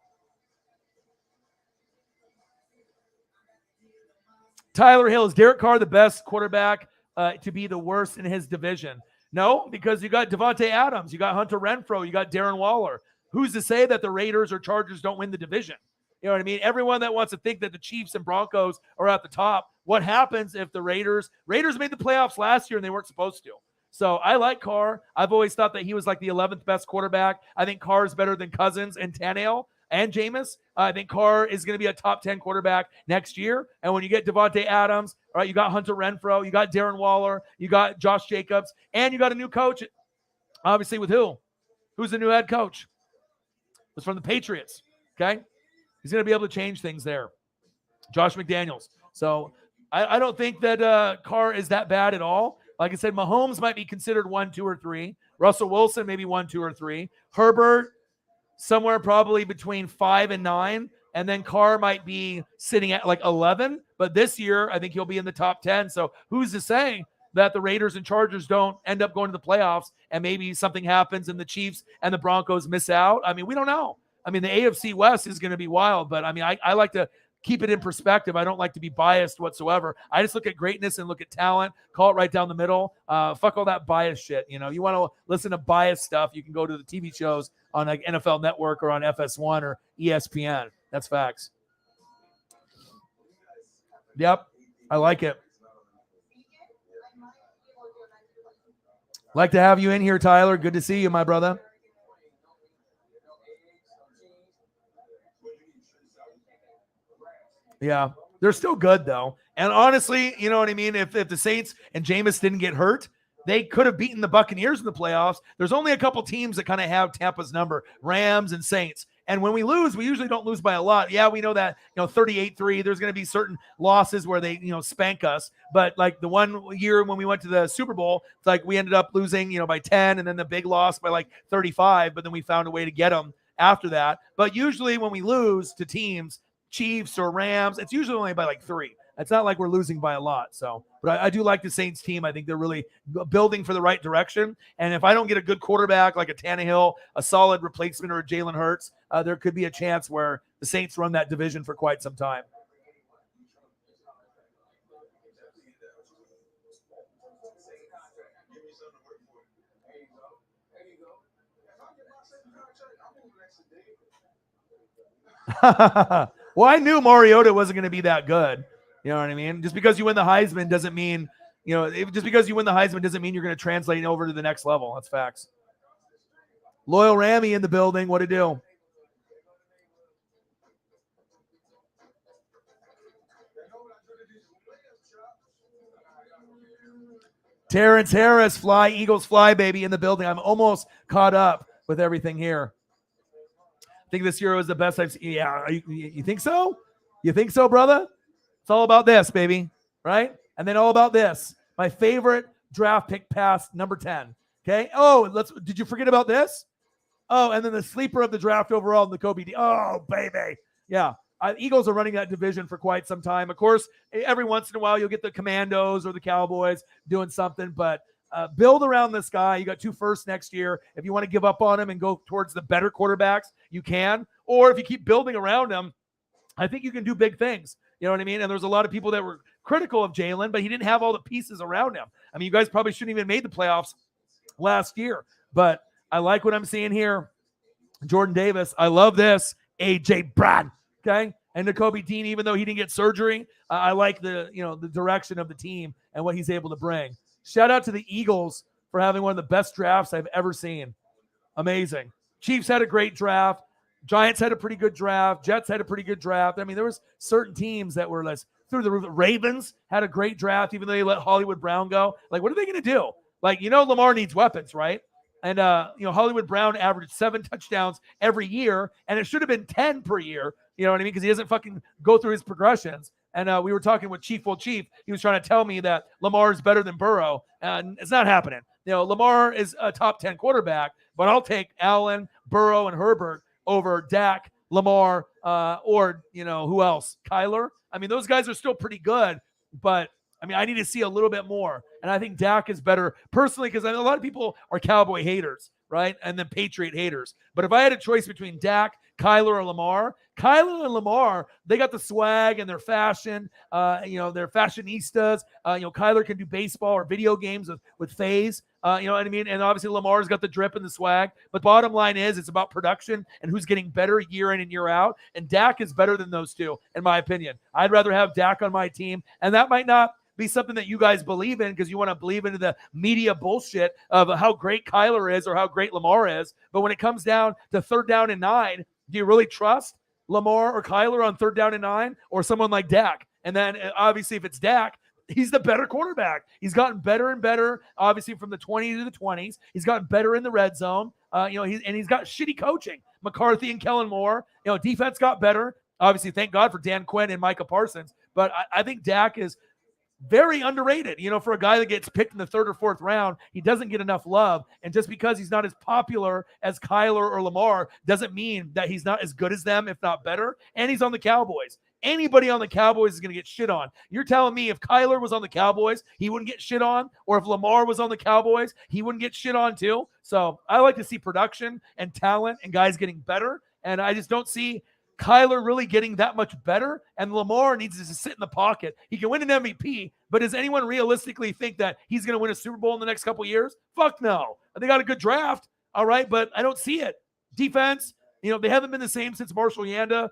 Tyler Hill, is Derek Carr the best quarterback to be the worst in his division? No, because you got Devontae Adams, you got Hunter Renfrow, you got Darren Waller. Who's to say that the Raiders or Chargers don't win the division? You know what I mean? Everyone that wants to think that the Chiefs and Broncos are at the top, what happens if the Raiders made the playoffs last year and they weren't supposed to? So I like Carr. I've always thought that he was like the 11th best quarterback. I think Carr is better than Cousins and Tannehill and Jameis. I think Carr is going to be a top 10 quarterback next year. And when you get Devontae Adams, all right, you got Hunter Renfrow, you got Darren Waller, you got Josh Jacobs, and you got a new coach, obviously with who? Who's the new head coach? It was from the Patriots, okay? He's going to be able to change things there. Josh McDaniels. So I don't think that Carr is that bad at all. Like I said, Mahomes might be considered 1, 2, or 3. Russell Wilson, maybe 1, 2, or 3. Herbert, somewhere probably between 5 and 9. And then Carr might be sitting at like 11. But this year, I think he'll be in the top 10. So who's to say that the Raiders and Chargers don't end up going to the playoffs and maybe something happens and the Chiefs and the Broncos miss out? I mean, we don't know. I mean, the AFC West is going to be wild. But, I mean, I like to keep it in perspective. I don't like to be biased whatsoever. I just look at greatness and look at talent, call it right down the middle. Fuck all that bias shit. You want to listen to bias stuff, you can go to the TV shows on like NFL Network or on FS1 or ESPN. That's facts. Yep. I like it. Like to have you in here, Tyler. Good to see you, my brother. Yeah, they're still good, though. And honestly, you know what I mean? If the Saints and Jameis didn't get hurt, they could have beaten the Buccaneers in the playoffs. There's only a couple teams that kind of have Tampa's number, Rams and Saints. And when we lose, we usually don't lose by a lot. Yeah, we know that, 38-3, there's going to be certain losses where they, spank us. But like the one year when we went to the Super Bowl, it's like we ended up losing, by 10 and then the big loss by like 35. But then we found a way to get them after that. But usually when we lose to teams, Chiefs or Rams, it's usually only by like 3. It's not like we're losing by a lot. So, but I do like the Saints team. I think they're really building for the right direction. And if I don't get a good quarterback like a Tannehill, a solid replacement, or a Jalen Hurts, there could be a chance where the Saints run that division for quite some time. Well, I knew Mariota wasn't going to be that good. You know what I mean? Just because you win the Heisman doesn't mean, just because you win the Heisman doesn't mean you're going to translate over to the next level. That's facts. Loyal Rammy in the building. What to do? Terrence Harris, fly, Eagles fly, baby, in the building. I'm almost caught up with everything here. I think this year was the best I've seen. Yeah, you think so? You think so, brother? It's all about this, baby, right? And then all about this. My favorite draft pick past number 10. Okay. Oh, did you forget about this? Oh, and then the sleeper of the draft overall, the Kobe D. Oh, baby. Yeah. Eagles are running that division for quite some time. Of course, every once in a while, you'll get the Commandos or the Cowboys doing something, but build around this guy. You got 2 firsts next year. If you want to give up on him and go towards the better quarterbacks, you can. Or if you keep building around him, I think you can do big things. You know what I mean? And there's a lot of people that were critical of Jalen, but he didn't have all the pieces around him. I mean, you guys probably shouldn't even made the playoffs last year, but I like what I'm seeing here. Jordan Davis, I love this. AJ Brown, okay? And Nakobe Dean, even though he didn't get surgery, I like the direction of the team and what he's able to bring. Shout out to the Eagles for having one of the best drafts I've ever seen. Amazing. Chiefs had a great draft. Giants had a pretty good draft. Jets had a pretty good draft. I mean, there was certain teams that were less through the roof. Ravens had a great draft, even though they let Hollywood Brown go. Like, what are they going to do? Like, Lamar needs weapons, right? And, Hollywood Brown averaged 7 touchdowns every year, and it should have been 10 per year. You know what I mean? Because he doesn't fucking go through his progressions. And we were talking with Chief. He was trying to tell me that Lamar is better than Burrow, and it's not happening. Lamar is a top 10 quarterback, but I'll take Allen, Burrow, and Herbert over Dak, Lamar, or, who else? Kyler. I mean, those guys are still pretty good, but I need to see a little bit more. And I think Dak is better personally because I know a lot of people are Cowboy haters, right? And then Patriot haters. But if I had a choice between Dak, Kyler, or Lamar, Kyler and Lamar, they got the swag and their fashion. They're fashionistas. Kyler can do baseball or video games with FaZe. You know what I mean? And obviously Lamar's got the drip and the swag. But bottom line is it's about production and who's getting better year in and year out. And Dak is better than those two, in my opinion. I'd rather have Dak on my team. And that might not be something that you guys believe in because you want to believe into the media bullshit of how great Kyler is or how great Lamar is. But when it comes down to 3rd down and 9, do you really trust Lamar or Kyler on 3rd down and 9 or someone like Dak? And then obviously if it's Dak, he's the better quarterback. He's gotten better and better, obviously from the 20s to the 20s. He's gotten better in the red zone. He's got shitty coaching. McCarthy and Kellen Moore, defense got better. Obviously, thank God for Dan Quinn and Micah Parsons. But I think Dak is very underrated, for a guy that gets picked in the 3rd or 4th round. He doesn't get enough love. And just because he's not as popular as Kyler or Lamar doesn't mean that he's not as good as them, if not better. And he's on the Cowboys. Anybody on the Cowboys is going to get shit on. You're telling me if Kyler was on the Cowboys, he wouldn't get shit on? Or if Lamar was on the Cowboys, he wouldn't get shit on too? So I like to see production and talent and guys getting better. And I just don't see Kyler really getting that much better, and Lamar needs to sit in the pocket. He can win an MVP, but does anyone realistically think that he's going to win a Super Bowl in the next couple of years? Fuck no. They got a good draft, all right, but I don't see it. Defense, they haven't been the same since Marshall Yanda.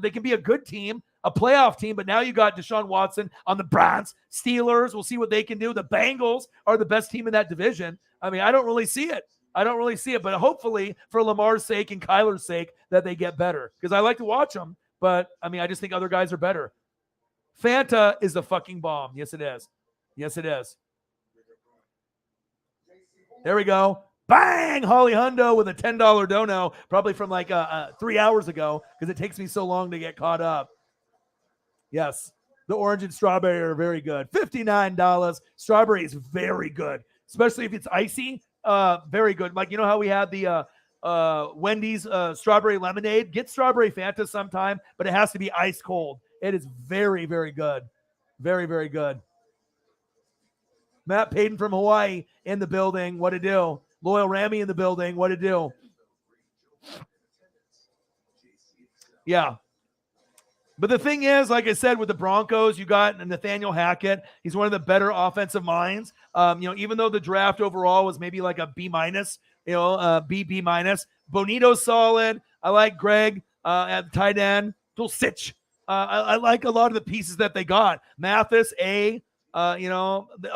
They can be a good team, a playoff team, but now you got Deshaun Watson on the Browns. Steelers, we'll see what they can do. The Bengals are the best team in that division. I don't really see it. But hopefully for Lamar's sake and Kyler's sake that they get better because I like to watch them, but I just think other guys are better. Fanta is the fucking bomb. Yes, it is. There we go. Bang! Holly Hundo with a $10 dono, probably from 3 hours ago because it takes me so long to get caught up. Yes, the orange and strawberry are very good. $59. Strawberry is very good, especially if it's icy. Very good. Like, how we had the Wendy's strawberry lemonade? Get strawberry Fanta sometime, but it has to be ice cold. It is very, very good. Very, very good. Matt Payton from Hawaii in the building. What to do? Loyal Rami in the building. What to do? Yeah. But the thing is, like I said, with the Broncos, you got Nathaniel Hackett. He's one of the better offensive minds. Even though the draft overall was maybe like a B-, B-. Bonito's solid. I like Greg at tight end. Dulcich. I like a lot of the pieces that they got. Mathis, A. A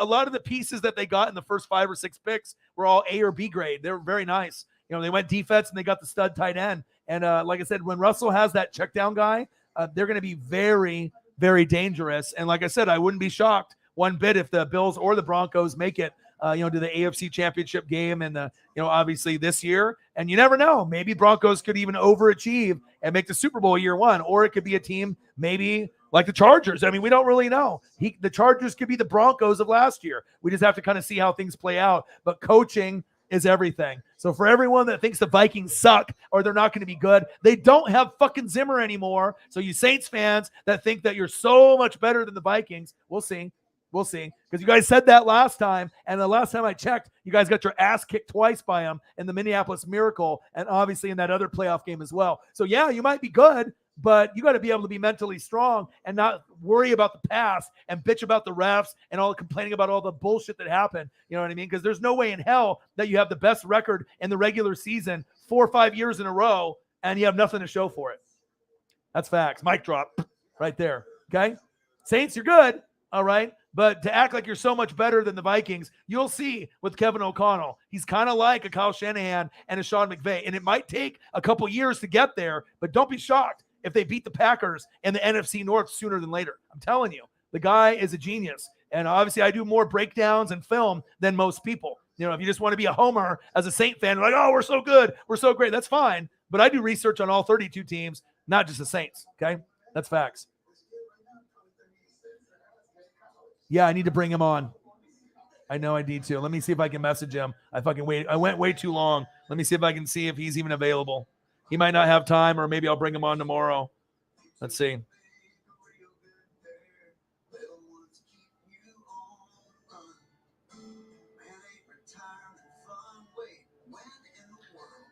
lot of the pieces that they got in the first 5 or 6 picks were all A or B grade. They were very nice. They went defense and they got the stud tight end. And like I said, when Russell has that check down guy, they're going to be very, very dangerous. And like I said, I wouldn't be shocked one bit if the Bills or the Broncos make it, to the AFC Championship game and obviously this year. And you never know. Maybe Broncos could even overachieve and make the Super Bowl year 1, or it could be a team maybe like the Chargers. We don't really know. The Chargers could be the Broncos of last year. We just have to kind of see how things play out. But coaching is everything. So for everyone that thinks the Vikings suck or they're not going to be good, they don't have fucking Zimmer anymore. So you Saints fans that think that you're so much better than the Vikings, we'll see. We'll see. Because you guys said that last time. And the last time I checked, you guys got your ass kicked twice by them in the Minneapolis Miracle and obviously in that other playoff game as well. So yeah, you might be good, but you got to be able to be mentally strong and not worry about the past and bitch about the refs and all complaining about all the bullshit that happened. You know what I mean? Because there's no way in hell that you have the best record in the regular season 4 or 5 years in a row and you have nothing to show for it. That's facts. Mic drop right there. Okay? Saints, you're good. All right? But to act like you're so much better than the Vikings, you'll see with Kevin O'Connell. He's kind of like a Kyle Shanahan and a Sean McVay. And it might take a couple years to get there, but don't be shocked if they beat the Packers in the NFC North sooner than later. I'm telling you, the guy is a genius. And obviously I do more breakdowns and film than most people. You know, if you just want to be a homer as a Saint fan, like, oh, we're so good, we're so great, that's fine. But I do research on all 32 teams, not just the Saints, okay? That's facts. Yeah, I need to bring him on. I know I need to. Let me see if I can message him. I went way too long. Let me see if I can see if he's even available. He might not have time, or maybe I'll bring him on tomorrow. Let's see.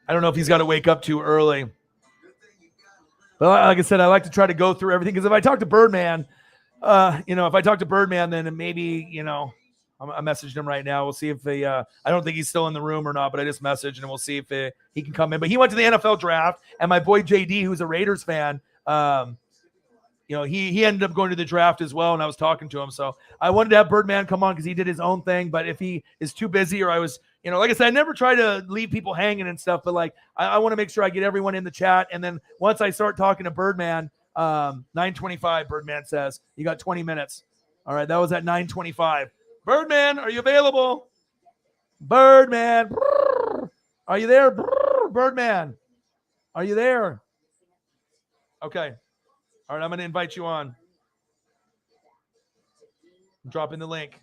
I don't know if he's got to wake up too early. But like I said, I like to try to go through everything, because if I talk to Birdman, then maybe, I messaged him right now. We'll see if I don't think he's still in the room or not, but I just messaged and we'll see if he can come in. But he went to the NFL draft, and my boy JD, who's a Raiders fan, he ended up going to the draft as well, and I was talking to him. So I wanted to have Birdman come on because he did his own thing. But if he is too busy, or I was, like I said, I never try to leave people hanging and stuff, but like I want to make sure I get everyone in the chat. And then once I start talking to Birdman, 9:25, Birdman says, you got 20 minutes. All right, that was at 9:25. Birdman, are you available? Birdman, are you there? Birdman, are you there? Okay. All right, I'm going to invite you on. I'm dropping the link.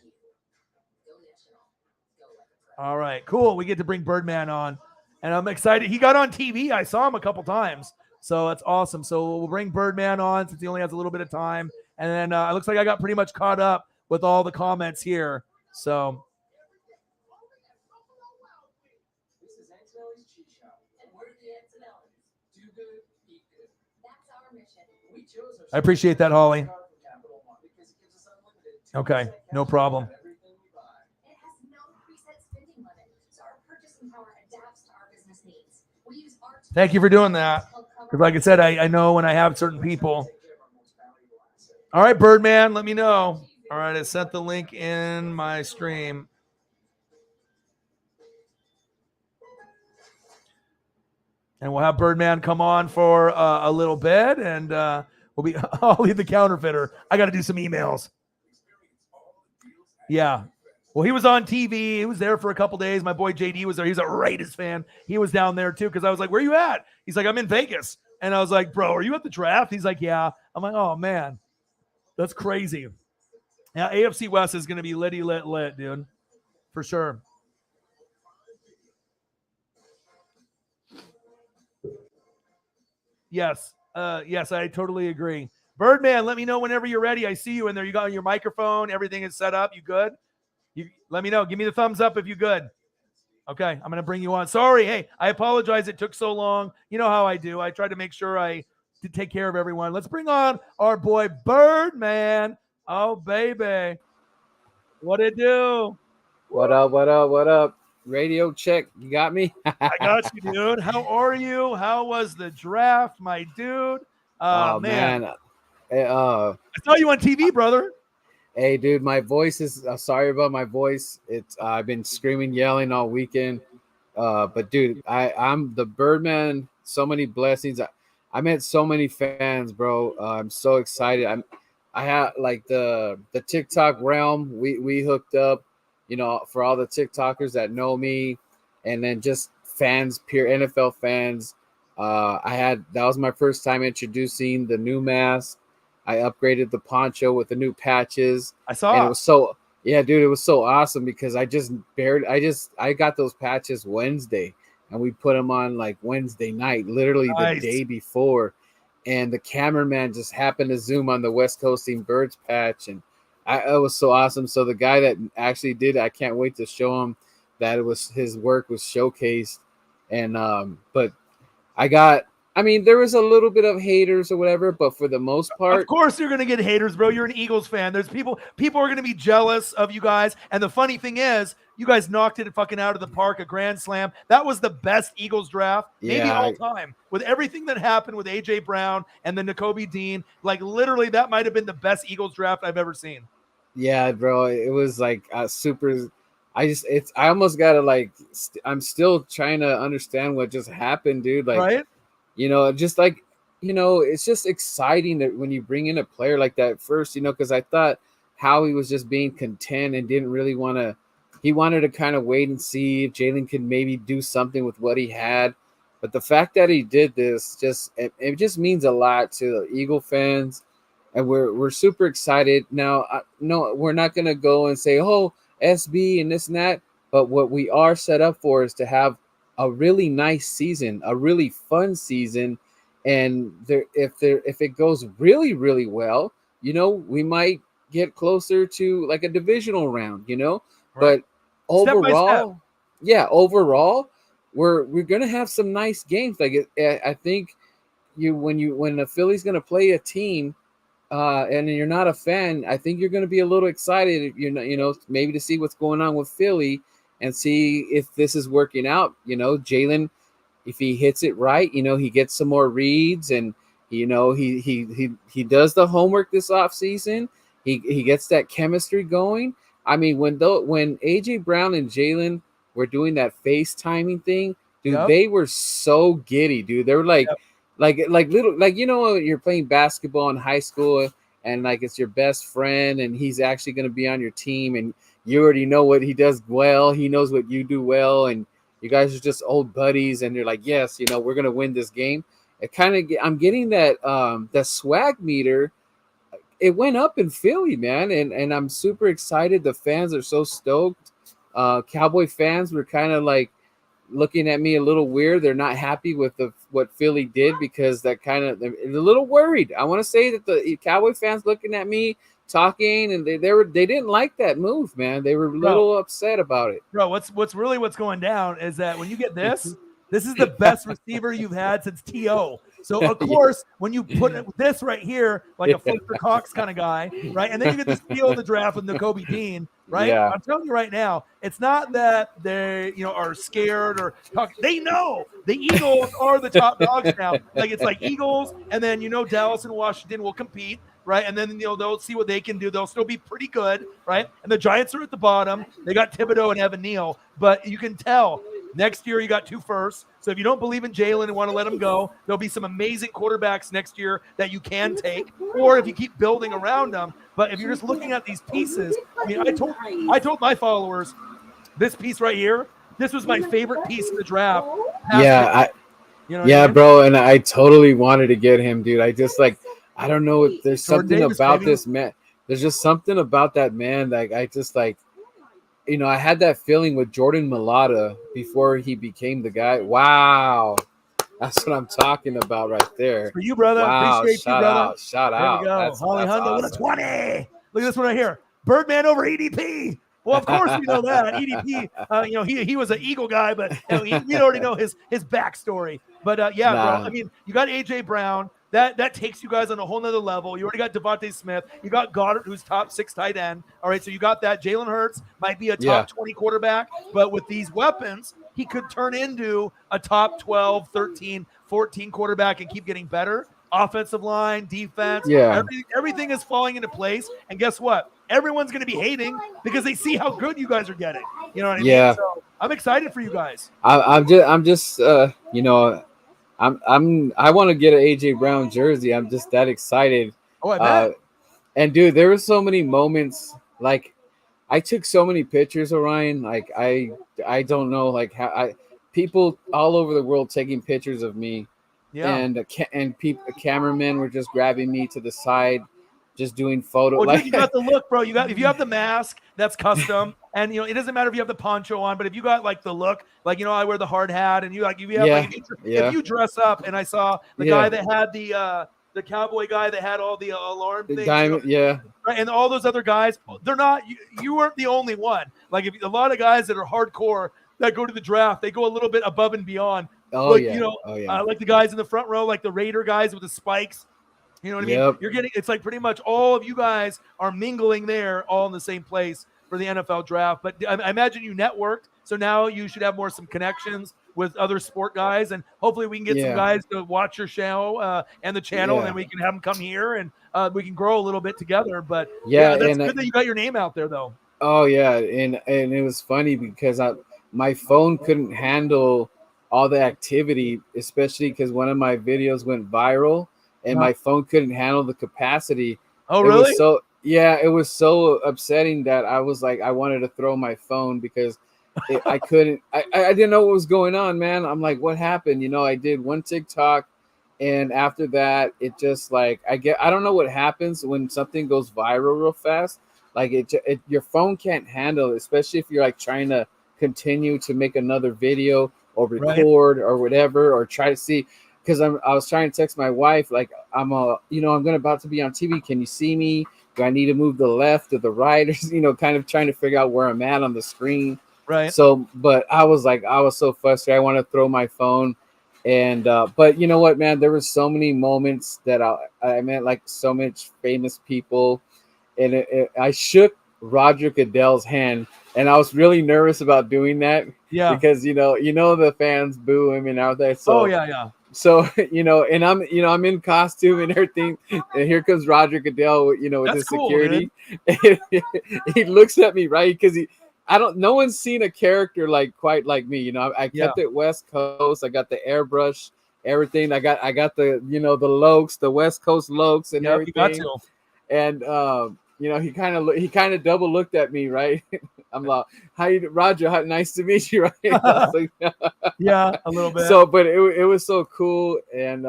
All right, cool. We get to bring Birdman on, and I'm excited. He got on TV. I saw him a couple times, so that's awesome. So we'll bring Birdman on since he only has a little bit of time, and then it looks like I got pretty much caught up with all the comments here. So I appreciate that, Holly. Okay, no problem. Thank you for doing that. Because like I said, I know when I have certain people. All right, Birdman, let me know. All right, I sent the link in my stream. And we'll have Birdman come on for a little bit, and I'll leave the counterfeiter. I got to do some emails. Yeah. Well, he was on TV. He was there for a couple days. My boy JD was there. He's a Raiders fan. He was down there too, because I was like, where you at? He's like, I'm in Vegas. And I was like, bro, are you at the draft? He's like, yeah. I'm like, oh, man. That's crazy. Yeah, AFC West is going to be lit, dude. For sure. Yes. Yes, I totally agree. Birdman, let me know whenever you're ready. I see you in there. You got your microphone. Everything is set up. You good? You let me know. Give me the thumbs up if you're good. Okay, I'm going to bring you on. Sorry. Hey, I apologize. It took so long. You know how I do. I tried to make sure I did take care of everyone. Let's bring on our boy Birdman. Oh, baby. What it do? What up? Radio check. You got me? I got you, dude. How are you? How was the draft, my dude? Oh, man. I saw you on TV, brother. Hey, dude, my voice is sorry about my voice. It's I've been screaming, yelling all weekend. But dude, I'm the Birdman. So many blessings. I met so many fans, bro. I'm so excited. I have like the TikTok realm. We hooked up, for all the TikTokers that know me, and then just fans, pure NFL fans. That was my first time introducing the new mask. I upgraded the poncho with the new patches. I saw. And Yeah, dude, it was so awesome because I got those patches Wednesday, and we put them on like Wednesday night, literally the Nice. day before, and the cameraman just happened to zoom on the West Coasting Birds patch, and it was so awesome. So the guy that actually did it, I can't wait to show him that it was his work was showcased, and but I got. I mean, there was a little bit of haters or whatever, but for the most part, Of course you're gonna get haters, bro. You're an Eagles fan. There's people are gonna be jealous of you guys. And the funny thing is, you guys knocked it fucking out of the park, a grand slam. That was the best Eagles draft, maybe yeah, all time. With everything that happened with AJ Brown and then N'Kobe Dean, like literally that might have been the best Eagles draft I've ever seen. yeah, bro. It was like super. I almost gotta like. I'm still trying to understand what just happened, dude. Like, Right? just like, it's just exciting that when you bring in a player like that first, because I thought Howie was just being content and didn't really want to. He wanted to kind of wait and see if Jalen could maybe do something with what he had. But the fact that he did this it just means a lot to the Eagle fans, and we're super excited. Now, no, we're not gonna go and say, "Oh, SB and this and that," but what we are set up for is to have a really nice season, a really fun season, and if it goes really really well, we might get closer to like a divisional round, Right. But Step by step. overall, we're gonna have some nice games. Like I think when the Philly's gonna play a team, and you're not a fan, I think you're going to be a little excited. Maybe to see what's going on with Philly and see if this is working out. Jalen, if he hits it right, he gets some more reads, and he does the homework this offseason. He gets that chemistry going. I mean, when AJ Brown and Jalen were doing that FaceTiming thing, dude, Yep. they were so giddy, dude. They were like. Yep. Like little, like, you're playing basketball in high school, and like it's your best friend, and he's actually going to be on your team, and you already know what he does well, he knows what you do well, and you guys are just old buddies, and you're like, yes, we're going to win this game. I'm getting that swag meter. It went up in Philly, man, and I'm super excited. The fans are so stoked. Cowboy fans were kind of like looking at me a little weird. They're not happy with what Philly did, because they're a little worried. I want to say that the Cowboy fans looking at me talking, and they didn't like that move, man. They were a little upset about it. Bro, what's going down is that when you get this is the best receiver you've had since T.O. So, of course, when you put this right here, like a Fletcher Cox kind of guy, right? And then you get the steal of the draft with N'Kobe Dean, right? Yeah. I'm telling you right now, it's not that they, are scared or talk. They know the Eagles are the top dogs now. Like, it's like Eagles, and then, Dallas and Washington will compete, right? And then, they'll see what they can do. They'll still be pretty good, right? And the Giants are at the bottom. They got Thibodeau and Evan Neal, but you can tell next year you got 2 firsts. So if you don't believe in Jalen and want to let him go, there'll be some amazing quarterbacks next year that you can take, or if you keep building around them. But if you're just looking at these pieces, I mean, I told my followers, this piece right here, this was my favorite piece of the draft. Yeah, I mean? bro, and I totally wanted to get him, dude. I just I don't know. There's Jordan something Davis, about baby. this man. There's just something about that man. Like I just I had that feeling with Jordan Mailata before he became the guy. Wow. That's what I'm talking about right there. For you, brother. Wow. Appreciate you, brother. Shout There out. we go. That's Holly Hundo, awesome. what a 20. Look at this one right here. Birdman over EDP. Well, of course we know that. EDP, he was an Eagle guy, but we already know his backstory. But, bro, I mean, you got A.J. Brown. That takes you guys on a whole nother level. You already got Devontae Smith. You got Goddard, who's top 6 tight end. All right, so you got that. Jalen Hurts might be a top 20 quarterback, but with these weapons, he could turn into a top 12, 13, 14 quarterback and keep getting better. Offensive line, defense, everything is falling into place. And guess what? Everyone's going to be hating because they see how good you guys are getting. You know what I mean? So I'm excited for you guys. I want to get an AJ Brown jersey. I'm just that excited. Oh, I bet. And dude, there were so many moments. Like, I took so many pictures, Orion. Like, I don't know, like how people all over the world taking pictures of me. Yeah. And cameramen were just grabbing me to the side. just doing photo. Well, like dude, you got the look, bro. If you have the mask, that's custom, and it doesn't matter if you have the poncho on, but if you got like the look, like I wear the hard hat, and if you have if you dress up, and I saw the guy that had the cowboy guy that had all the alarm the things, diamond, right, and all those other guys, they're not. You weren't the only one. Like if a lot of guys that are hardcore that go to the draft, they go a little bit above and beyond. Like the guys in the front row, like the Raider guys with the spikes. You know what I mean? You're getting, it's like pretty much all of you guys are mingling there all in the same place for the NFL draft. But I imagine you networked, so now you should have some connections with other sport guys, and hopefully we can get some guys to watch your show and the channel, and then we can have them come here and we can grow a little bit together. But that's good that you got your name out there, though. Oh yeah, and it was funny because my phone couldn't handle all the activity, especially because one of my videos went viral. And my phone couldn't handle the capacity. Oh, really? It was so upsetting that I was like, I wanted to throw my phone because I couldn't. I didn't know what was going on, man. I'm like, what happened? I did one TikTok, and after that, it just like I don't know what happens when something goes viral real fast. Like your phone can't handle it, especially if you're like trying to continue to make another video or record or whatever, or try to see. Because I was trying to text my wife, like I'm about to be on TV. Can you see me? Do I need to move to the left or the right? Or kind of trying to figure out where I'm at on the screen. Right. So, but I was so frustrated. I want to throw my phone, and but you know what, man? There were so many moments that I met like so much famous people, and I shook Roger Goodell's hand, and I was really nervous about doing that. Yeah. Because the fans boo him and out there. So yeah. So, and I'm in costume and everything. And here comes Roger Goodell, with That's his cool, security. He looks at me, right? Because no one's seen a character quite like me. I kept it West Coast. I got the airbrush, everything. I got the, the Lokes, the West Coast Lokes and everything. You got to. And, he kind of double looked at me, right? I'm like, Roger, nice to meet you, right? Like, yeah, a little bit. So, but it was so cool, and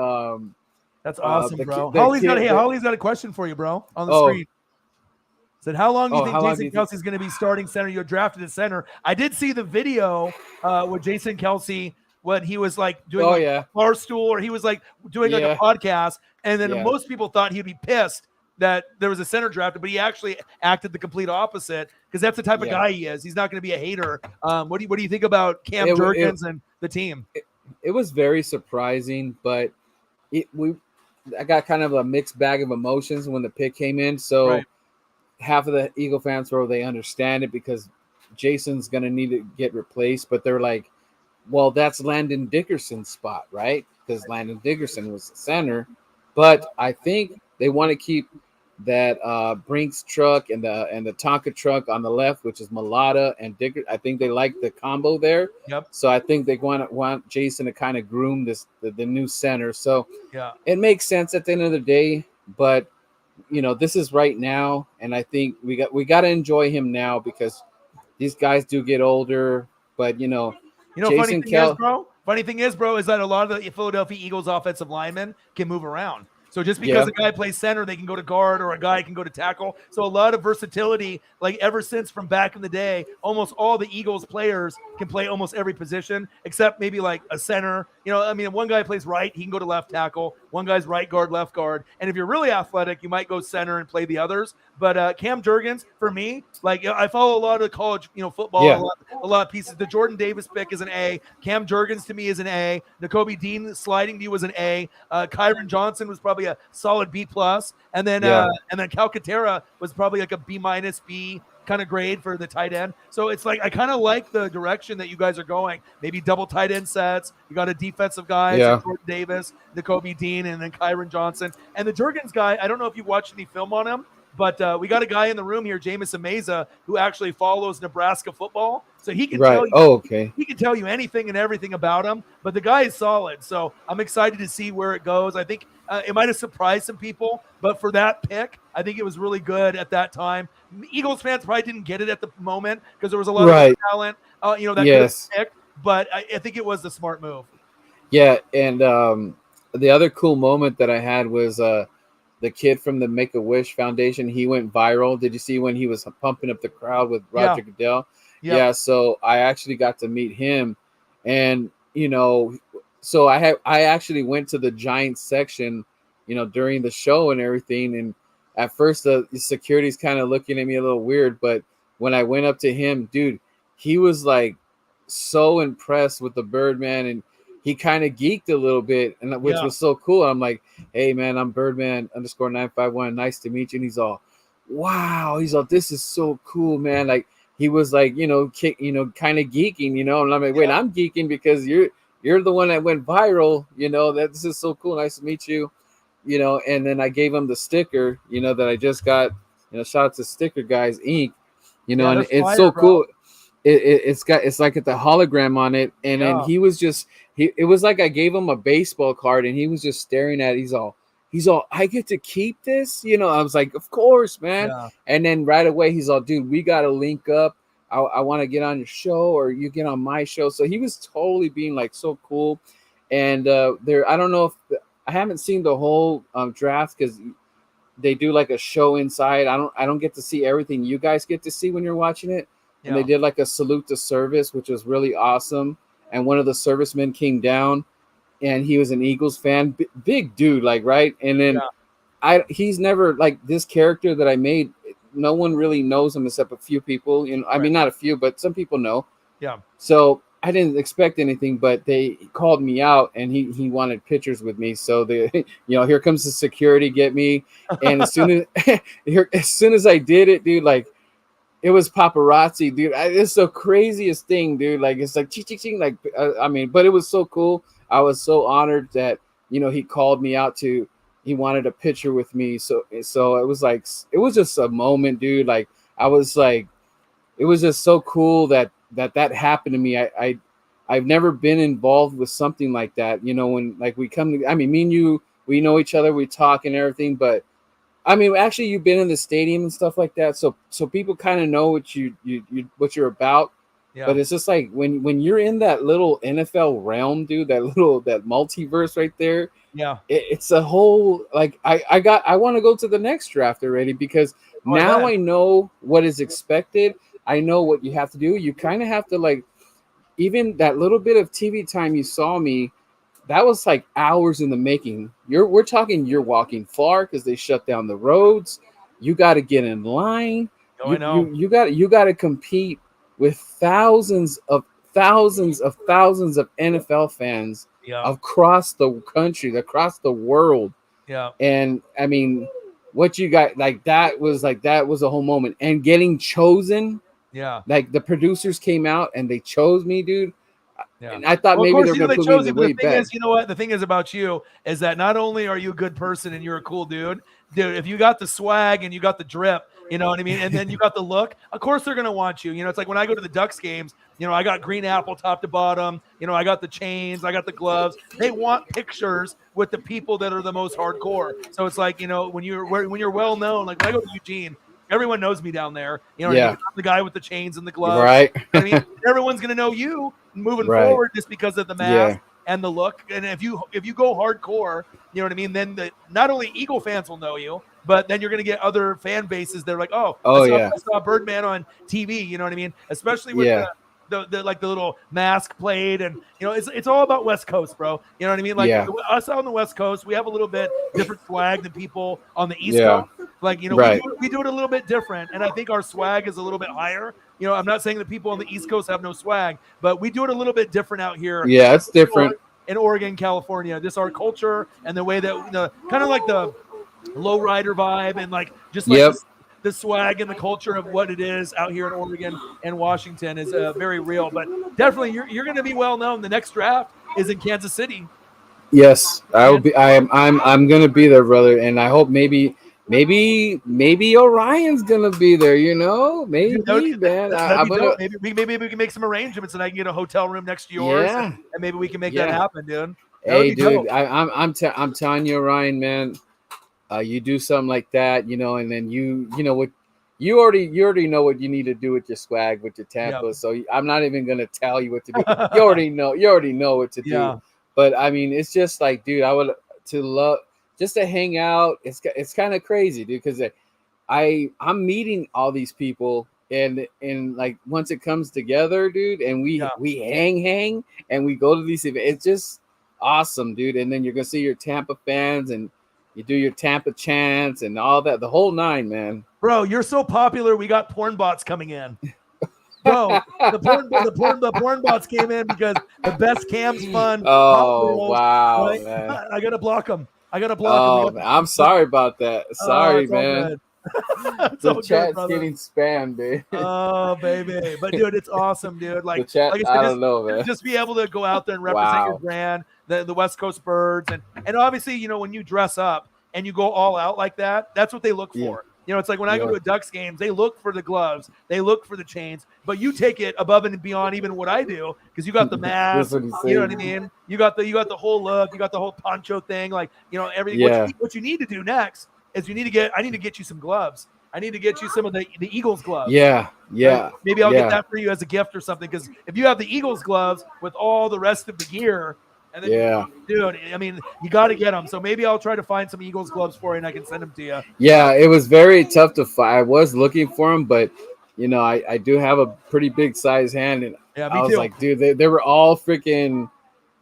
that's awesome, bro. Holly's got a question for you, bro, on the screen. Said, how long do you think Jason Kelce's going to be starting center? You're drafted at center. I did see the video with Jason Kelce when he was like doing Barstool, or he was like doing like a podcast, and then most people thought he'd be pissed that there was a center drafted, but he actually acted the complete opposite, because that's the type of guy he is. He's not going to be a hater. What do you think about Cam Jurgens and the team? It was very surprising, but I got kind of a mixed bag of emotions when the pick came in. So half of the Eagle fans they understand it because Jason's going to need to get replaced, but they're like, well, that's Landon Dickerson's spot, right? Because Landon Dickerson was the center, but I think they want to keep that Brinks truck and the Tonka truck on the left, which is Mulata and Dicker. I think they like the combo there. Yep. So I think they want Jason to kind of groom the new center. So it makes sense at the end of the day. But this is right now, and I think we got to enjoy him now, because these guys do get older. But funny thing is, bro, is that a lot of the Philadelphia Eagles offensive linemen can move around. So just because a guy plays center, they can go to guard, or a guy can go to tackle. So a lot of versatility, like ever since from back in the day, almost all the Eagles players can play almost every position, except maybe like a center. One guy plays right, he can go to left tackle. One guy's right guard, left guard. And if you're really athletic, you might go center and play the others. But Cam Jurgens, for me, I follow a lot of college, football, a lot of pieces. The Jordan Davis pick is an A. Cam Jurgens to me is an A. Nakobe Dean sliding to you was an A. Kyron Johnson was probably a solid B+. And then Calcaterra was probably like a B- B kind of grade for the tight end. So it's like I kind of like the direction that you guys are going. Maybe double tight end sets. You got a defensive guy, Jordan Davis, Nakobe Dean, and then Kyron Johnson. And the Jurgens guy, I don't know if you've watched any film on him, but we got a guy in the room here, Jameson Meza, who actually follows Nebraska football. So he can tell you, he can tell you anything and everything about him. But the guy is solid. So I'm excited to see where it goes. I think it might have surprised some people, but for that pick, I think it was really good at that time. Eagles fans probably didn't get it at the moment because there was a lot of talent, that could have picked. But I think it was the smart move. Yeah, and the other cool moment that I had was the the kid from the Make-A-Wish Foundation, he went viral. Did you see when he was pumping up the crowd with Roger Goodell? Yep. Yeah, so I actually got to meet him, and so I actually went to the Giants section, during the show and everything. And at first the security's kind of looking at me a little weird, but when I went up to him, dude, he was like so impressed with the Birdman, and he kind of geeked a little bit, and which was so cool. I'm like, hey man, I'm Birdman _951. Nice to meet you. And he's all, wow. He's all, this is so cool, man. Like he was like, kind of geeking, and I'm like, wait, I'm geeking because you're the one that went viral, that this is so cool. Nice to meet you, and then I gave him the sticker, that I just got, shout out to Sticker Guys Inc., and it's so cool. It's like the hologram on it, and then he was just it was like I gave him a baseball card, and he was just staring at it. He's all, I get to keep this, I was like, of course, man. And then right away he's all, dude, we gotta link up. I want to get on your show, or you get on my show. So he was totally being like so cool. And I don't know if I haven't seen the whole draft, because they do like a show inside. I don't get to see everything you guys get to see when you're watching it. And they did like a salute to service, which was really awesome. And one of the servicemen came down, and he was an Eagles fan, big dude, like, right. And then he's never, like, this character that I made, no one really knows him except a few people. I mean, not a few, but some people know. Yeah. So I didn't expect anything, but they called me out, and he wanted pictures with me. So here comes the security, get me. And as soon as I did it, dude, like, it was paparazzi, dude. It's the craziest thing, dude. Like, it's like ching, like, but it was so cool. I was so honored that, he called me out he wanted a picture with me. So it was like, it was just a moment, dude. Like, I was like, it was just so cool that happened to me. I've never been involved with something like that. When like we come to, me and you, we know each other, we talk and everything, but actually, you've been in the stadium and stuff like that, so people kind of know what what you're about. Yeah. But it's just like when you're in that little NFL realm, dude, that multiverse right there. Yeah, it's a whole, like, I want to go to the next draft already, because now I know what is expected. I know what you have to do. You kind of have to, like, even that little bit of TV time you saw me. That was like hours in the making. We're talking, you're walking far because they shut down the roads. You got to get in line. I know. You got to compete with thousands of NFL fans across the country, across the world. Yeah. And what you got, like, that was a whole moment. And getting chosen. Yeah. Like, the producers came out and they chose me, dude. Yeah. And I thought maybe they're going to put me in the way back. Is, you know what? The thing is about you is that not only are you a good person and you're a cool dude, if you got the swag and you got the drip, you know what I mean? And then you got the look, of course they're going to want you. It's like when I go to the Ducks games, I got green apple top to bottom. I got the chains, I got the gloves. They want pictures with the people that are the most hardcore. So it's like, when you're well known, like when I go to Eugene, everyone knows me down there. What I mean? I'm the guy with the chains and the gloves. Right. Everyone's going to know you moving forward just because of the mask and the look. And if you go hardcore, you know what I mean, then not only Eagle fans will know you, but then you're going to get other fan bases that are like, I saw Birdman on TV, you know what I mean? Especially with the like the little mask played, and it's all about West Coast, bro. You know what I mean? Like us on the West Coast, we have a little bit different swag than people on the East Coast. Like, we do it a little bit different, and I think our swag is a little bit higher. I'm not saying that people on the East Coast have no swag, but we do it a little bit different out here. Yeah, it's different in Oregon, California. This our culture and the way that kind of like the lowrider vibe, and like just like the swag and the culture of what it is out here in Oregon and Washington is very real. But definitely, you're going to be well known. The next draft is in Kansas City. Yes, I will be. I'm going to be there, brother, and I hope maybe Orion's gonna be there. Maybe, man. Maybe we can make some arrangements, and I can get a hotel room next to yours. Yeah, and maybe we can make that happen, dude. Hey, dude, I'm telling you, Orion, man. You do something like that, and then you what you already know what you need to do with your swag, with your Tampa. So I'm not even gonna tell you what to do. You already know what to do. But it's just like, dude, I would just to hang out. It's kind of crazy, dude, because I'm meeting all these people, and like once it comes together, dude, and we hang and we go to these events. It's just awesome, dude. And then you're gonna see your Tampa fans, and you do your Tampa chants and all that, the whole nine, man. Bro, you're so popular. We got porn bots coming in. Bro, the porn bots came in because the best cam's fun. Oh, wow, right? man. I gotta block them. Oh, I'm sorry about that. Sorry, man. The chat's getting spammed, dude. Oh, baby. But, dude, it's awesome, dude. Like, the chat, like I said, I don't know, man. Just be able to go out there and represent your brand, the West Coast Birds. And obviously, you know, when you dress up and you go all out like that, that's what they look for. Yeah. You know, it's like when I go to a Ducks games, they look for the gloves, they look for the chains, but you take it above and beyond even what I do because you got the mask, you know what I mean? You got the whole look, you got the whole poncho thing, like, you know, everything. Yeah. What you need to do next is I need to get you some gloves. I need to get you some of the Eagles gloves. Yeah. Right? Maybe I'll get that for you as a gift or something, because if you have the Eagles gloves with all the rest of the gear, and then, dude, I mean, you got to get them. So maybe I'll try to find some Eagles gloves for you, and I can send them to you. Yeah, it was very tough to find. I was looking for them, but, you know, I do have a pretty big size hand, and I was like, dude, they were all freaking.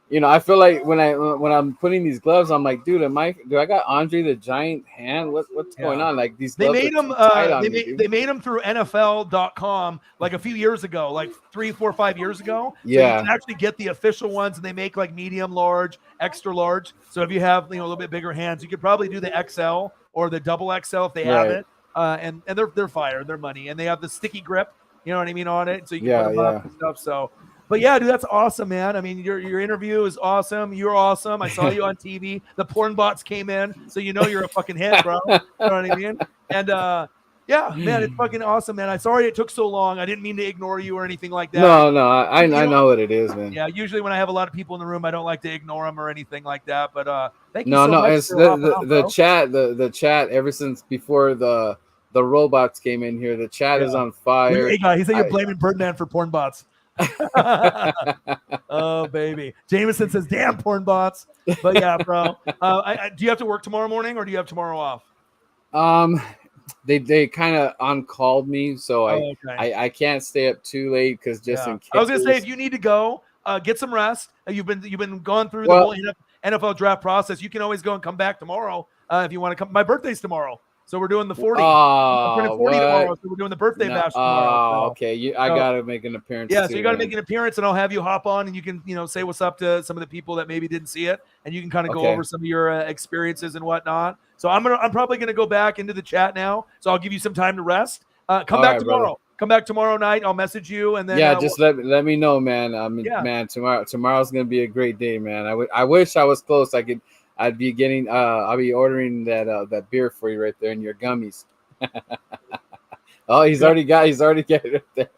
You know, I feel like when I'm putting these gloves, I'm like, dude, do I got Andre the Giant hand? What's going on? Like these gloves they made them through NFL.com like a few years ago, like 3, 4, 5 years ago. So you can actually get the official ones, and they make like medium, large, extra large. So if you have, you know, a little bit bigger hands, you could probably do the XL or the double XL if they have it. And they're fire, they're money, and they have the sticky grip, you know what I mean, on it, so you can put them up and stuff. So. But yeah, dude, that's awesome, man. I mean, your interview is awesome. You're awesome. I saw you on TV. The porn bots came in, so you know you're a fucking hit, bro. You know what I mean? And yeah, man, it's fucking awesome, man. I'm sorry it took so long. I didn't mean to ignore you or anything like that. No, I know what it is, man. Yeah, usually when I have a lot of people in the room, I don't like to ignore them or anything like that. But thank you so much. It's the chat. The chat ever since before the robots came in here. The chat is on fire. Hey, guy, he said you're blaming Birdman for porn bots. Oh, baby. Jameson says, damn porn bots. But yeah, bro. Do you have to work tomorrow morning, or do you have tomorrow off? They kind of on-called me, so I can't stay up too late because just in case. I was gonna say, if you need to go, get some rest. You've been going through the whole NFL draft process. You can always go and come back tomorrow if you want to come. My birthday's tomorrow. So we're doing the 40. I'm turning 40 tomorrow, so we're doing the birthday bash tomorrow. Oh, okay. I got to make an appearance. Yeah, so you got to make an appearance, and I'll have you hop on, and you can, you know, say what's up to some of the people that maybe didn't see it, and you can kind of go over some of your experiences and whatnot. So I'm probably gonna go back into the chat now. So I'll give you some time to rest. Come back tomorrow. Brother. Come back tomorrow night. I'll message you, and then just let me know, man. Man, tomorrow's gonna be a great day, man. I wish I was close. I'd be getting. I'll be ordering that beer for you right there and your gummies. Oh, he's already got it right there.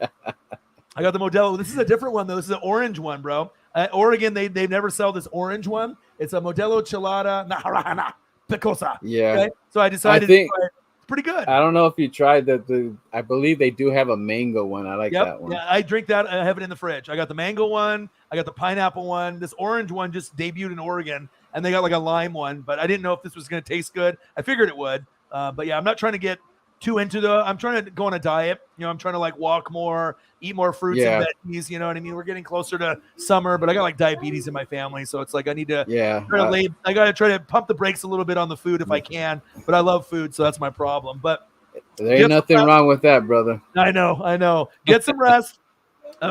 I got the Modelo. This is a different one though. This is an orange one, bro. Oregon, they never sell this orange one. It's a Modelo Chelada Naharana Picosa. Yeah. Okay? So I decided to try it. It's pretty good. I don't know if you tried that. I believe they do have a mango one. I like that one. Yeah, I drink that. I have it in the fridge. I got the mango one. I got the pineapple one. This orange one just debuted in Oregon, and they got like a lime one, but I didn't know if this was going to taste good. I figured it would. But yeah, I'm not trying to get too into I'm trying to go on a diet. You know, I'm trying to like walk more, eat more fruits and veggies. You know what I mean? We're getting closer to summer, but I got like diabetes in my family. So it's like I need to I got to try to pump the brakes a little bit on the food if I can, but I love food. So that's my problem. But there ain't nothing wrong with that, brother. I know. Get some rest,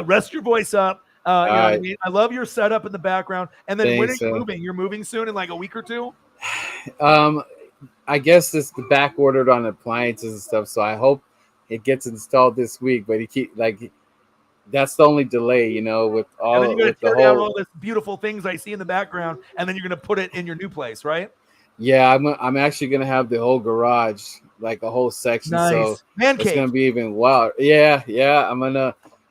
rest your voice up. You know what I mean? I love your setup in the background. And then when are you moving? You're moving soon in like a week or two? I guess it's back ordered on appliances and stuff, so I hope it gets installed this week. But that's the only delay, you know, with all. And then you're gonna tear down all this beautiful things I see in the background, and then you're gonna put it in your new place, right? Yeah, I'm actually gonna have the whole garage, like a whole section. Nice. So Man cave. It's gonna be even wild. Yeah.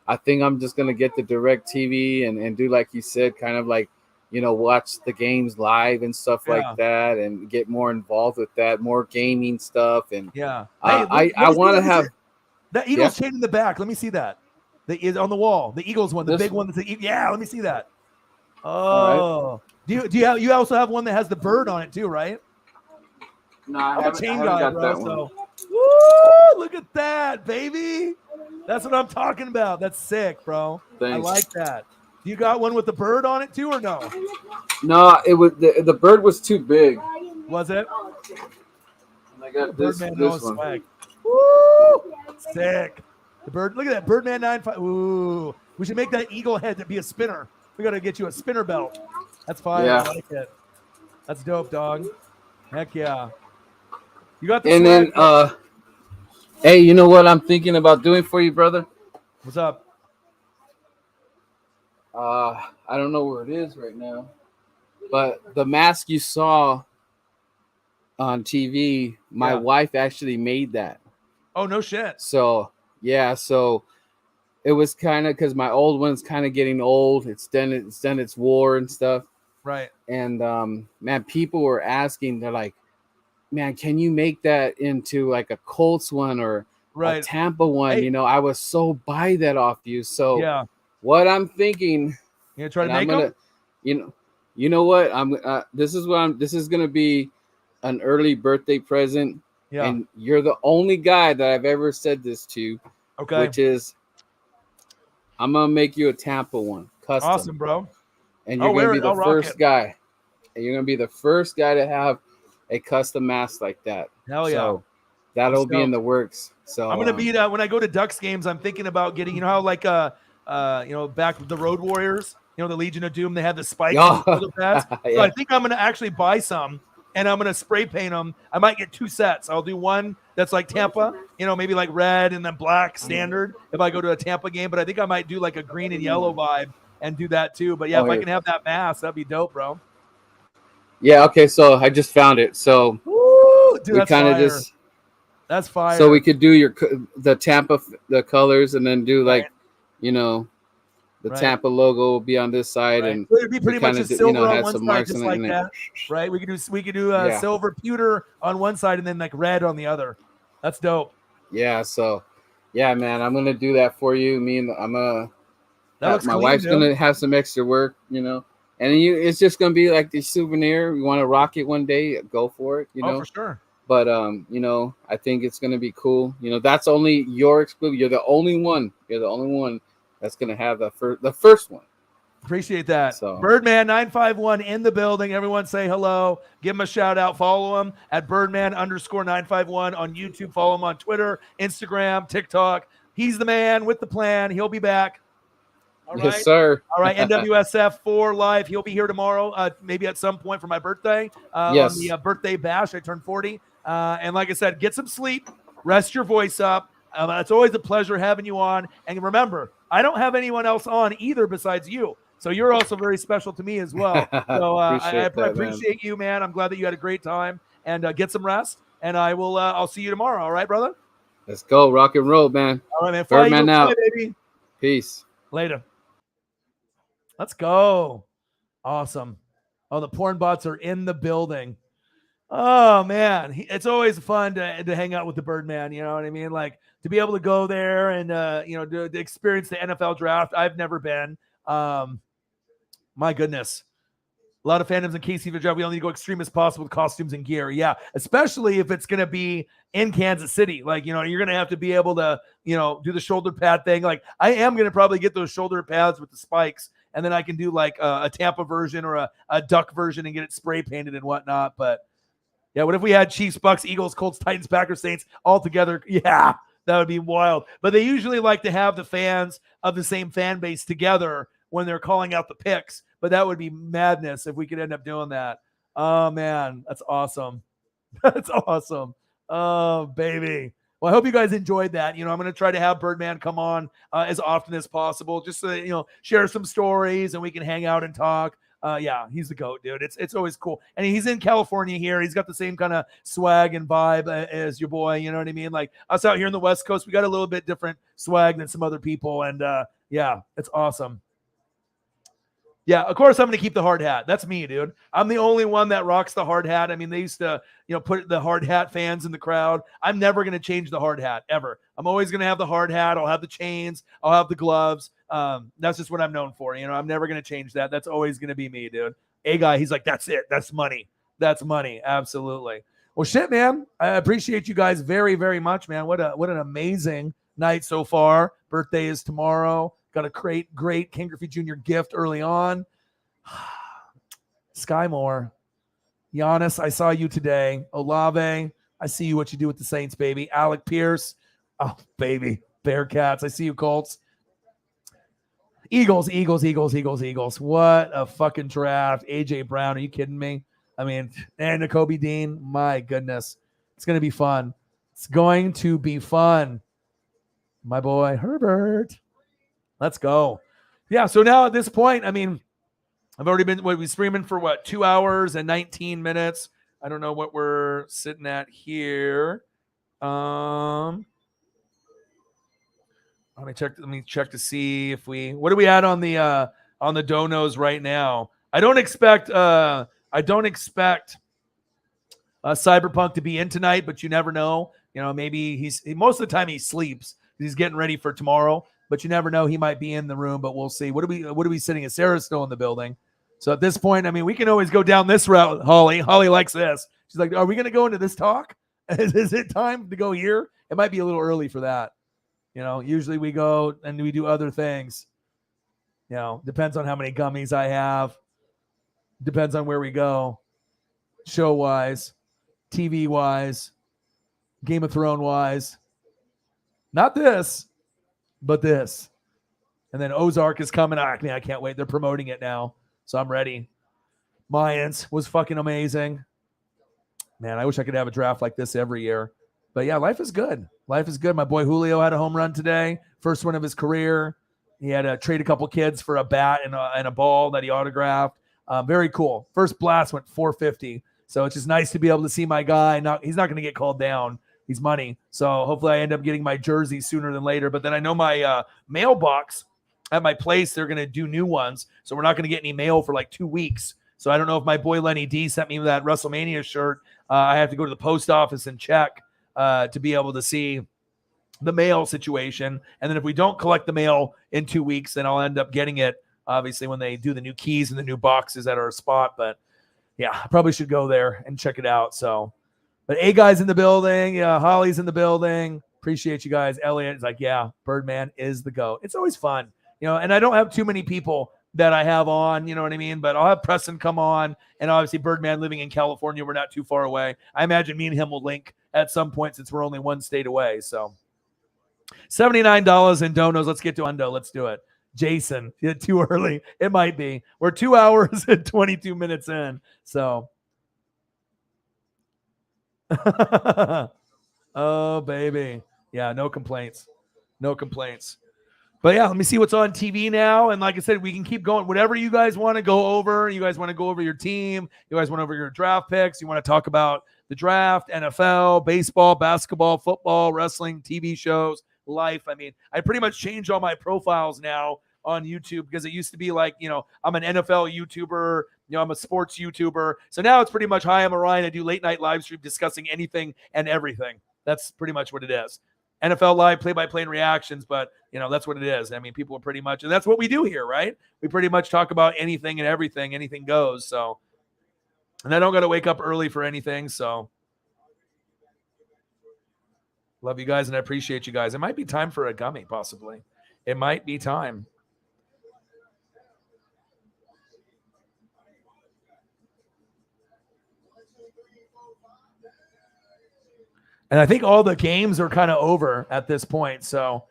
I think I'm just gonna get the direct TV and do like you said, kind of like, you know, watch the games live and stuff like that, and get more involved with that, more gaming stuff. And I want to have that Eagles chain in the back. Let me see that. Is on the wall. The Eagles one, the big one. Let me see that. Oh, right. Do you also have one that has the bird on it too, right? No, I'm a chain guy, bro. So, look at that, baby. That's what I'm talking about. That's sick, bro. Thanks. I like that. You got one with the bird on it too, or no? No, it was the bird was too big. Was it? And I got the this Birdman this knows one. swag. Woo! Sick. The bird. Look at that Birdman 9.5. Ooh, we should make that eagle head to be a spinner. We got to get you a spinner belt. That's fire. Yeah. I like it. That's dope, dog. Heck yeah. You got the And swag. then hey, you know what I'm thinking about doing for you, brother? What's up? I don't know where it is right now, but the mask you saw on TV, my wife actually made that. Oh, no shit. So yeah, so it was kind of because my old one's kind of getting old. It's done its war and stuff. Right. And man, people were asking, they're like, man, can you make that into like a Colts one or a Tampa one? Hey. You know, I was so buy that off you. So yeah. What I'm thinking, you gonna try to make them? You know what? This is gonna be an early birthday present. Yeah. And you're the only guy that I've ever said this to. Okay. Which is, I'm gonna make you a Tampa one, custom. Awesome, bro. And you're gonna be the first guy. And you're gonna be the first guy to have a custom mask like that. Hell yeah. So that'll be in the works. So I'm gonna be when I go to Ducks games, I'm thinking about getting, you know how like back with the Road Warriors, you know, the Legion of Doom, they had the spikes and the pads. So I think I'm gonna actually buy some and I'm gonna spray paint them. I might get 2 sets. I'll do one that's like Tampa, you know, maybe like red and then black standard if I go to a Tampa game, but I think I might do like a green and yellow vibe and do that too. But yeah, if I can have that mask, that'd be dope, bro. Yeah, okay, so I just found it. So dude, we kind of just that's fire. So we could do the Tampa the colors and then do like, you know, the Tampa logo will be on this side and so it'd be pretty much a silver on one side, just like that, right? We could do silver pewter on one side and then like red on the other. That's dope. Yeah, so yeah, man, I'm gonna do that for you. My clean, wife's gonna have some extra work, you know. And it's just gonna be like the souvenir. You want to rock it one day, go for it, you know. For sure. But you know, I think it's gonna be cool. You know, that's only your exclusive. You're the only one. You're the only one that's gonna have the first one. Appreciate that. So Birdman 951 in the building. Everyone say hello. Give him a shout out. Follow him at Birdman_951 on YouTube. Follow him on Twitter, Instagram, TikTok. He's the man with the plan. He'll be back. All right. Yes, sir. All right, NWSF 4 live. He'll be here tomorrow, maybe at some point for my birthday. Yes. On the birthday bash. I turned 40. And like I said, get some sleep. Rest your voice up. It's always a pleasure having you on. And remember, I don't have anyone else on either besides you. So you're also very special to me as well. So I appreciate you, man. I'm glad that you had a great time. And get some rest. And I'll see you tomorrow. All right, brother? Let's go. Rock and roll, man. All right, man. Birdman out. Baby. Peace. Later. Let's go. Awesome. Oh, the porn bots are in the building. Oh, man. It's always fun to hang out with the Birdman. You know what I mean? Like to be able to go there and, to experience the NFL draft. I've never been. My goodness. A lot of fandoms in KC for draft. We only need to go extreme as possible with costumes and gear. Yeah. Especially if it's going to be in Kansas City. Like, you're going to have to be able to, do the shoulder pad thing. Like I am going to probably get those shoulder pads with the spikes. And then I can do like a Tampa version or a Duck version and get it spray painted and whatnot. But yeah, what if we had Chiefs, Bucks, Eagles, Colts, Titans, Packers, Saints all together? Yeah, that would be wild. But they usually like to have the fans of the same fan base together when they're calling out the picks. But that would be madness if we could end up doing that. Oh, man, that's awesome. That's awesome. Oh, baby. Well, I hope you guys enjoyed that. I'm going to try to have Birdman come on as often as possible, just so share some stories and we can hang out and talk. Yeah, he's the GOAT, dude. It's always cool. And he's in California here. He's got the same kind of swag and vibe as your boy. You know what I mean? Like us out here in the West Coast, we got a little bit different swag than some other people. And yeah, it's awesome. Yeah, of course I'm going to keep the hard hat. That's me, dude. I'm the only one that rocks the hard hat. I mean, they used to, put the hard hat fans in the crowd. I'm never going to change the hard hat ever. I'm always going to have the hard hat. I'll have the chains. I'll have the gloves. That's just what I'm known for. I'm never going to change that. That's always going to be me, dude. A guy, he's like, that's it. That's money. That's money. Absolutely. Well, shit, man. I appreciate you guys very, very much, man. What an amazing night so far. Birthday is tomorrow. Got a great King Griffey Jr. gift early on. Skye Moore. Giannis, I saw you today. Olave, I see you what you do with the Saints, baby. Alec Pierce. Oh, baby. Bearcats. I see you, Colts. Eagles. What a fucking draft. AJ Brown. Are you kidding me? I mean, and Nakobe Dean. My goodness. It's going to be fun. It's going to be fun. My boy, Herbert. Let's go. Yeah, so now at this point, I mean, I've already been streaming for 2 hours and 19 minutes. I don't know what we're sitting at here. Let me check to see if what do we at on the donos right now? I don't expect Cyberpunk to be in tonight, but you never know. You know, maybe most of the time he sleeps. He's getting ready for tomorrow, but you never know. He might be in the room, but we'll see. What are we sitting at? Sarah's still in the building. So at this point, I mean, we can always go down this route, Holly. Holly likes this. She's like, are we going to go into this talk? Is it time to go here? It might be a little early for that. You know, usually we go and we do other things. You know, depends on how many gummies I have. Depends on where we go. Show-wise, TV-wise, Game of Thrones-wise. Not this, but this. And then Ozark is coming. I can't wait. They're promoting it now, so I'm ready. Mayans was fucking amazing. Man, I wish I could have a draft like this every year. But yeah, life is good. Life is good. My boy Julio had a home run today. First one of his career. He had to trade a couple kids for a bat and a ball that he autographed. Very cool. First blast went 450. So it's just nice to be able to see my guy. He's not going to get called down. He's money. So hopefully I end up getting my jersey sooner than later. But then I know my mailbox at my place, they're going to do new ones. So we're not going to get any mail for like 2 weeks. So I don't know if my boy Lenny D sent me that WrestleMania shirt. I have to go to the post office and check to be able to see the mail situation. And then if we don't collect the mail in 2 weeks, then I'll end up getting it, obviously, when they do the new keys and the new boxes at our spot. But yeah, I probably should go there and check it out. So, but A-Guy's in the building. Yeah, Holly's in the building. Appreciate you guys. Elliot is like, yeah, Birdman is the GOAT. It's always fun, you know, and I don't have too many people that I have on, you know what I mean? But I'll have Preston come on, and obviously Birdman living in California, we're not too far away. I imagine me and him will link at some point since we're only one state away. So $79 in donos. Let's get to Undo. Let's do it. Jason, too early. It might be. We're 2 hours and 22 minutes in. So, oh, baby. Yeah, no complaints. No complaints. But yeah, let me see what's on TV now. And like I said, we can keep going. Whatever you guys want to go over. You guys want to go over your team. You guys want to over your draft picks. You want to talk about the draft, NFL, baseball, basketball, football, wrestling, TV shows, life. I mean, I pretty much changed all my profiles now on YouTube because it used to be like, you know, I'm an NFL YouTuber, you know, I'm a sports YouTuber. So now it's pretty much, hi, I'm Orion. I do late night live stream discussing anything and everything. That's pretty much what it is. NFL Live, play-by-play and reactions, but, you know, that's what it is. I mean, people are pretty much, and that's what we do here, right? We pretty much talk about anything and everything. Anything goes, so. And I don't got to wake up early for anything, so. Love you guys, and I appreciate you guys. It might be time for a gummy, possibly. It might be time. And I think all the games are kind of over at this point. So,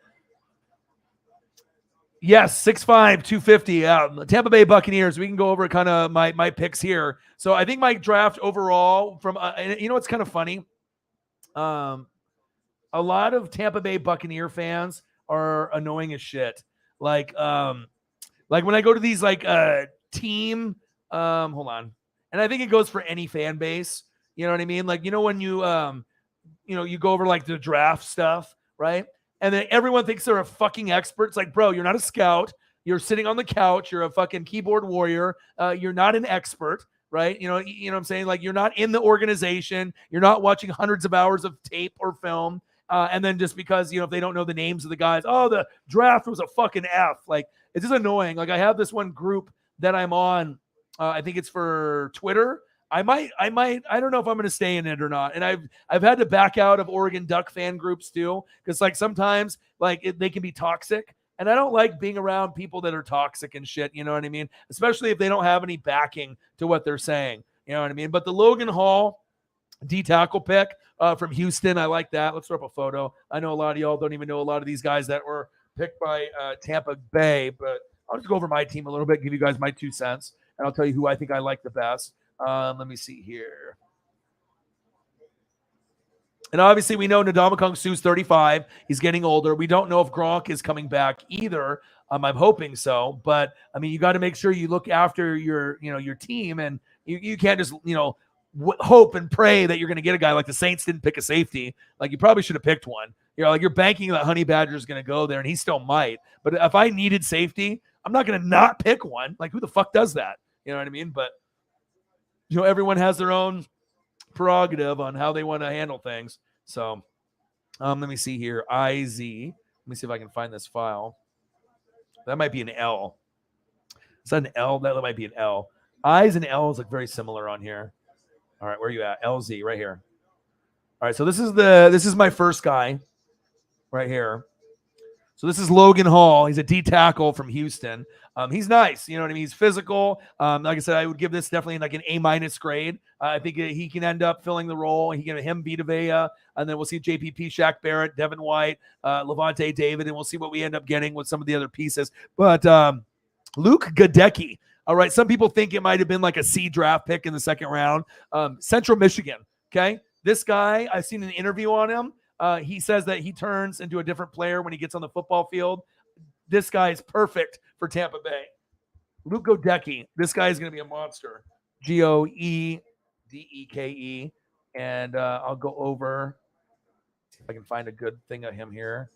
yes, 6'5", 250. Tampa Bay Buccaneers. We can go over kind of my picks here. So I think my draft overall from you know what's kind of funny? A lot of Tampa Bay Buccaneer fans are annoying as shit. Like when I go to these like team, hold on. And I think it goes for any fan base. You know what I mean? Like, you know, when you go over like the draft stuff, right? And then everyone thinks they're a fucking expert. It's like, bro, you're not a scout. You're sitting on the couch. You're a fucking keyboard warrior. You're not an expert, right? You know what I'm saying? Like, you're not in the organization. You're not watching hundreds of hours of tape or film. And then just because, you know, if they don't know the names of the guys, oh, the draft was a fucking F. Like, it's just annoying. Like, I have this one group that I'm on. I think it's for Twitter. I don't know if I'm going to stay in it or not. And I've had to back out of Oregon Duck fan groups too, because like sometimes like they can be toxic, and I don't like being around people that are toxic and shit. You know what I mean? Especially if they don't have any backing to what they're saying. You know what I mean? But the Logan Hall D tackle pick from Houston, I like that. Let's throw up a photo. I know a lot of y'all don't even know a lot of these guys that were picked by Tampa Bay, but I'll just go over my team a little bit, give you guys my 2 cents, and I'll tell you who I think I like the best. Let me see here. And obviously, we know Ndamukong Suh's 35. He's getting older. We don't know if Gronk is coming back either. I'm hoping so. But, I mean, you got to make sure you look after your team, and you can't just, hope and pray that you're going to get a guy. Like the Saints didn't pick a safety. Like you probably should have picked one. Like you're banking that Honey Badger is going to go there, and he still might. But if I needed safety, I'm not going to not pick one. Like who the fuck does that? You know what I mean? But, everyone has their own prerogative on how they want to handle things. So let me see here. IZ. Let me see if I can find this file. That might be an L. Is that an L? That might be an L. I's and L's look very similar on here. All right, where are you at? LZ, right here. All right, so this is my first guy right here. So this is Logan Hall. He's a D tackle from Houston. He's nice. You know what I mean? He's physical. Like I said, I would give this definitely like an A- grade. I think he can end up filling the role. He can him Vita Vea, and then we'll see JPP, Shaq Barrett, Devin White, Levante David, and we'll see what we end up getting with some of the other pieces. But Luke Gadecki. All right, some people think it might have been like a C draft pick in the second round. Central Michigan, okay? This guy, I've seen an interview on him. He says that he turns into a different player when he gets on the football field. This guy is perfect for Tampa Bay. Luke Gadecki, this guy is going to be a monster. Goedeke. And I'll go over, see if I can find a good thing of him here.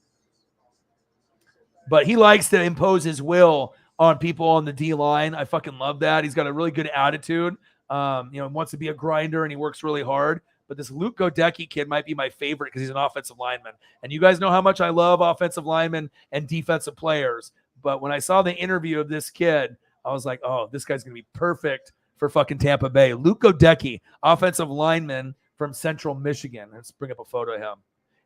But he likes to impose his will on people on the D line. I fucking love that. He's got a really good attitude. Wants to be a grinder, and he works really hard. But this Luke Gadecki kid might be my favorite because he's an offensive lineman. And you guys know how much I love offensive linemen and defensive players. But when I saw the interview of this kid, I was like, oh, this guy's going to be perfect for fucking Tampa Bay. Luke Gadecki, offensive lineman from Central Michigan. Let's bring up a photo of him.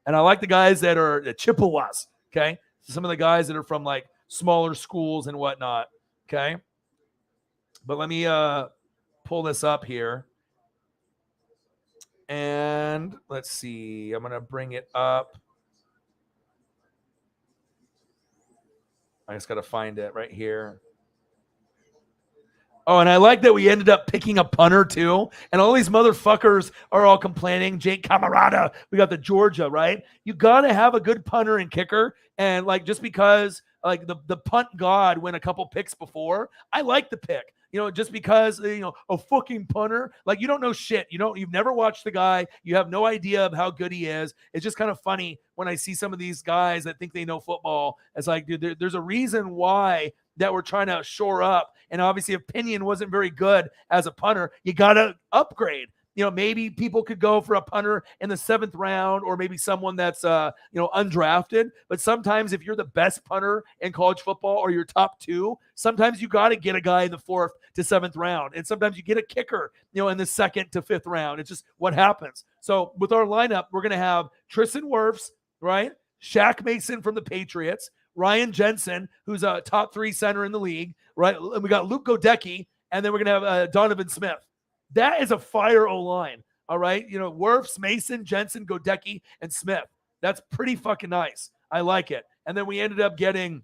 And I like the guys that are the Chippewas, okay? Some of the guys that are from like smaller schools and whatnot, okay? But let me pull this up here. And let's see. I'm going to bring it up. I just got to find it right here. Oh, and I like that we ended up picking a punter too. And all these motherfuckers are all complaining. Jake Camarada, we got the Georgia, right? You got to have a good punter and kicker. And like, just because like the punt god went a couple picks before, I like the pick. Just because, a fucking punter, like you don't know shit. You've never watched the guy. You have no idea of how good he is. It's just kind of funny when I see some of these guys that think they know football. It's like, dude, there's a reason why that we're trying to shore up. And obviously if Pinion wasn't very good as a punter, you got to upgrade. Maybe people could go for a punter in the 7th round, or maybe someone that's, undrafted. But sometimes if you're the best punter in college football, or you're top 2, sometimes you got to get a guy in the 4th to 7th round. And sometimes you get a kicker, in the 2nd to 5th round. It's just what happens. So with our lineup, we're going to have Tristan Wirfs, right? Shaq Mason from the Patriots, Ryan Jensen, who's a top 3 center in the league, right? And we got Luke Gadecki, and then we're going to have Donovan Smith. That is a fire O-line, all right? Wirfs, Mason, Jensen, Gadecki, and Smith. That's pretty fucking nice. I like it. And then we ended up getting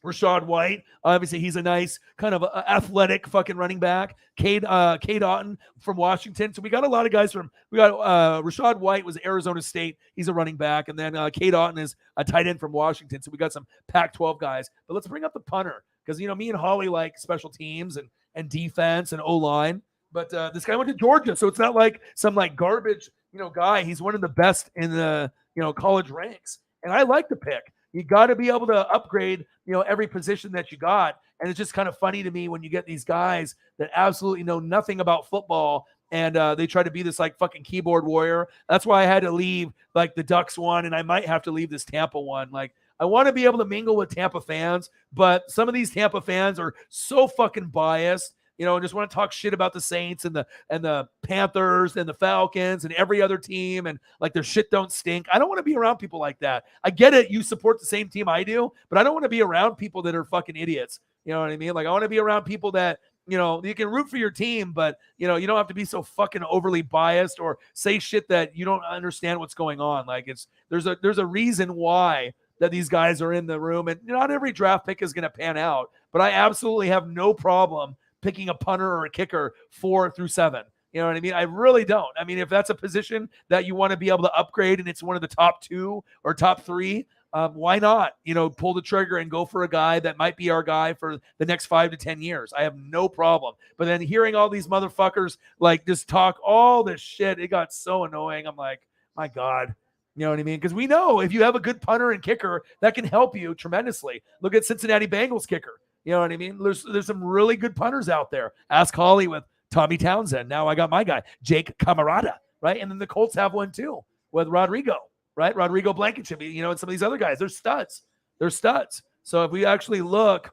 Rachaad White. Obviously, he's a nice kind of athletic fucking running back. Cade Otton from Washington. So we got a lot of guys we got Rachaad White was Arizona State. He's a running back. And then Cade Otton is a tight end from Washington. So we got some Pac-12 guys. But let's bring up the punter, because, me and Holly like special teams and defense and O-line. But this guy went to Georgia, so it's not like some like garbage, guy. He's one of the best in the, college ranks. And I like the pick. You got to be able to upgrade, every position that you got. And it's just kind of funny to me when you get these guys that absolutely know nothing about football, and they try to be this like fucking keyboard warrior. That's why I had to leave like the Ducks one, and I might have to leave this Tampa one. Like, I want to be able to mingle with Tampa fans, but some of these Tampa fans are so fucking biased and just want to talk shit about the Saints and the Panthers and the Falcons and every other team and like their shit don't stink. I don't want to be around people like that. I get it. You support the same team I do, but I don't want to be around people that are fucking idiots. You know what I mean? Like I want to be around people that, you can root for your team, but you don't have to be so fucking overly biased or say shit that you don't understand what's going on. Like there's a reason why that these guys are in the room, and not every draft pick is going to pan out, but I absolutely have no problem picking a punter or a kicker 4 through 7. You know what I mean? I really don't. I mean, if that's a position that you want to be able to upgrade and it's one of the top 2 or top 3, why not, pull the trigger and go for a guy that might be our guy for the next 5 to 10 years. I have no problem. But then hearing all these motherfuckers like just talk all this shit, it got so annoying. I'm like, my God. You know what I mean? Because we know if you have a good punter and kicker, that can help you tremendously. Look at Cincinnati Bengals kicker. You know what I mean? There's some really good punters out there. Ask Holly with Tommy Townsend. Now I got my guy, Jake Camarada, right? And then the Colts have one too with Rodrigo, right? Rodrigo Blankenship, and some of these other guys. They're studs. They're studs. So if we actually look,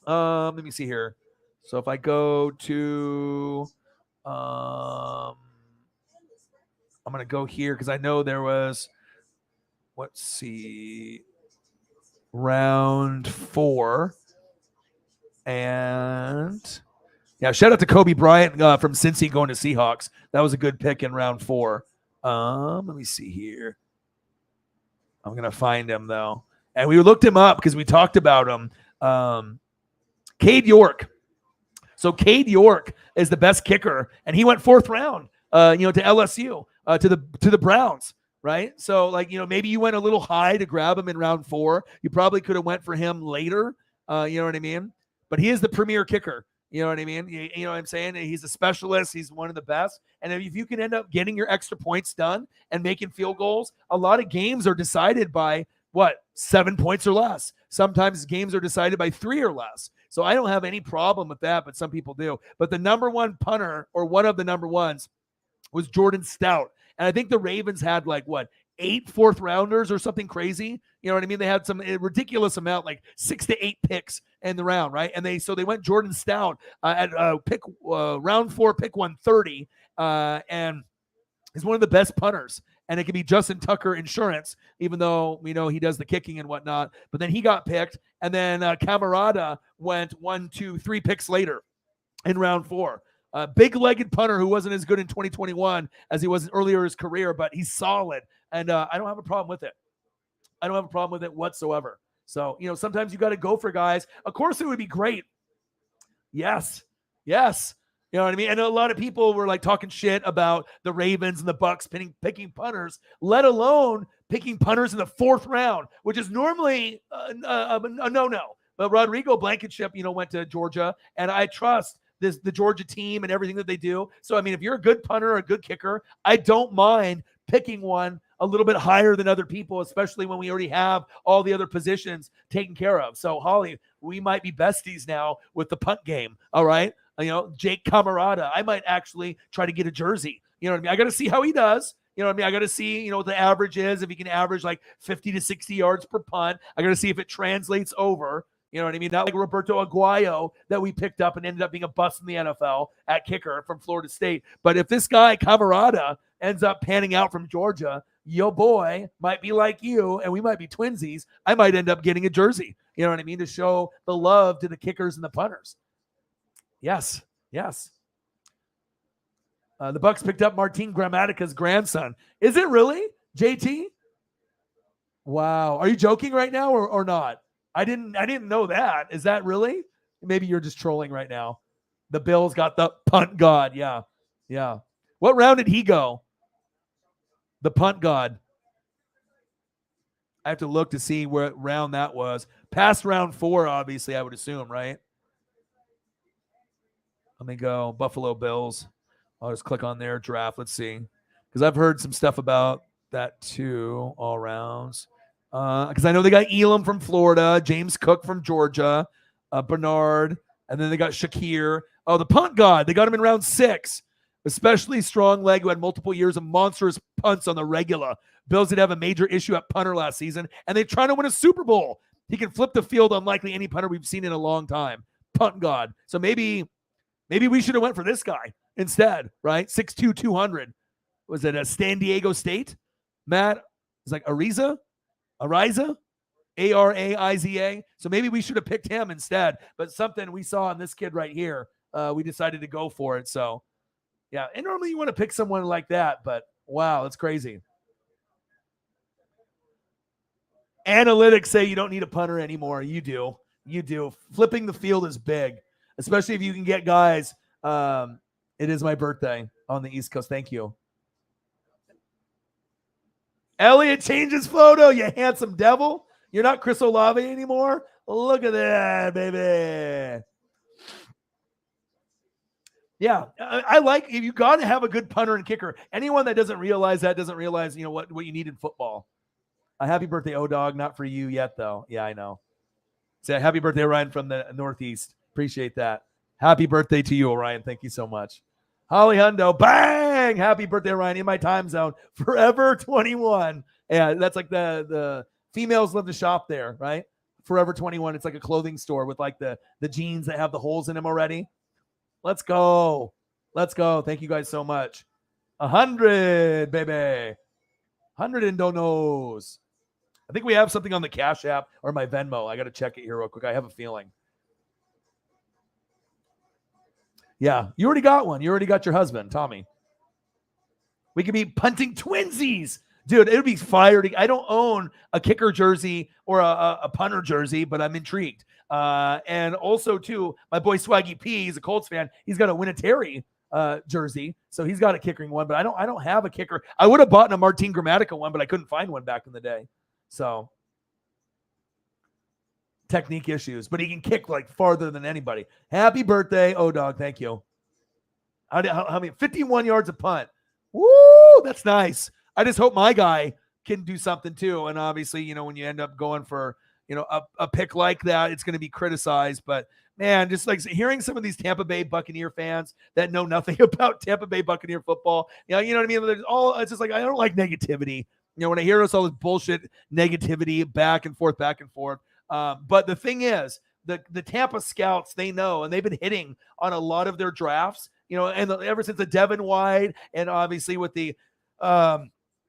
let me see here. So if I go to I'm going to go here because I know there was, let's see, round 4. And, yeah, shout out to Kobe Bryant from Cincy going to Seahawks. That was a good pick in round 4. Let me see here. I'm going to find him, though. And we looked him up because we talked about him. Cade York. So Cade York is the best kicker, and he went 4th round, to LSU. To the Browns, right? So maybe you went a little high to grab him in round 4. You probably could have went for him later. You know what I mean? But he is the premier kicker. You know what I mean? You know what I'm saying? He's a specialist. He's one of the best. And if you can end up getting your extra points done and making field goals, a lot of games are decided by 7 points or less. Sometimes games are decided by 3 or less. So I don't have any problem with that, but some people do. But the number 1 punter, or one of the number 1s, was Jordan Stout. And I think the Ravens had 8 4th rounders or something crazy. You know what I mean? They had some ridiculous amount, like 6 to 8 picks in the round, right? And they went Jordan Stout at round 4, pick 130, and he's one of the best punters. And it can be Justin Tucker insurance, even though we know he does the kicking and whatnot. But then he got picked, and then Camarada went 1, 2, 3 picks later in round 4. Big-legged punter who wasn't as good in 2021 as he was earlier in his career, but he's solid, and I don't have a problem with it. I don't have a problem with it whatsoever. So, sometimes you got to go for guys. Of course, it would be great. Yes. You know what I mean? And a lot of people were talking shit about the Ravens and the Bucks picking punters, let alone picking punters in the 4th round, which is normally a no-no. But Rodrigo Blankenship, went to Georgia, and I trust the Georgia team and everything that they do. So, I mean, if you're a good punter or a good kicker, I don't mind picking one a little bit higher than other people, especially when we already have all the other positions taken care of. So, Holly, we might be besties now with the punt game. All right. Jake Camarada, I might actually try to get a jersey. You know what I mean? I got to see how he does. You know what I mean? I got to see, what the average is. If he can average 50 to 60 yards per punt, I got to see if it translates over. You know what I mean? Not like Roberto Aguayo that we picked up and ended up being a bust in the NFL at kicker from Florida State. But if this guy, Camarada, ends up panning out from Georgia, your boy might be like you, and we might be twinsies. I might end up getting a jersey. You know what I mean? To show the love to the kickers and the punters. Yes. The Bucks picked up Martin Grammatica's grandson. Is it really? JT? Wow. Are you joking right now or not? I didn't know that. Is that really? Maybe you're just trolling right now. The Bills got the punt god. Yeah. What round did he go? The punt god. I have to look to see what round that was. Past round 4, obviously, I would assume, right? Let me go. Buffalo Bills. I'll just click on their draft. Let's see. Because I've heard some stuff about that too, all rounds. Because I know they got Elam from Florida, James Cook from Georgia, Bernard, and then they got Shakir. Oh, the punt god. They got him in round 6. Especially strong leg who had multiple years of monstrous punts on the regular. Bills did have a major issue at punter last season, and they're trying to win a Super Bowl. He can flip the field unlikely any punter we've seen in a long time. Punt god. So maybe Maybe we should have went for this guy instead, right? 6'2", 200. Was it a San Diego State? Matt, it's like Ariza, Araiza. So maybe we should have picked him instead. But something we saw in this kid right here, we decided to go for it. So, yeah. And normally you want to pick someone like that, but wow, that's crazy. Analytics say you don't need a punter anymore. You do. You do. Flipping the field is big, especially if you can get guys. It is my birthday on the East Coast. Thank you. Elliott changes photo, you handsome devil. You're not Chris Olave anymore. Look at that, baby. Yeah, I like if you got to have a good punter and kicker. Anyone that doesn't realize that doesn't realize, what you need in football. A happy birthday, O-Dog. Not for you yet, though. Yeah, I know. So happy birthday, Ryan, from the Northeast. Appreciate that. Happy birthday to you, Orion. Thank you so much. Holly Hundo, bang! Happy birthday, Ryan, in my time zone. Forever 21. Yeah, that's like the females love to shop there, right? Forever 21. It's like a clothing store with like the jeans that have the holes in them already. Let's go. Let's go. Thank you guys so much. 100, baby. 100 and donos. I think we have something on the Cash App or my Venmo. I got to check it here real quick. I have a feeling. Yeah, you already got one. You already got your husband, Tommy. We could be punting twinsies. Dude, it would be fire. I don't own a kicker jersey or a punter jersey, but I'm intrigued. And also, too, my boy Swaggy P, he's a Colts fan. He's got a Winnetary jersey, so he's got a kickering one, but I don't have a kicker. I would have bought a Martin Grammatica one, but I couldn't find one back in the day. So technique issues, but he can kick like farther than anybody. Happy birthday, O-Dog. Thank you. How many? 51 yards of punt. Woo, that's nice. I just hope my guy can do something too. And obviously, when you end up going for, a pick like that, it's going to be criticized. But man, just like hearing some of these Tampa Bay Buccaneer fans that know nothing about Tampa Bay Buccaneer football, you know what I mean? It's just like, I don't like negativity. When I hear all this bullshit negativity back and forth. But the thing is, the Tampa scouts, they know, and they've been hitting on a lot of their drafts, and ever since the Devin White and obviously with the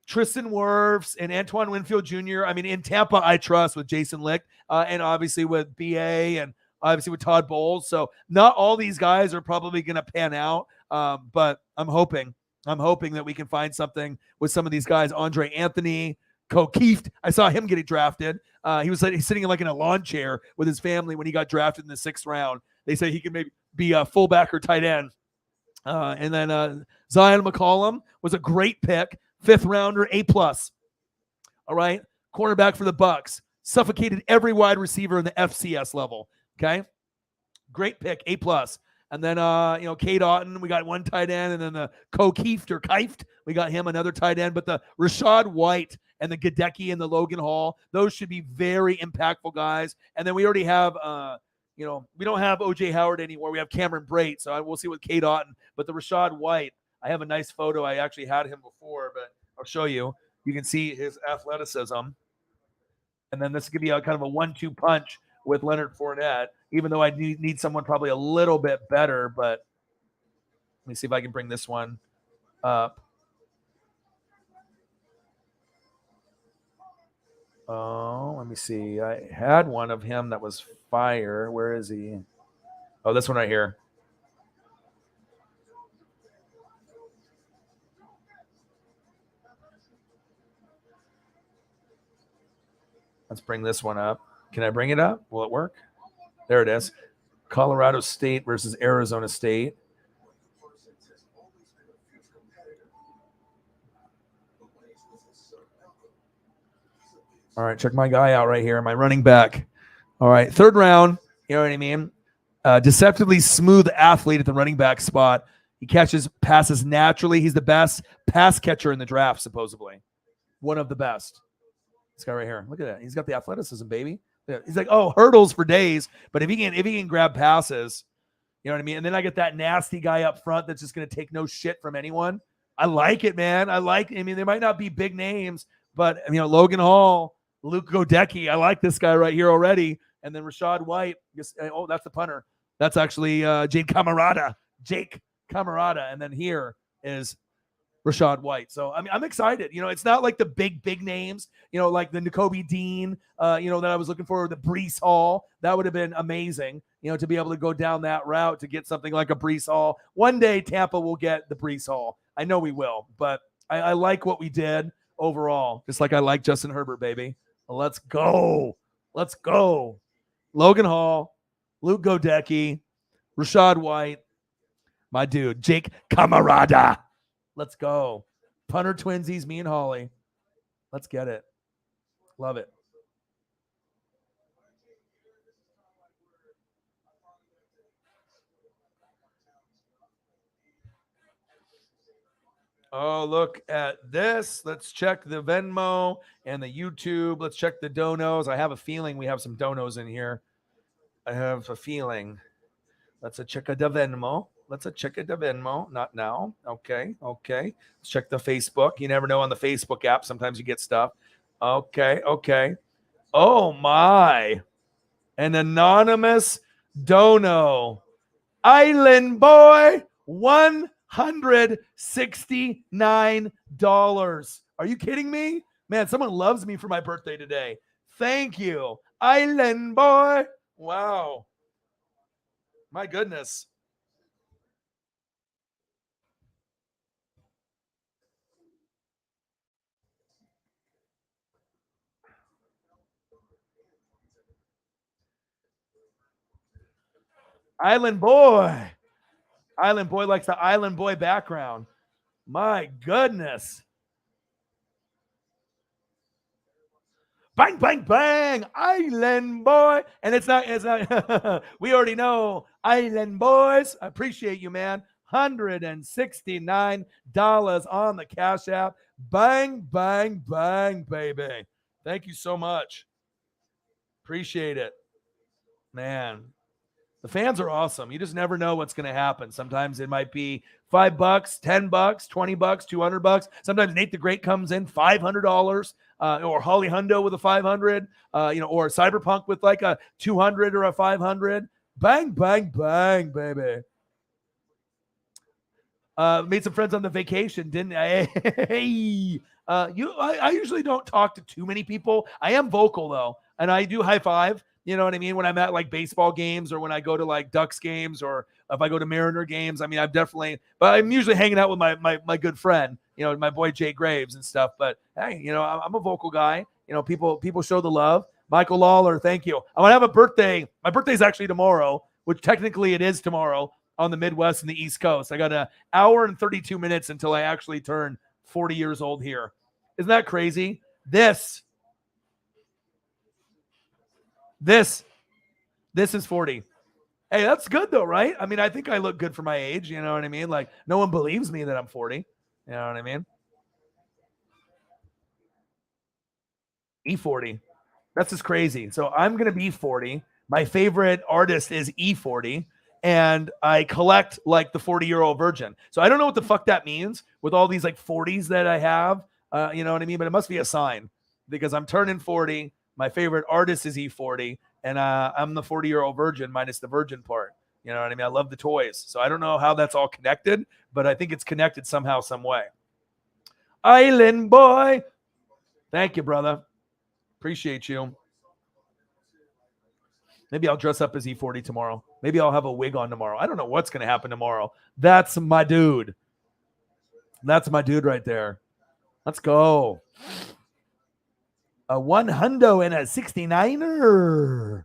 Tristan Wirfs and Antoine Winfield Jr. I mean, in Tampa, I trust with Jason Licht and obviously with BA and obviously with Todd Bowles. So not all these guys are probably going to pan out, but I'm hoping that we can find something with some of these guys. Andre Anthony, Kokeeft. I saw him getting drafted. He's sitting in a lawn chair with his family when he got drafted in the 6th round. They say he can maybe be a fullback or tight end. And then Zion McCollum was a great pick, 5th rounder, A+. All right, cornerback for the Bucks. Suffocated every wide receiver in the FCS level. Okay, great pick, A+. And then, Cade Otton, we got one tight end. And then the Kokeeft, we got him, another tight end. But the Rashad White and the Gadecki and the Logan Hall, those should be very impactful guys. And then we already have, we don't have O.J. Howard anymore. We have Cameron Brate. So we'll see with Cade Otton. But the Rashad White, I have a nice photo. I actually had him before, but I'll show you. You can see his athleticism. And then this could be a kind of a 1-2 punch with Leonard Fournette, even though I need someone probably a little bit better. But let me see if I can bring this one up. Oh, let me see. I had one of him that was fire. Where is he? Oh, this one right here. Let's bring this one up. Can I bring it up? Will it work? There it is. Colorado State versus Arizona State. All right, check my guy out right here, my running back. All right, 3rd round, you know what I mean? Deceptively smooth athlete at the running back spot. He catches passes naturally. He's the best pass catcher in the draft, supposedly. One of the best. This guy right here. Look at that. He's got the athleticism, baby. He's like, hurdles for days. But if he can grab passes, you know what I mean? And then I get that nasty guy up front that's just going to take no shit from anyone. I like it, man. There might not be big names, but, Logan Hall, Luke Godecki. I like this guy right here already. And then Rashad White. That's the punter. That's actually Jade Camarada. Jake Camarada. And then here is Rachaad White. So I mean, I'm excited. It's not like the big names, like the Nakobe Dean, that I was looking for, the Breece Hall. That would have been amazing, to be able to go down that route to get something like a Breece Hall. One day Tampa will get the Breece Hall. I know we will, but I like what we did overall. Just like I like Justin Herbert, baby. Let's go. Let's go. Logan Hall, Luke Godecki, Rachaad White, my dude, Jake Camarada. Let's go. Punter twinsies, me and Holly. Let's get it. Love it. Oh, look at this. Let's check the Venmo and the YouTube. Let's check the donos. I have a feeling we have some donos in here. I have a feeling. Let's check the Venmo. Let's check the Venmo. Not now. Okay. Let's check the Facebook. You never know on the Facebook app. Sometimes you get stuff. Okay. Oh, my. An anonymous dono. Island Boy, $169. Are you kidding me? Man, someone loves me for my birthday today. Thank you. Island Boy. Wow. My goodness. Island Boy. Island Boy likes the Island Boy background. My goodness. Bang, bang, bang. Island Boy. And it's not, we already know. Island Boys. I appreciate you, man. $169 on the Cash App. Bang, bang, bang, baby. Thank you so much. Appreciate it. Man, the fans are awesome. You just never know what's going to happen. Sometimes it might be $5, $10, $20, $200. Sometimes Nate the Great comes in $500, or Holly Hundo with a 500, or Cyberpunk with like a 200 or a 500. Bang, bang, bang, baby. Made some friends on the vacation, didn't I? Hey, I usually don't talk to too many people. I am vocal though, and I do high five. You know what I mean? When I'm at like baseball games or when I go to like Ducks games or if I go to Mariner games, I mean, but I'm usually hanging out with my good friend, my boy Jay Graves and stuff. But hey, I'm a vocal guy. People show the love. Michael Lawler, thank you. I want to have a birthday. My birthday's actually tomorrow, which technically it is tomorrow on the Midwest and the East Coast. I got an hour and 32 minutes until I actually turn 40 years old here. Isn't that crazy? This is 40. Hey, that's good though, right? I mean, I think I look good for my age. You know what I mean? Like, no one believes me that I'm 40. You know what I mean? E40. That's just crazy. So I'm going to be 40. My favorite artist is E40. And I collect like the 40-year-old virgin. So I don't know what the fuck that means with all these like 40s that I have. You know what I mean? But it must be a sign because I'm turning 40. My favorite artist is E40. And I'm the 40-year-old virgin minus the virgin part. You know what I mean? I love the toys. So I don't know how that's all connected, but I think it's connected somehow, some way. Island Boy. Thank you, brother. Appreciate you. Maybe I'll dress up as E40 tomorrow. Maybe I'll have a wig on tomorrow. I don't know what's going to happen tomorrow. That's my dude. That's my dude right there. Let's go. A 100 and a 69er.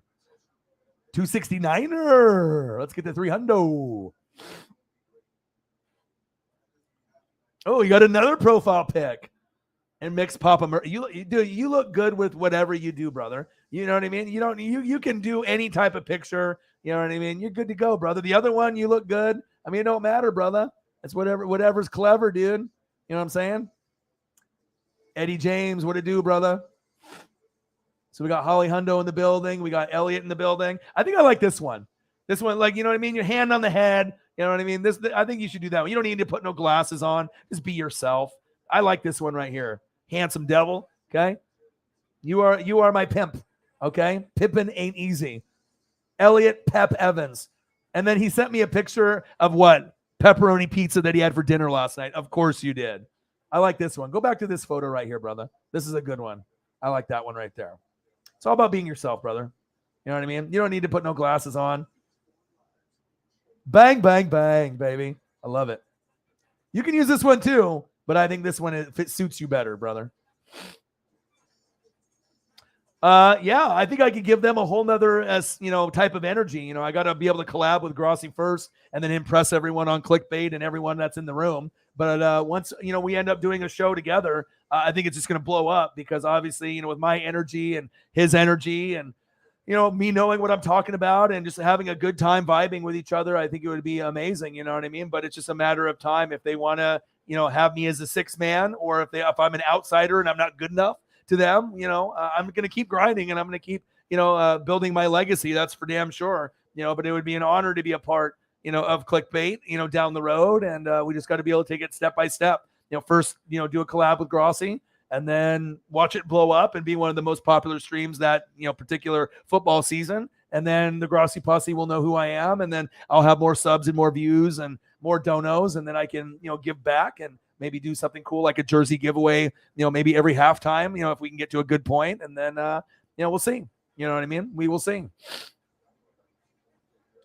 269er. Let's get the 300. Oh, you got another profile pic. And mix Papa. You look good with whatever you do, brother. You know what I mean? You can do any type of picture. You know what I mean? You're good to go, brother. The other one, you look good. I mean, it don't matter, brother. It's whatever's clever, dude. You know what I'm saying? Eddie James, what it do, brother? So we got Holly Hundo in the building. We got Elliot in the building. I think I like this one. This one, like, you know what I mean? Your hand on the head. You know what I mean? I think you should do that one. You don't need to put no glasses on. Just be yourself. I like this one right here. Handsome devil. Okay. You are my pimp. Okay. Pimpin' ain't easy. Elliot Pep Evans. And then he sent me a picture of what? Pepperoni pizza that he had for dinner last night. Of course you did. I like this one. Go back to this photo right here, brother. This is a good one. I like that one right there. It's all about being yourself, brother. You know what I mean? You don't need to put no glasses on. Bang, bang, bang, baby. I love it. You can use this one too, but I think this one, it suits you better, brother. Yeah, I think I could give them a whole nother, type of energy. I got to be able to collab with Grossi first and then impress everyone on clickbait and everyone that's in the room. But once, we end up doing a show together, I think it's just going to blow up because obviously, with my energy and his energy and, me knowing what I'm talking about and just having a good time vibing with each other, I think it would be amazing. You know what I mean? But it's just a matter of time if they want to, have me as a sixth man or if I'm an outsider and I'm not good enough to them, I'm going to keep grinding and I'm going to keep, building my legacy. That's for damn sure, but it would be an honor to be a part, of clickbait, down the road. And we just got to be able to take it step by step. First, do a collab with Grossi and then watch it blow up and be one of the most popular streams that, particular football season. And then the Grossi posse will know who I am. And then I'll have more subs and more views and more donos. And then I can, give back and maybe do something cool like a jersey giveaway, maybe every halftime, if we can get to a good point. And then, we'll see. You know what I mean? We will see.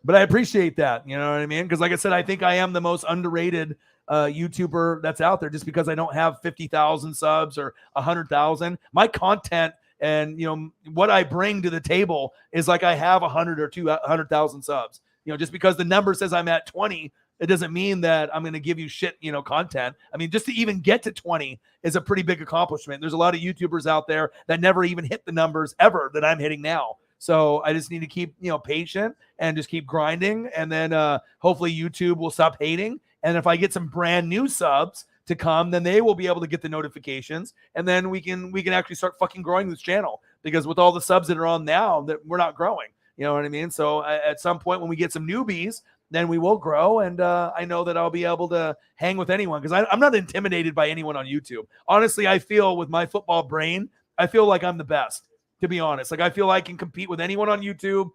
But I appreciate that. You know what I mean? Because like I said, I think I am the most underrated YouTuber that's out there just because I don't have 50,000 subs or 100,000. My content and, what I bring to the table is like I have 100 or 200,000 subs. Just because the number says I'm at 20, it doesn't mean that I'm going to give you shit, content. I mean, just to even get to 20 is a pretty big accomplishment. There's a lot of YouTubers out there that never even hit the numbers ever that I'm hitting now. So I just need to keep, patient and just keep grinding. And then hopefully YouTube will stop hating. And if I get some brand new subs to come, then they will be able to get the notifications. And then we can actually start fucking growing this channel because with all the subs that are on now that we're not growing. You know what I mean? So at some point when we get some newbies, then we will grow. And I know that I'll be able to hang with anyone because I'm not intimidated by anyone on YouTube. Honestly, I feel with my football brain, I feel like I'm the best, to be honest. Like I feel I can compete with anyone on YouTube,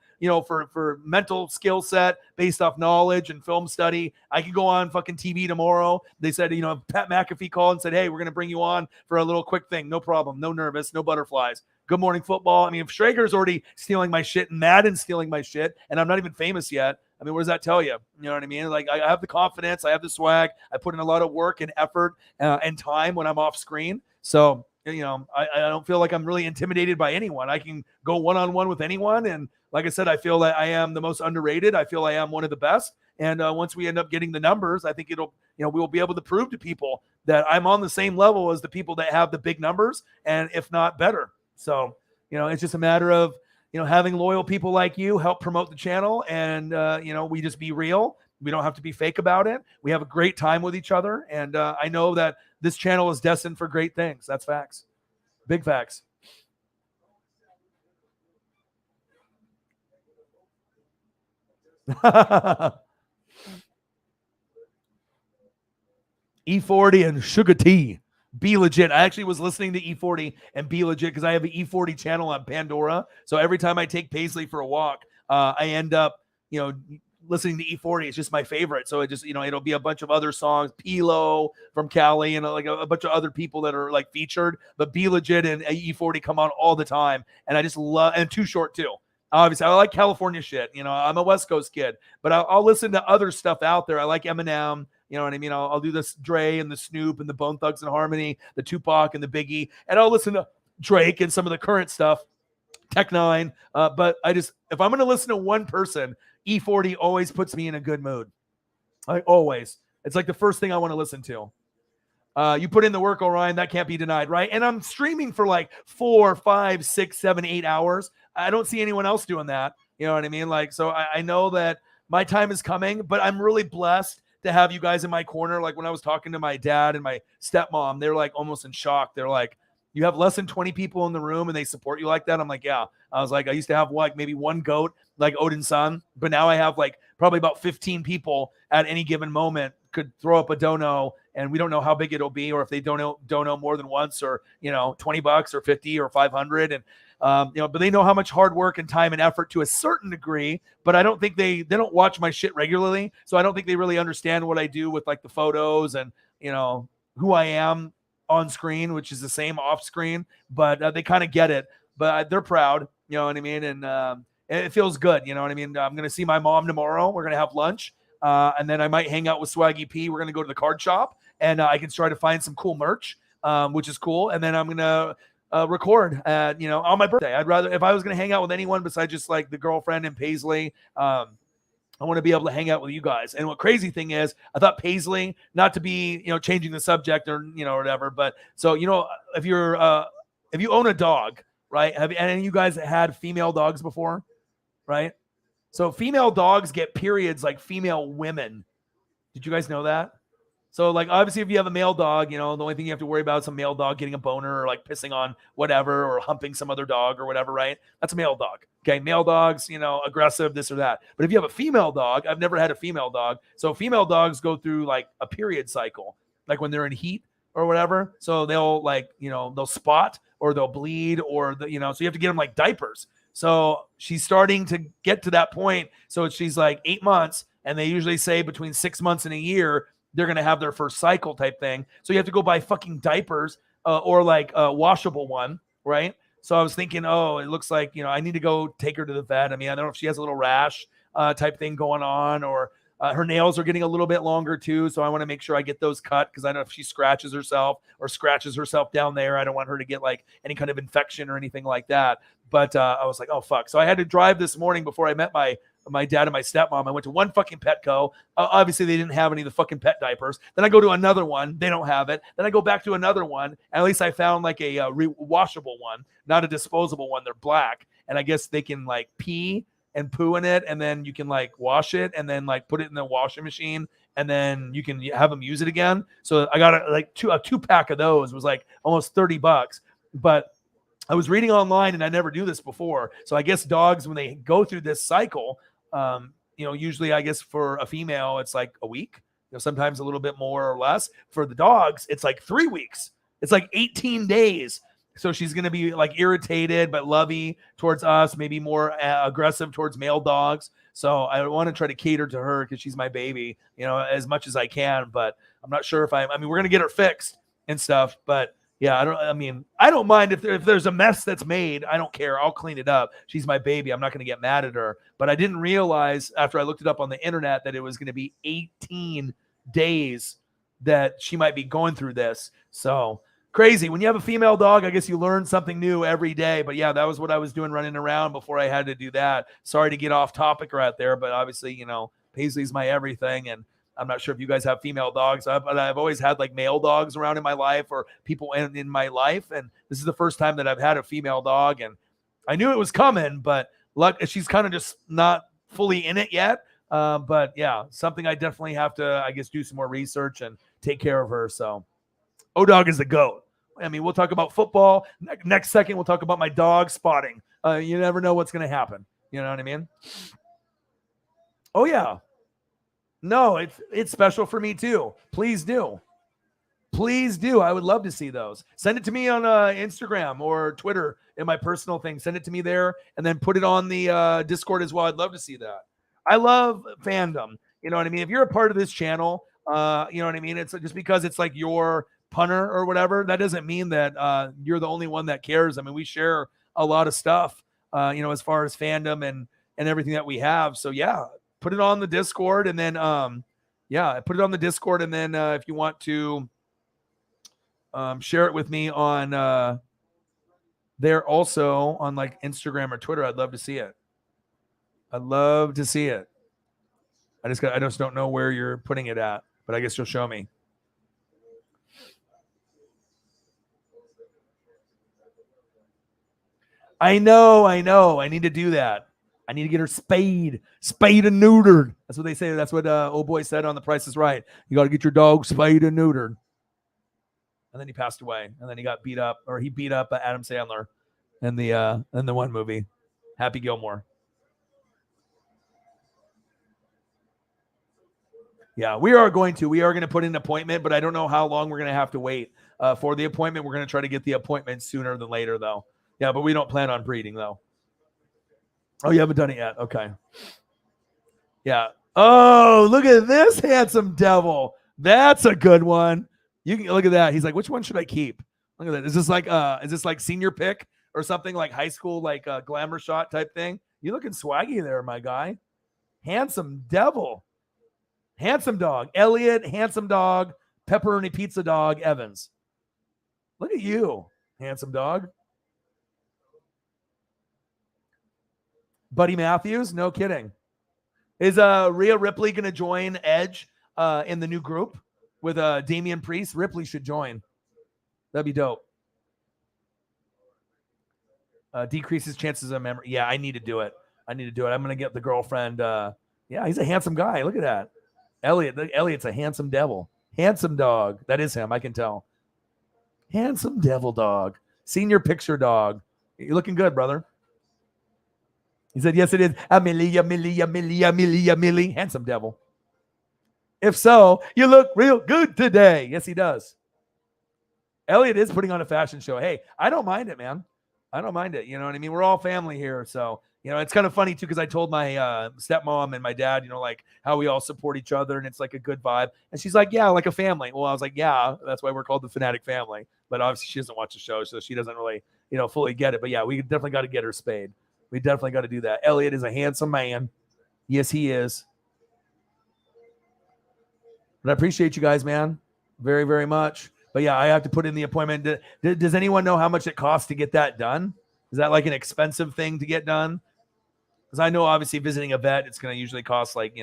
for mental skill set based off knowledge and film study. I could go on fucking TV tomorrow. They said, Pat McAfee called and said, hey, we're going to bring you on for a little quick thing. No problem. No nervous. No butterflies. Good Morning Football. I mean, if Schrager's already stealing my shit and Madden's stealing my shit and I'm not even famous yet, I mean, what does that tell you? You know what I mean? Like I have the confidence. I have the swag. I put in a lot of work and effort and time when I'm off screen. So, I don't feel like I'm really intimidated by anyone. I can go one-on-one with anyone. And like I said, I feel that I am the most underrated. I feel I am one of the best. And once we end up getting the numbers, I think we will be able to prove to people that I'm on the same level as the people that have the big numbers and if not better. So, it's just a matter of, having loyal people like you help promote the channel and, we just be real. We don't have to be fake about it. We have a great time with each other. And I know that this channel is destined for great things. That's facts. Big facts. E40 and Sugar Tea. Be legit. I actually was listening to E40 and Be Legit because I have an E40 channel on Pandora. So every time I take Paisley for a walk, I end up, listening to E40. It's just my favorite. So it just, it'll be a bunch of other songs, Pilo from Cali and like a bunch of other people that are like featured, but Be Legit and E40 come on all the time. And I just love, and Too Short too. Obviously I like California shit. I'm a West Coast kid, but I'll listen to other stuff out there. I like Eminem. You know what I mean? I'll do this Dre and the Snoop and the Bone Thugs and Harmony, the Tupac and the Biggie, and I'll listen to Drake and some of the current stuff, Tech Nine. But if I'm going to listen to one person, E40 always puts me in a good mood. Like always. It's like the first thing I want to listen to. You put in the work, Orion, that can't be denied, right? And I'm streaming for like 4, 5, 6, 7, 8 hours. I don't see anyone else doing that. You know what I mean? Like, so I know that my time is coming, but I'm really blessed to have you guys in my corner. Like when I was talking to my dad and my stepmom, they're like almost in shock. They're like, you have less than 20 people in the room and they support you like that? I'm like, yeah. I was like, I used to have like maybe one goat, like Odin's son, but now I have like probably about 15 people at any given moment could throw up a dono, and we don't know how big it'll be or if they dono more than once or, $20 or 50 or 500. And But they know how much hard work and time and effort to a certain degree, but I don't think they don't watch my shit regularly. So I don't think they really understand what I do with like the photos and, who I am on screen, which is the same off screen, but they kind of get it, but they're proud, you know what I mean? And it feels good. You know what I mean? I'm going to see my mom tomorrow. We're going to have lunch. And then I might hang out with Swaggy P. We're going to go to the card shop and I can try to find some cool merch, which is cool. And then I'm going to record on my birthday. I'd rather, if I was going to hang out with anyone besides just like the girlfriend and Paisley, I want to be able to hang out with you guys. And what crazy thing is, I thought Paisley, not to be, changing the subject or, whatever, but so, if you own a dog, right? Have any of you guys had female dogs before? Right? So female dogs get periods like female women. Did you guys know that? So like, obviously if you have a male dog, the only thing you have to worry about is a male dog getting a boner or like pissing on whatever, or humping some other dog or whatever, right? That's a male dog. Okay. Male dogs, aggressive, this or that. But if you have a female dog, I've never had a female dog. So female dogs go through like a period cycle, like when they're in heat or whatever. So they'll like, they'll spot or they'll bleed or so you have to get them like diapers. So she's starting to get to that point. So she's like 8 months, and they usually say between 6 months and a year, they're going to have their first cycle type thing. So you have to go buy fucking diapers or like a washable one, right? So I was thinking, it looks like, I need to go take her to the vet. I mean, I don't know if she has a little rash type thing going on, or her nails are getting a little bit longer too. So I want to make sure I get those cut, because I don't know if she scratches herself down there. I don't want her to get like any kind of infection or anything like that. But I was like, oh, fuck. So I had to drive this morning before I met my dad and my stepmom. I went to one fucking Petco. Obviously, they didn't have any of the fucking pet diapers. Then I go to another one. They don't have it. Then I go back to another one. And at least I found like a washable one, not a disposable one. They're black. And I guess they can like pee and poo in it, and then you can like wash it and then like put it in the washing machine, and then you can have them use it again. So I got a 2-pack of those. Was like almost $30. But I was reading online, and I never knew this before. So I guess dogs, when they go through this cycle, usually I guess for a female, it's like a week, sometimes a little bit more or less. For the dogs, it's like 3 weeks. It's like 18 days. So she's going to be like irritated, but lovey towards us, maybe more aggressive towards male dogs. So I want to try to cater to her because she's my baby, as much as I can. But I'm not sure if we're going to get her fixed and stuff. But yeah, I don't mind if there's a mess that's made. I don't care. I'll clean it up. She's my baby. I'm not going to get mad at her. But I didn't realize after I looked it up on the internet that it was going to be 18 days that she might be going through this. So crazy. When you have a female dog, I guess you learn something new every day. But yeah, that was what I was doing running around before I had to do that. Sorry to get off topic right there, but obviously, Paisley's my everything. And I'm not sure if you guys have female dogs, but I've always had like male dogs around in my life, or people in my life. And this is the first time that I've had a female dog. And I knew it was coming, but she's kind of just not fully in it yet. But yeah, something I definitely have to, I guess, do some more research and take care of her. So O-Dog is the GOAT. I mean, we'll talk about football. Next second, we'll talk about my dog spotting. You never know what's going to happen. You know what I mean? Oh, yeah. No, it's special for me, too. Please do. Please do. I would love to see those. Send it to me on Instagram or Twitter in my personal thing. Send it to me there, and then put it on the Discord as well. I'd love to see that. I love fandom. You know what I mean? If you're a part of this channel, you know what I mean? It's just because it's like your punter or whatever, that doesn't mean that you're the only one that cares. I mean, we share a lot of stuff, as far as fandom and everything that we have. So yeah, put it on the Discord, and then put it on the Discord, and then if you want to share it with me on there also on like Instagram or Twitter, I'd love to see it. I'd love to see it. I just don't know where you're putting it at, but I guess you'll show me. I know. I need to do that. I need to get her spayed and neutered. That's what they say. That's what old boy said on The Price is Right. You got to get your dog spayed and neutered. And then he passed away. And then he got beat up, or he beat up Adam Sandler in the one movie, Happy Gilmore. Yeah, we are going to put in an appointment, but I don't know how long we're going to have to wait for the appointment. We're going to try to get the appointment sooner than later, though. Yeah, but we don't plan on breeding though. Oh, you haven't done it yet. Okay. Yeah. Oh, look at this handsome devil. That's a good one. You can look at that. He's like, which one should I keep? Look at that. Is this like senior pick or something like high school, like a glamour shot type thing? You looking swaggy there, my guy. Handsome devil. Handsome dog. Elliot, handsome dog. Pepperoni pizza dog, Evans. Look at you, handsome dog. Buddy Matthews, no kidding. Is Rhea Ripley going to join Edge in the new group with Damian Priest? Ripley should join. That'd be dope. Decreases chances of memory. Yeah, I need to do it. I'm going to get the girlfriend. Yeah, he's a handsome guy. Look at that. Elliot's a handsome devil. Handsome dog. That is him. I can tell. Handsome devil dog. Senior picture dog. You're looking good, brother. He said, yes, it is. Amelia. Handsome devil. If so, you look real good today. Yes, he does. Elliot is putting on a fashion show. Hey, I don't mind it, man. I don't mind it. You know what I mean? We're all family here. So, it's kind of funny, too, because I told my stepmom and my dad, like how we all support each other and it's like a good vibe. And she's like, yeah, like a family. Well, I was like, yeah, that's why we're called the Fanatic family. But obviously she doesn't watch the show, so she doesn't really, fully get it. But yeah, we definitely got to get her spayed. We definitely got to do that. Elliot is a handsome man. Yes, he is. But I appreciate you guys, man. Very, very much. But yeah, I have to put in the appointment. Does anyone know how much it costs to get that done? Is that like an expensive thing to get done? Because I know obviously visiting a vet, it's going to usually cost like,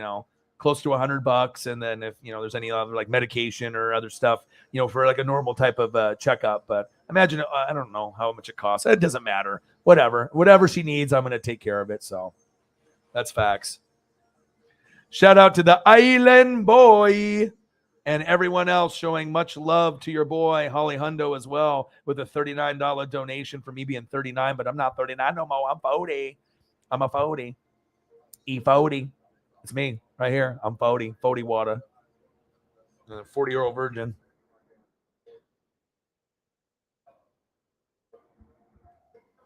close to $100. And then if, there's any other like medication or other stuff, for like a normal type of checkup. But imagine, I don't know how much it costs. It doesn't matter. Whatever she needs, I'm going to take care of it. So that's facts. Shout out to the Island Boy and everyone else showing much love to your boy, Holly Hundo, as well, with a $39 donation for me being 39, but I'm not 39 no more. I'm 40. I'm a 40. E40. It's me right here. I'm 40. 40 water. 40-year-old virgin.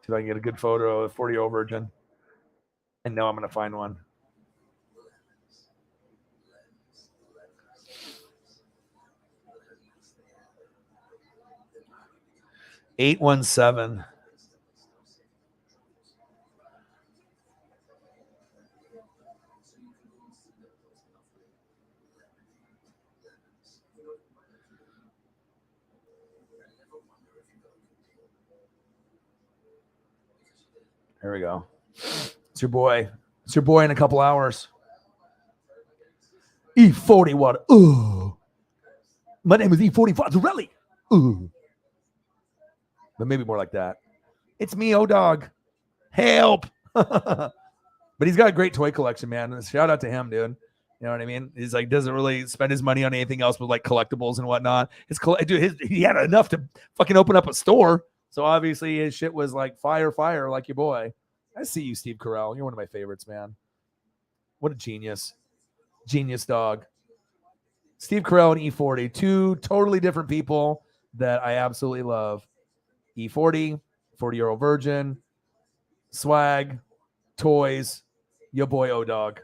See if I can get a good photo of a 40-year-old virgin. I know I'm going to find one. $817. There we go. It's your boy. It's your boy in a couple hours. E40 water. Ooh. My name is E40 Fazzarelli. Ooh. But maybe more like that. It's me, dog. Help. But he's got a great toy collection, man. Shout out to him, dude. You know what I mean? He's like doesn't really spend his money on anything else but like collectibles and whatnot. He had enough to fucking open up a store. So obviously his shit was like fire, like your boy. I see you, Steve Corral. You're one of my favorites, man. What a genius. Genius dog. Steve Carell and E40, two totally different people that I absolutely love. E40, 40-year-old virgin, swag, toys, your boy O-Dog.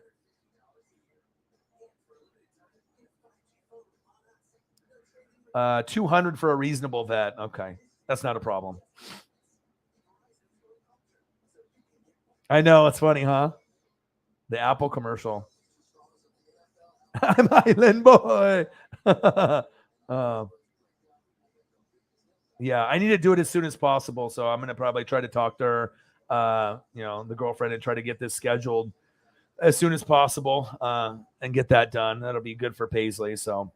$200 for a reasonable vet. Okay, that's not a problem. I know, it's funny, huh? The Apple commercial. I'm Island Boy. Yeah, I need to do it as soon as possible. So I'm going to probably try to talk to her, the girlfriend, and try to get this scheduled as soon as possible and get that done. That'll be good for Paisley. So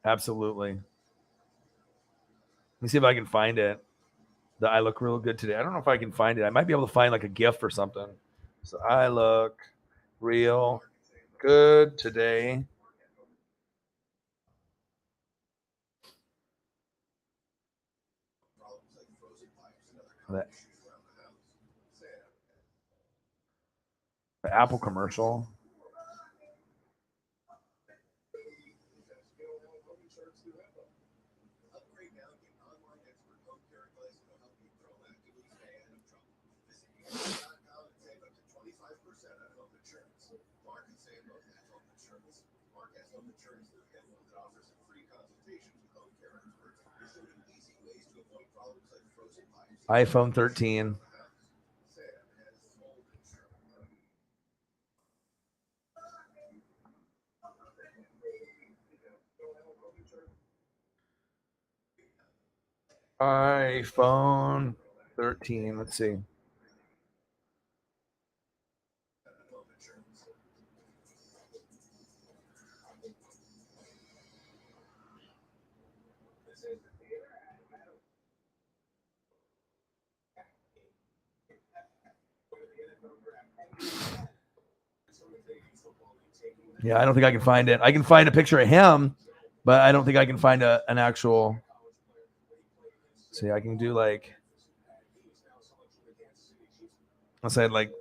absolutely. Let me see if I can find it. I look real good today. I don't know if I can find it. I might be able to find like a GIF or something. So I look real good today. The Apple commercial. iPhone 13. iPhone 13. Let's see. Yeah, I don't think I can find it. I can find a picture of him, but I don't think I can find an actual. See, I can do like, I said like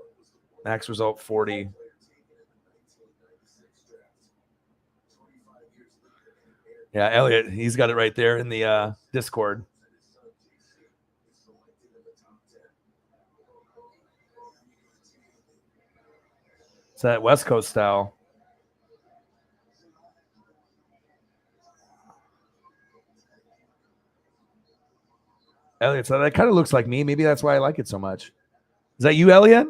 max result 40. Yeah, Elliot, he's got it right there in the Discord. It's that West Coast style. Elliot, so that kind of looks like me. Maybe that's why I like it so much. Is that you, Elliot?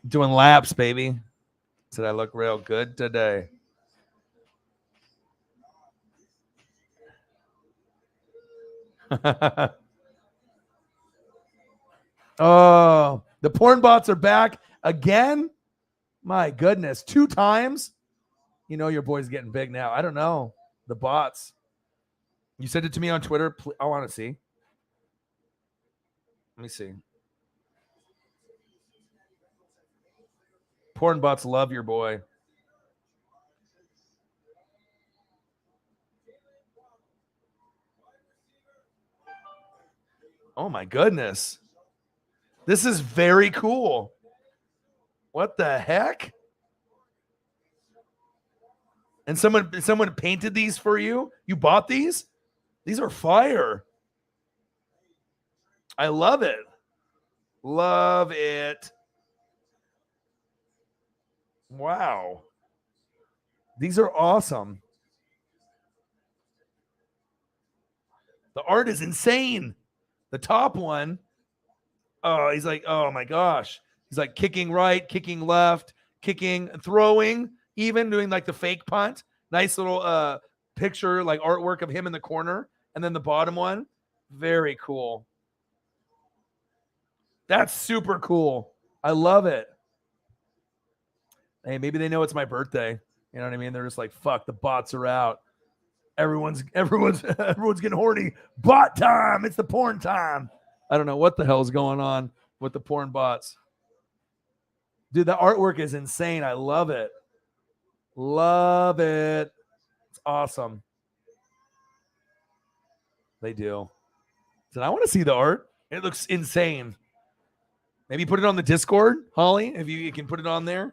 Doing laps, baby. Said I look real good today. Oh, the porn bots are back again. My goodness, 2 times. You know your boy's getting big now. I don't know. The bots. You sent it to me on Twitter. I want to see. Let me see. Porn bots love your boy. Oh my goodness. This is very cool. What the heck? And someone painted these for you? You bought these? These are fire. I love it. Love it. Wow. These are awesome. The art is insane. The top one, oh, he's like, oh my gosh. He's like kicking right, kicking left, kicking, throwing, even doing like the fake punt. Nice little picture, like artwork of him in the corner. And then the bottom one, very cool. That's super cool. I love it. Hey, maybe they know it's my birthday. You know what I mean? They're just like, fuck, the bots are out. Everyone's getting horny. Bot time. It's the porn time. I don't know what the hell is going on with the porn bots. Dude, the artwork is insane. I love it. Love it. It's awesome. They do. So I want to see the art. It looks insane. Maybe put it on the Discord, Holly, if you can put it on there.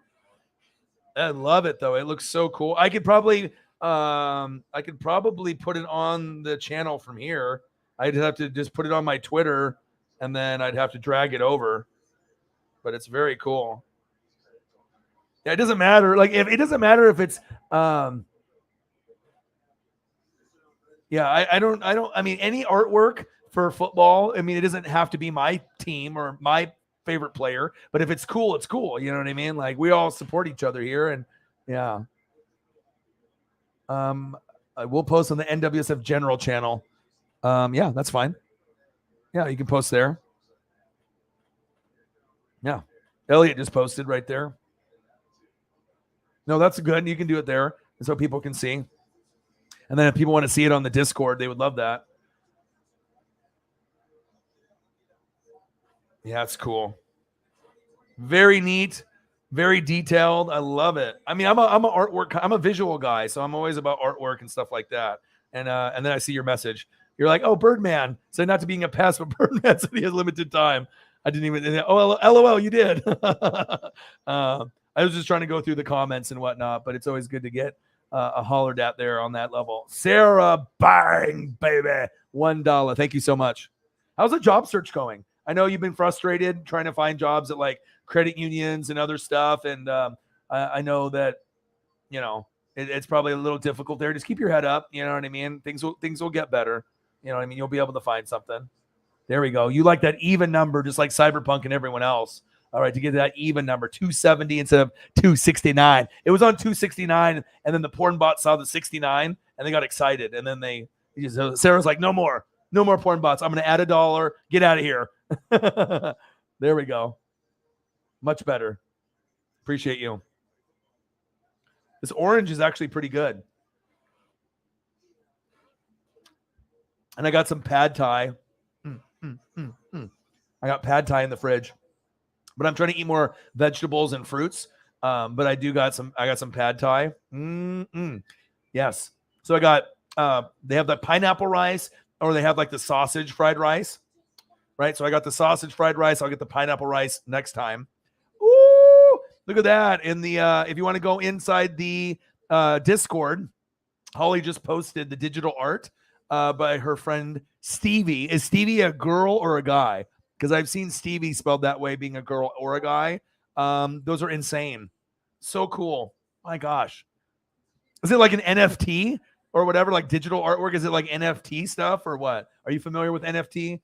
I love it though. It looks so cool. I could probably put it on the channel from here. I'd have to just put it on my Twitter and then I'd have to drag it over. But it's very cool. Yeah, it doesn't matter. Like if it doesn't matter if it's I mean any artwork for football, I mean it doesn't have to be my team or my favorite player, but if it's cool, it's cool. You know what I mean? Like we all support each other here and yeah. I will post on the NWSF General channel. Yeah, that's fine. Yeah, you can post there. Yeah. Elliot just posted right there. No, that's good. You can do it there so people can see. And then if people want to see it on the Discord, they would love that. Yeah, it's cool. Very neat, very detailed. I love it. I mean, I'm a visual guy, so I'm always about artwork and stuff like that. And then I see your message. You're like, oh, Birdman said not to being a pest, but Birdman said he has limited time. I didn't even. Oh, LOL, you did. I was just trying to go through the comments and whatnot, but it's always good to get a hollered at there on that level. Sarah, bang, baby, $1. Thank you so much. How's the job search going? I know you've been frustrated trying to find jobs at like credit unions and other stuff. And I know that, it's probably a little difficult there. Just keep your head up. You know what I mean? Things will get better. You know what I mean? You'll be able to find something. There we go. You like that even number, just like Cyberpunk and everyone else. All right, to get that even number, 270 instead of 269. It was on 269, and then the porn bot saw the 69, and they got excited. And then Sarah's like, no more porn bots. I'm going to add $1. Get out of here. There we go. Much better. Appreciate you. This orange is actually pretty good. And I got some pad thai. I got pad thai in the fridge. But I'm trying to eat more vegetables and fruits. But I got some pad thai. Yes. So I got they have the pineapple rice, or they have like the sausage fried rice. Right? So I got the sausage fried rice. I'll get the pineapple rice next time. Ooh, look at that. In the if you want to go inside the Discord, Holly just posted the digital art by her friend Stevie. Is Stevie a girl or a guy? Because I've seen Stevie spelled that way, being a girl or a guy. Those are insane. So cool. My gosh. Is it like an NFT or whatever, like digital artwork? Is it like NFT stuff or what? Are you familiar with NFT?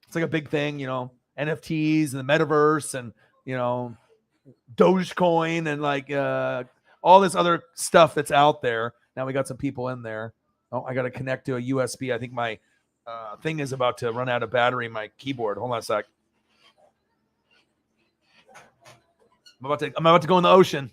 It's like a big thing, NFTs and the metaverse and, Dogecoin and like all this other stuff that's out there. Now we got some people in there. Oh, I got to connect to a USB. I think my thing is about to run out of battery in my keyboard. Hold on a sec. I'm about to go in the ocean.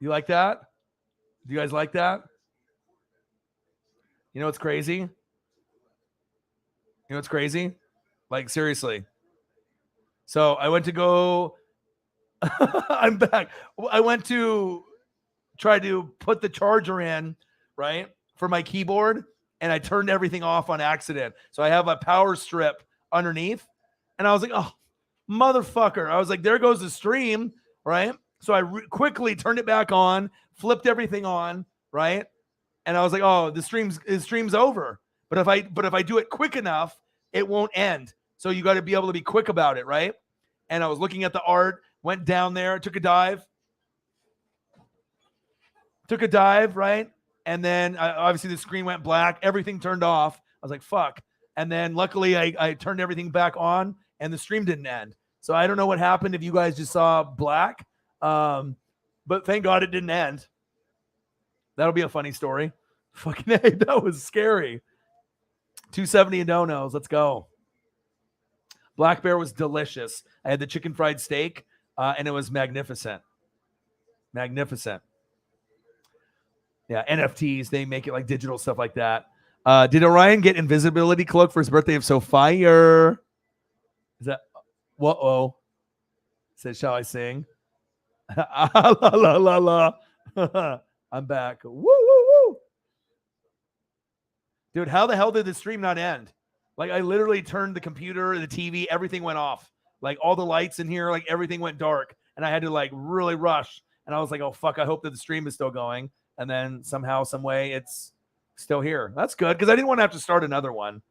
You like that? Do you guys like that? You know what's crazy? Like, seriously. So I went to go. I'm back. I went to try to put the charger in, right, for my keyboard, and I turned everything off on accident. So I have a power strip underneath, and I was like, oh, motherfucker. I was like, there goes the stream, right? So I quickly turned it back on, flipped everything on, right? And I was like, oh, the stream's over. But if I do it quick enough, it won't end. So you got to be able to be quick about it, right? And I was looking at the art, went down there, took a dive, right? And then obviously the screen went black, everything turned off. I was like, fuck. And then luckily I turned everything back on and the stream didn't end. So I don't know what happened if you guys just saw black. But thank God it didn't end. That'll be a funny story. Fucking hey, that was scary. 270 and donos. Let's go. Black Bear was delicious. I had the chicken fried steak, and it was magnificent. Magnificent. Yeah, NFTs, they make it like digital stuff like that. Did Orion get invisibility cloak for his birthday? If so, fire. Is that whoa? Says, shall I sing? La la la la. I'm back. Woo woo woo. Dude, how the hell did the stream not end? Like I literally turned the computer, the TV, everything went off. Like all the lights in here, like everything went dark. And I had to like really rush. And I was like, oh fuck, I hope that the stream is still going. And then somehow, some way, it's still here. That's good because I didn't want to have to start another one.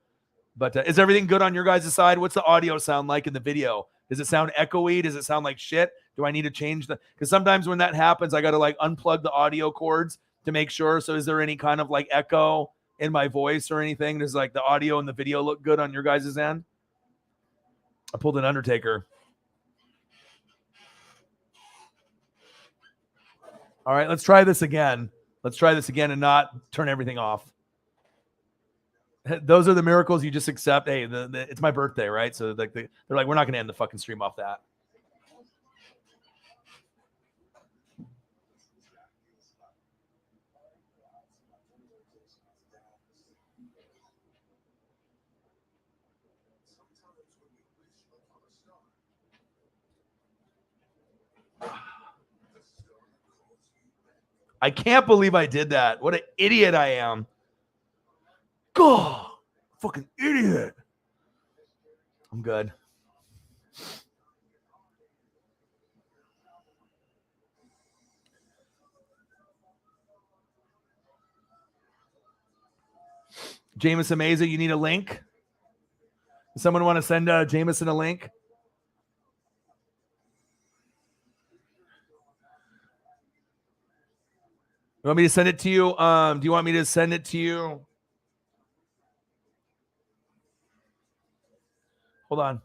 But is everything good on your guys' side? What's the audio sound like in the video? Does it sound echoey? Does it sound like shit? Do I need to change the? Because sometimes when that happens, I got to like unplug the audio cords to make sure. So is there any kind of like echo in my voice or anything? Does like the audio and the video look good on your guys' end? I pulled an Undertaker. All right, let's try this again. Let's try this again and not turn everything off. Those are the miracles you just accept. Hey, it's my birthday, right? So like they're like, we're not going to end the fucking stream off that. I can't believe I did that. What an idiot I am. God, fucking idiot. I'm good. Jameson Meza, you need a link? Does someone want to send Jameson a link? You want me to send it to you? Do you want me to send it to you? Hold on.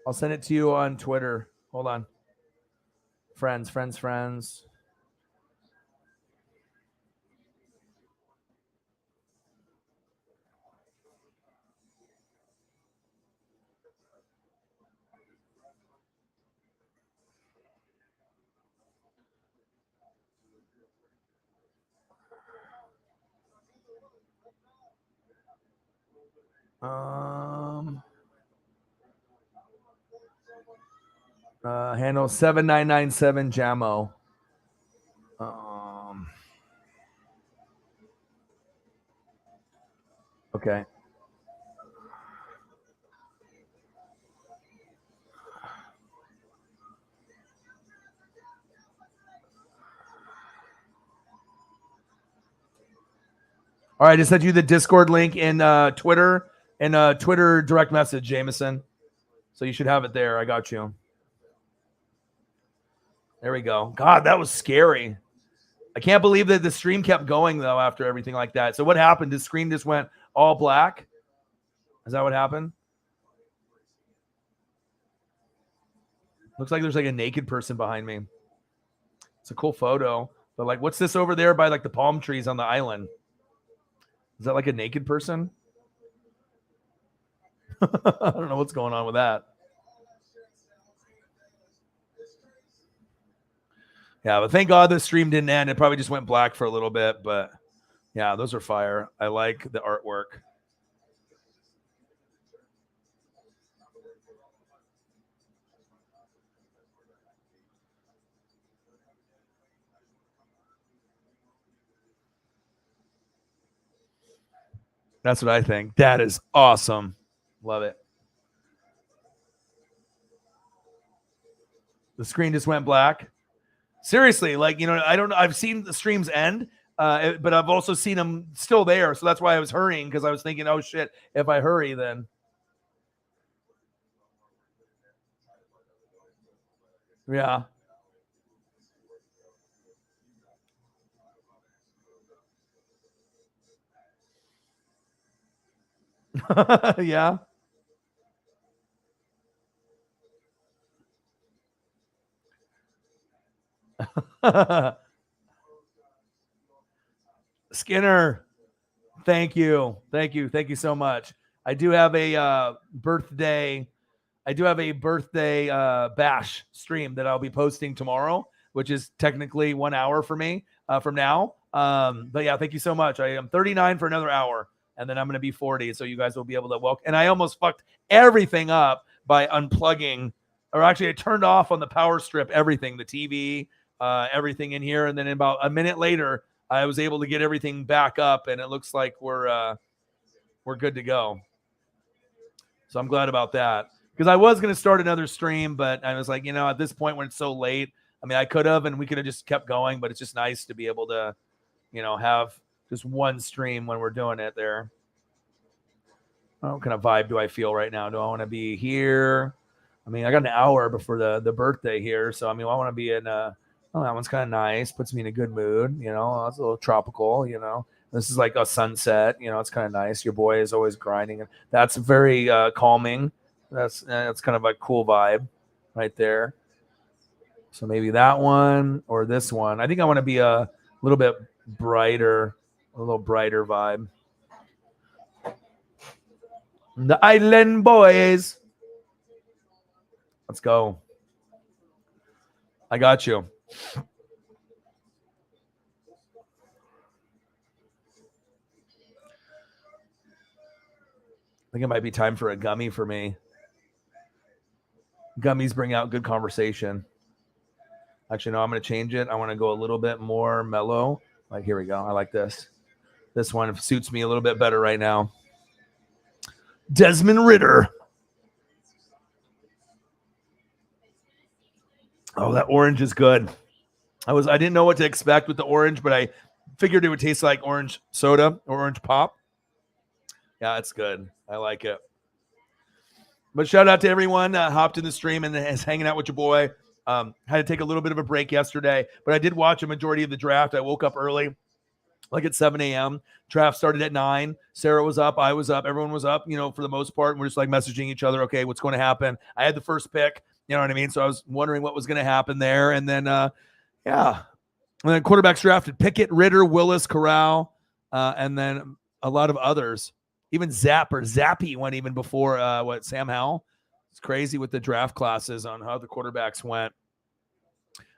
I'll send it to you on Twitter. Hold on. Friends. Handle 7997 Jamo. Okay. All right, I just sent you the Discord link in Twitter and Twitter direct message, Jameson. So you should have it there. I got you. There we go. God, that was scary. I can't believe that the stream kept going, though, after everything like that. So what happened? The screen just went all black? Is that what happened? Looks like there's like a naked person behind me. It's a cool photo. But like, what's this over there by like the palm trees on the island? Is that like a naked person? I don't know what's going on with that. Yeah, but thank God the stream didn't end. It probably just went black for a little bit. But yeah, those are fire. I like the artwork. That's what I think. That is awesome. Love it. The screen just went black. Seriously, like, you know, I don't know. I've seen the streams end, but I've also seen them still there. So that's why I was hurrying, because I was thinking, oh, shit, if I hurry, then. Yeah. Yeah. Skinner, thank you. Thank you. Thank you so much. I do have a birthday. I do have a birthday bash stream that I'll be posting tomorrow, which is technically 1 hour for me from now. But yeah, thank you so much. I am 39 for another hour, and then I'm going to be 40. So you guys will be able to walk. And I almost fucked everything up by unplugging, or actually I turned off on the power strip, everything, the TV, everything in here. And then about a minute later, I was able to get everything back up, and it looks like we're good to go. So I'm glad about that. Because I was going to start another stream, but I was like, at this point when it's so late, I mean, I could have, and we could have just kept going, but it's just nice to be able to, have just one stream when we're doing it there. What kind of vibe do I feel right now? Do I want to be here? I mean, I got an hour before the birthday here, so I mean, I want to be in that one's kind of nice, puts me in a good mood, it's a little tropical, This is like a sunset, it's kind of nice. Your boy is always grinding, and that's very calming. That's kind of a cool vibe right there. So maybe that one or this one. I think I want to be a little bit brighter, a little brighter vibe. The Island Boys. Let's go. I got you. I think it might be time for a gummy for me. Gummies bring out good conversation. Actually, no, I'm going to change it. I want to go a little bit more mellow. Like, here we go. I like this. This one suits me a little bit better right now. Desmond Ritter. Oh, that orange is good. I didn't know what to expect with the orange, but I figured it would taste like orange soda or orange pop. Yeah, it's good. I like it. But shout out to everyone hopped in the stream and is hanging out with your boy. Had to take a little bit of a break yesterday, but I did watch a majority of the draft. I woke up early, like at 7 a.m. Draft started at 9. Sarah was up. I was up. Everyone was up, for the most part. And we're just like messaging each other. Okay, what's going to happen? I had the first pick. You know what I mean? So I was wondering what was going to happen there. And then, yeah. And then quarterbacks drafted Pickett, Ritter, Willis, Corral, and then a lot of others. Even Zappy went even before Sam Howell. It's crazy with the draft classes on how the quarterbacks went.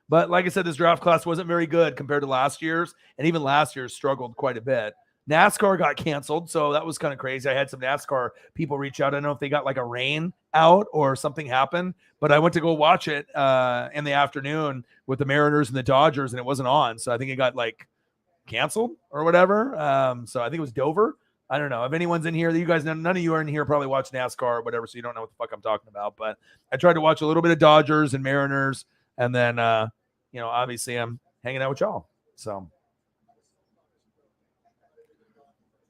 But like I said, this draft class wasn't very good compared to last year's, and even last year's struggled quite a bit. NASCAR got canceled, so that was kind of crazy. I had some NASCAR people reach out. I don't know if they got like a rain out or something happened, but I went to go watch it in the afternoon with the Mariners and the Dodgers, and it wasn't on. So I think it got like canceled or whatever. So I think it was Dover. I don't know if anyone's in here. You guys, none of you are in here probably watch NASCAR or whatever, so you don't know what the fuck I'm talking about. But I tried to watch a little bit of Dodgers and Mariners, and then, obviously I'm hanging out with y'all. So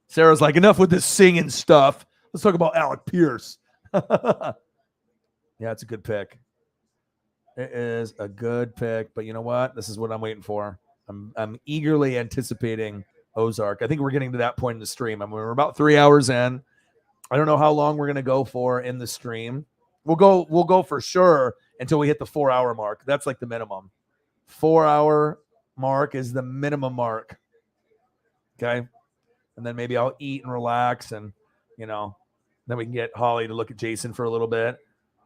Sarah's like, enough with this singing stuff. Let's talk about Alec Pierce. Yeah, it's a good pick. It is a good pick, but you know what? This is what I'm waiting for. I'm eagerly anticipating Ozark. I think we're getting to that point in the stream. I mean, we're about 3 hours in. I don't know how long we're gonna go for in the stream. We'll go for sure until we hit the 4 hour mark. That's like the minimum. 4 hour mark is the minimum mark. Okay. And then maybe I'll eat and relax, and then we can get Holly to look at Jason for a little bit.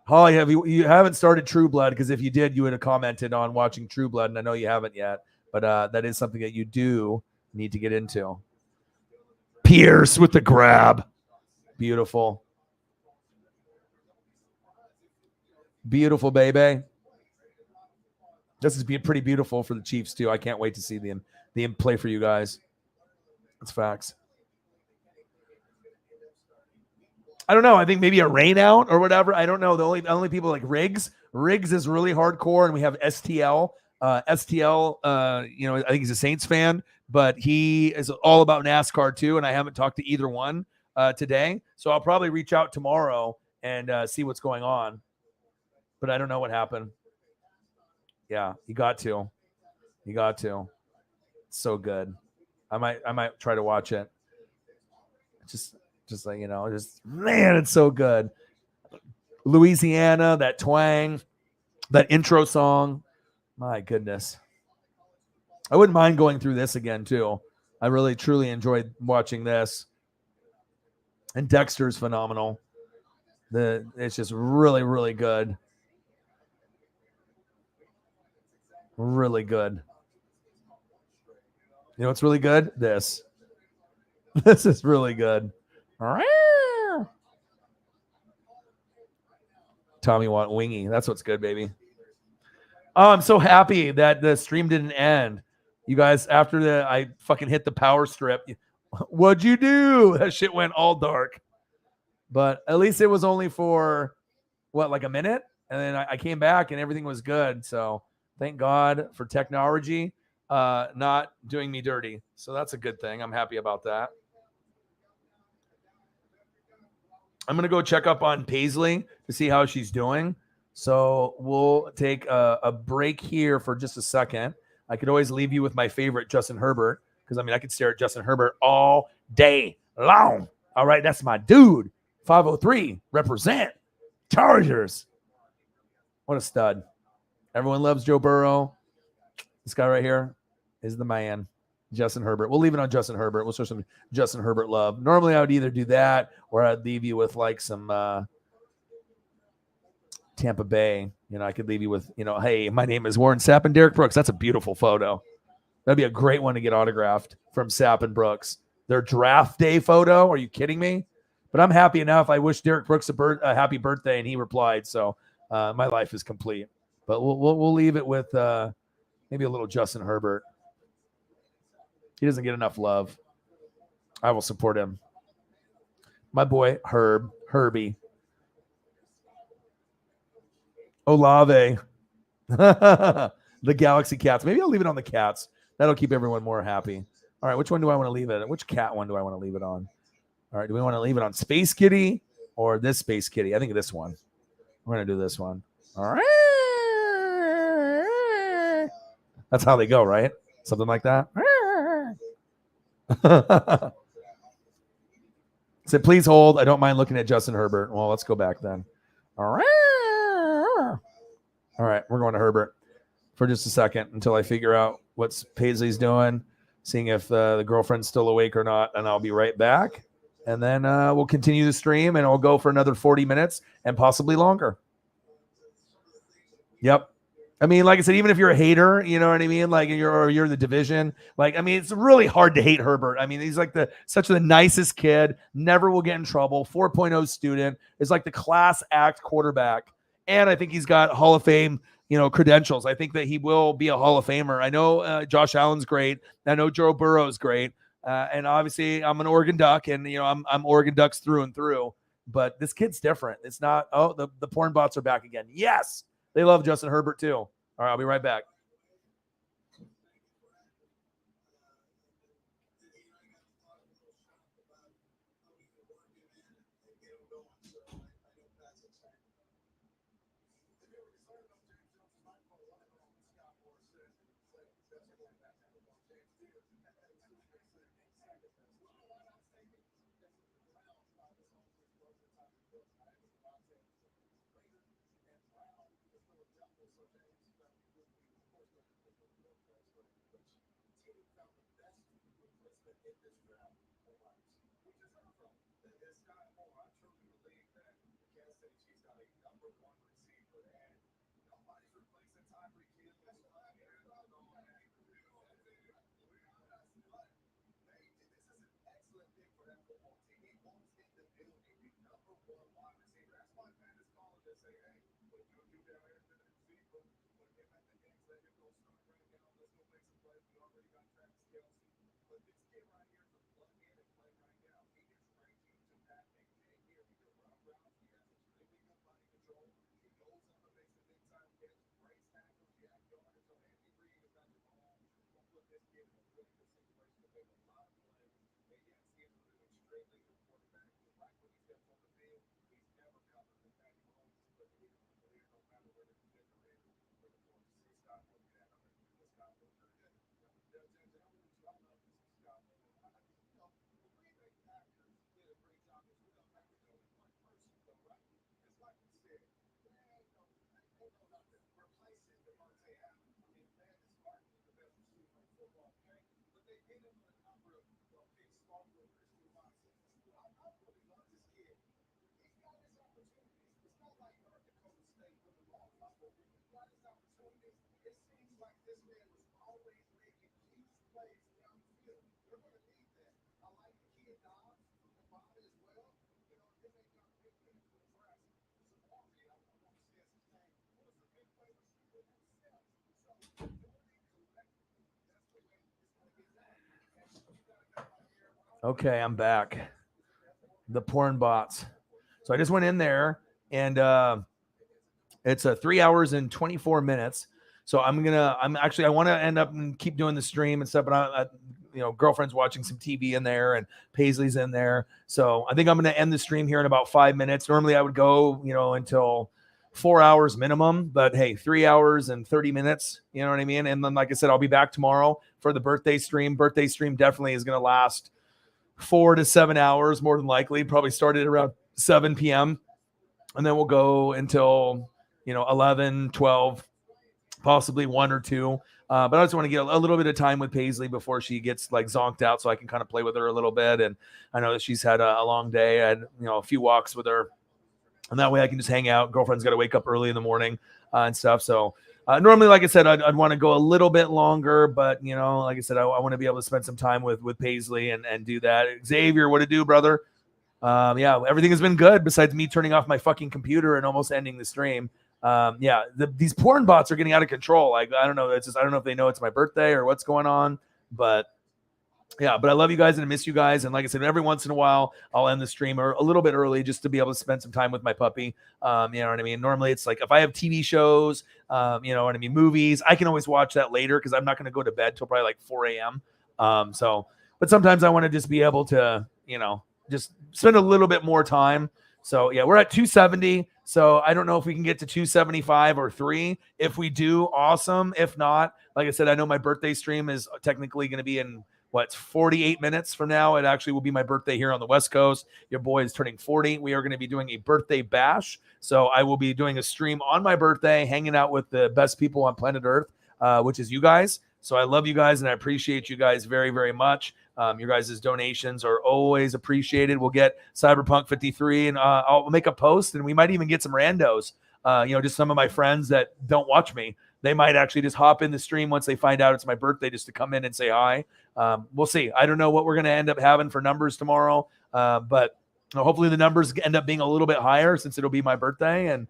Holly, you haven't started True Blood, because if you did, you would have commented on watching True Blood, and I know you haven't yet, but that is something that you do need to get into. Pierce with the grab. Beautiful. Beautiful, baby. This is pretty beautiful for the Chiefs, too. I can't wait to see them play for you guys. That's facts. I don't know. I think maybe a rain out or whatever. I don't know. The only people like Riggs. Riggs is really hardcore, and we have STL. STL, I think he's a Saints fan, but he is all about NASCAR too, and I haven't talked to either one today. So I'll probably reach out tomorrow and see what's going on. But I don't know what happened. Yeah, you got to. It's so good. I might try to watch it. Just like, just man, it's so good. Louisiana, that twang, that intro song. My goodness. I wouldn't mind going through this again, too. I really, truly enjoyed watching this. And Dexter's phenomenal. It's just really, really good. Really good. You know what's really good? This. This is really good. Tommy want wingy. That's what's good, baby. Oh, I'm so happy that the stream didn't end. You guys, after I fucking hit the power strip, what'd you do? That shit went all dark. But at least it was only for like a minute, and then I came back and everything was good. So thank God for technology not doing me dirty. So that's a good thing. I'm happy about that. I'm gonna go check up on Paisley to see how she's doing. So we'll take a break here for just a second. I could always leave you with my favorite Justin Herbert, because I could stare at Justin Herbert all day long. All right, that's my dude. 503 represent Chargers. What a stud. Everyone loves Joe Burrow. This guy right here is the man, Justin Herbert. We'll leave it on Justin Herbert. We'll show some Justin Herbert love. Normally, I would either do that or I'd leave you with like some Tampa Bay. I could leave you with, hey, my name is Warren Sapp and Derek Brooks. That's a beautiful photo. That'd be a great one to get autographed from Sapp and Brooks. Their draft day photo. Are you kidding me? But I'm happy enough. I wish Derek Brooks a happy birthday, and he replied. So my life is complete. But we'll leave it with maybe a little Justin Herbert. He doesn't get enough love. I will support him. My boy Herbie. Olave. The Galaxy Cats. Maybe I'll leave it on the Cats. That'll keep everyone more happy. All right, which one do I want to leave it? Which cat one do I want to leave it on? All right, do we want to leave it on Space Kitty or this Space Kitty? I think this one. We're going to do this one. All right. That's how they go, right? Something like that. Said, please hold. I don't mind looking at Justin Herbert. Well, let's go back then. All right. All right, we're going to Herbert for just a second until I figure out what Paisley's doing, seeing if the girlfriend's still awake or not, and I'll be right back. And then we'll continue the stream, and I'll go for another 40 minutes and possibly longer. Yep. Like I said, even if you're a hater, you know what I mean? Like you're in the division. It's really hard to hate Herbert. He's like such the nicest kid, never will get in trouble, 4.0 student, is like the class act quarterback. And I think he's got Hall of Fame, credentials. I think that he will be a Hall of Famer. I know Josh Allen's great. I know Joe Burrow's great. And obviously I'm an Oregon Duck, and I'm Oregon Ducks through and through. But this kid's different. It's not, the porn bots are back again. Yes. They love Justin Herbert too. All right, I'll be right back. Okay, I'm back. The porn bots. So I just went in there and it's a 3 hours and 24 minutes. So I want to end up and keep doing the stream and stuff, but girlfriend's watching some TV in there and Paisley's in there. So I think I'm going to end the stream here in about 5 minutes. Normally I would go, until 4 hours minimum, but hey, 3 hours and 30 minutes, you know what I mean? And then, like I said, I'll be back tomorrow for the birthday stream. Birthday stream definitely is going to last 4 to 7 hours, more than likely. Probably started around 7 p.m. and then we'll go until 11, 12, possibly 1 or 2. But I just want to get a little bit of time with Paisley before she gets like zonked out, so I can kind of play with her a little bit. And I know that she's had a long day. I had a few walks with her, and that way I can just hang out. Girlfriend's got to wake up early in the morning and stuff. So normally, like I said, I'd want to go a little bit longer, but like I said, I want to be able to spend some time with Paisley and do that. Xavier, what to do, brother? Yeah, everything has been good besides me turning off my fucking computer and almost ending the stream. These porn bots are getting out of control. Like, I don't know. I don't know if they know it's my birthday or what's going on, but yeah, but I love you guys and I miss you guys. And like I said, every once in a while, I'll end the stream a little bit early just to be able to spend some time with my puppy. You know what I mean? Normally it's like if I have TV shows, you know what I mean, movies, I can always watch that later because I'm not going to go to bed till probably like 4 a.m. But sometimes I want to just be able to, just spend a little bit more time. So yeah, we're at 270. So I don't know if we can get to 275 or 3. If we do, awesome. If not, like I said, I know my birthday stream is technically going to be in 48 minutes from now. It actually will be my birthday here on the West Coast. Your boy is turning 40. We are going to be doing a birthday bash. So I will be doing a stream on my birthday, hanging out with the best people on planet Earth, which is you guys. So I love you guys and I appreciate you guys very, very much. Your guys' donations are always appreciated. We'll get Cyberpunk 53 and I'll make a post and we might even get some randos, just some of my friends that don't watch me. They might actually just hop in the stream once they find out it's my birthday just to come in and say hi. We'll see. I don't know what we're going to end up having for numbers tomorrow, but hopefully the numbers end up being a little bit higher since it'll be my birthday and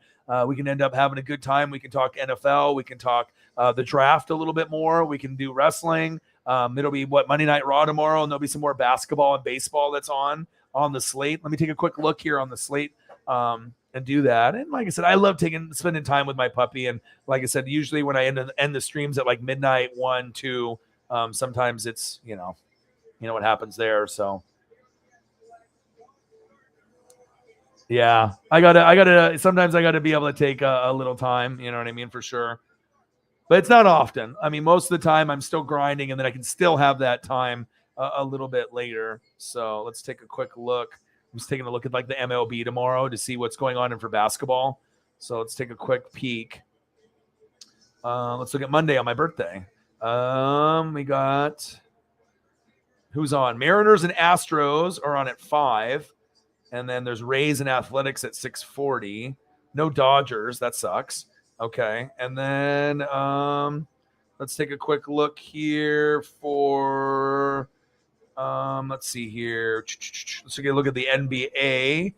we can end up having a good time. We can talk NFL. We can talk the draft a little bit more. We can do wrestling. It'll be Monday Night Raw tomorrow, and there'll be some more basketball and baseball that's on the slate. Let me take a quick look here on the slate and do that. And like I said, I love spending time with my puppy. And like I said, usually when I end the streams at like midnight, 1, 2, sometimes it's, you know what happens there. So yeah, sometimes I gotta be able to take a little time, you know what I mean? For sure. But it's not often. I mean, most of the time I'm still grinding and then I can still have that time a little bit later. So let's take a quick look. I'm just taking a look at like the MLB tomorrow to see what's going on for basketball. So let's take a quick peek. Let's look at Monday on my birthday. We got who's on? Mariners and Astros are on at 5. And then there's Rays and Athletics at 6:40. No Dodgers. That sucks. Okay. And then let's take a quick look here for let's see here. Let's take a look at the NBA.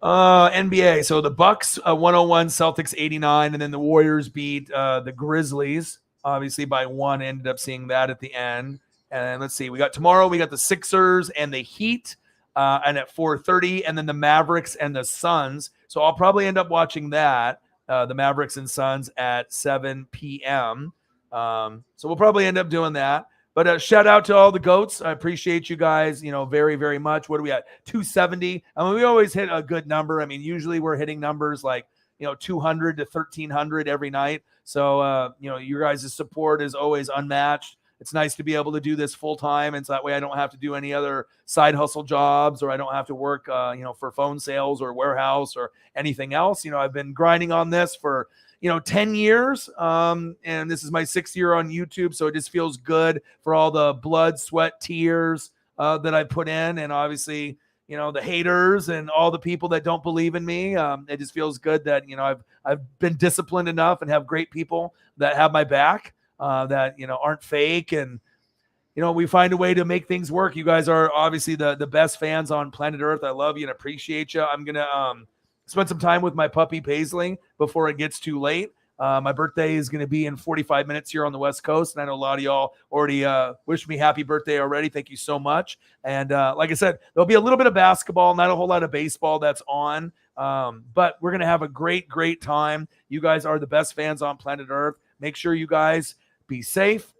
NBA. So the Bucks 101, Celtics 89, and then the Warriors beat the Grizzlies, obviously by 1. Ended up seeing that at the end. And let's see. We got the Sixers and the Heat. And at 4:30, and then the Mavericks and the Suns. So I'll probably end up watching that, the Mavericks and Suns at 7 p.m. So we'll probably end up doing that. But shout out to all the GOATs. I appreciate you guys, very, very much. What are we at? 270. I mean, we always hit a good number. I mean, usually we're hitting numbers like, 200 to 1,300 every night. So, your guys' support is always unmatched. It's nice to be able to do this full time. And so that way I don't have to do any other side hustle jobs or I don't have to work, for phone sales or warehouse or anything else. I've been grinding on this for, 10 years. And this is my 6th year on YouTube. So it just feels good for all the blood, sweat, tears that I put in. And obviously, the haters and all the people that don't believe in me. It just feels good that, I've been disciplined enough and have great people that have my back, that, aren't fake. And, we find a way to make things work. You guys are obviously the best fans on planet Earth. I love you and appreciate you. I'm going to spend some time with my puppy Paisley before it gets too late. My birthday is going to be in 45 minutes here on the West Coast. And I know a lot of y'all already wish me happy birthday already. Thank you so much. And like I said, there'll be a little bit of basketball, not a whole lot of baseball that's on. But we're going to have a great, great time. You guys are the best fans on planet Earth. Make sure you guys be safe.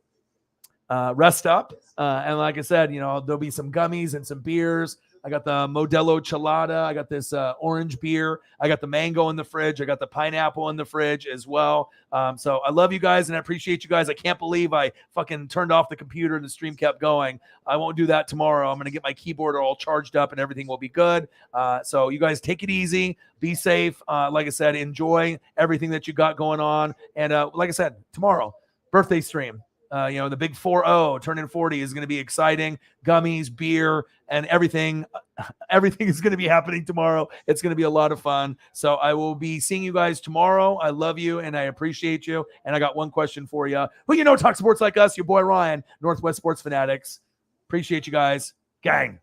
Rest up. And like I said, there'll be some gummies and some beers. I got the Modelo Chelada. I got this orange beer. I got the mango in the fridge. I got the pineapple in the fridge as well. So I love you guys and I appreciate you guys. I can't believe I fucking turned off the computer and the stream kept going. I won't do that tomorrow. I'm going to get my keyboard all charged up and everything will be good. So you guys take it easy. Be safe. Like I said, enjoy everything that you got going on. And like I said, tomorrow, birthday stream. The big 4-0 turning 40 is going to be exciting. Gummies, beer, and everything. Everything is going to be happening tomorrow. It's going to be a lot of fun. So I will be seeing you guys tomorrow. I love you and I appreciate you. And I got one question for you. Who talk sports like us? Your boy Ryan, Northwest Sports Fanatics. Appreciate you guys. Gang.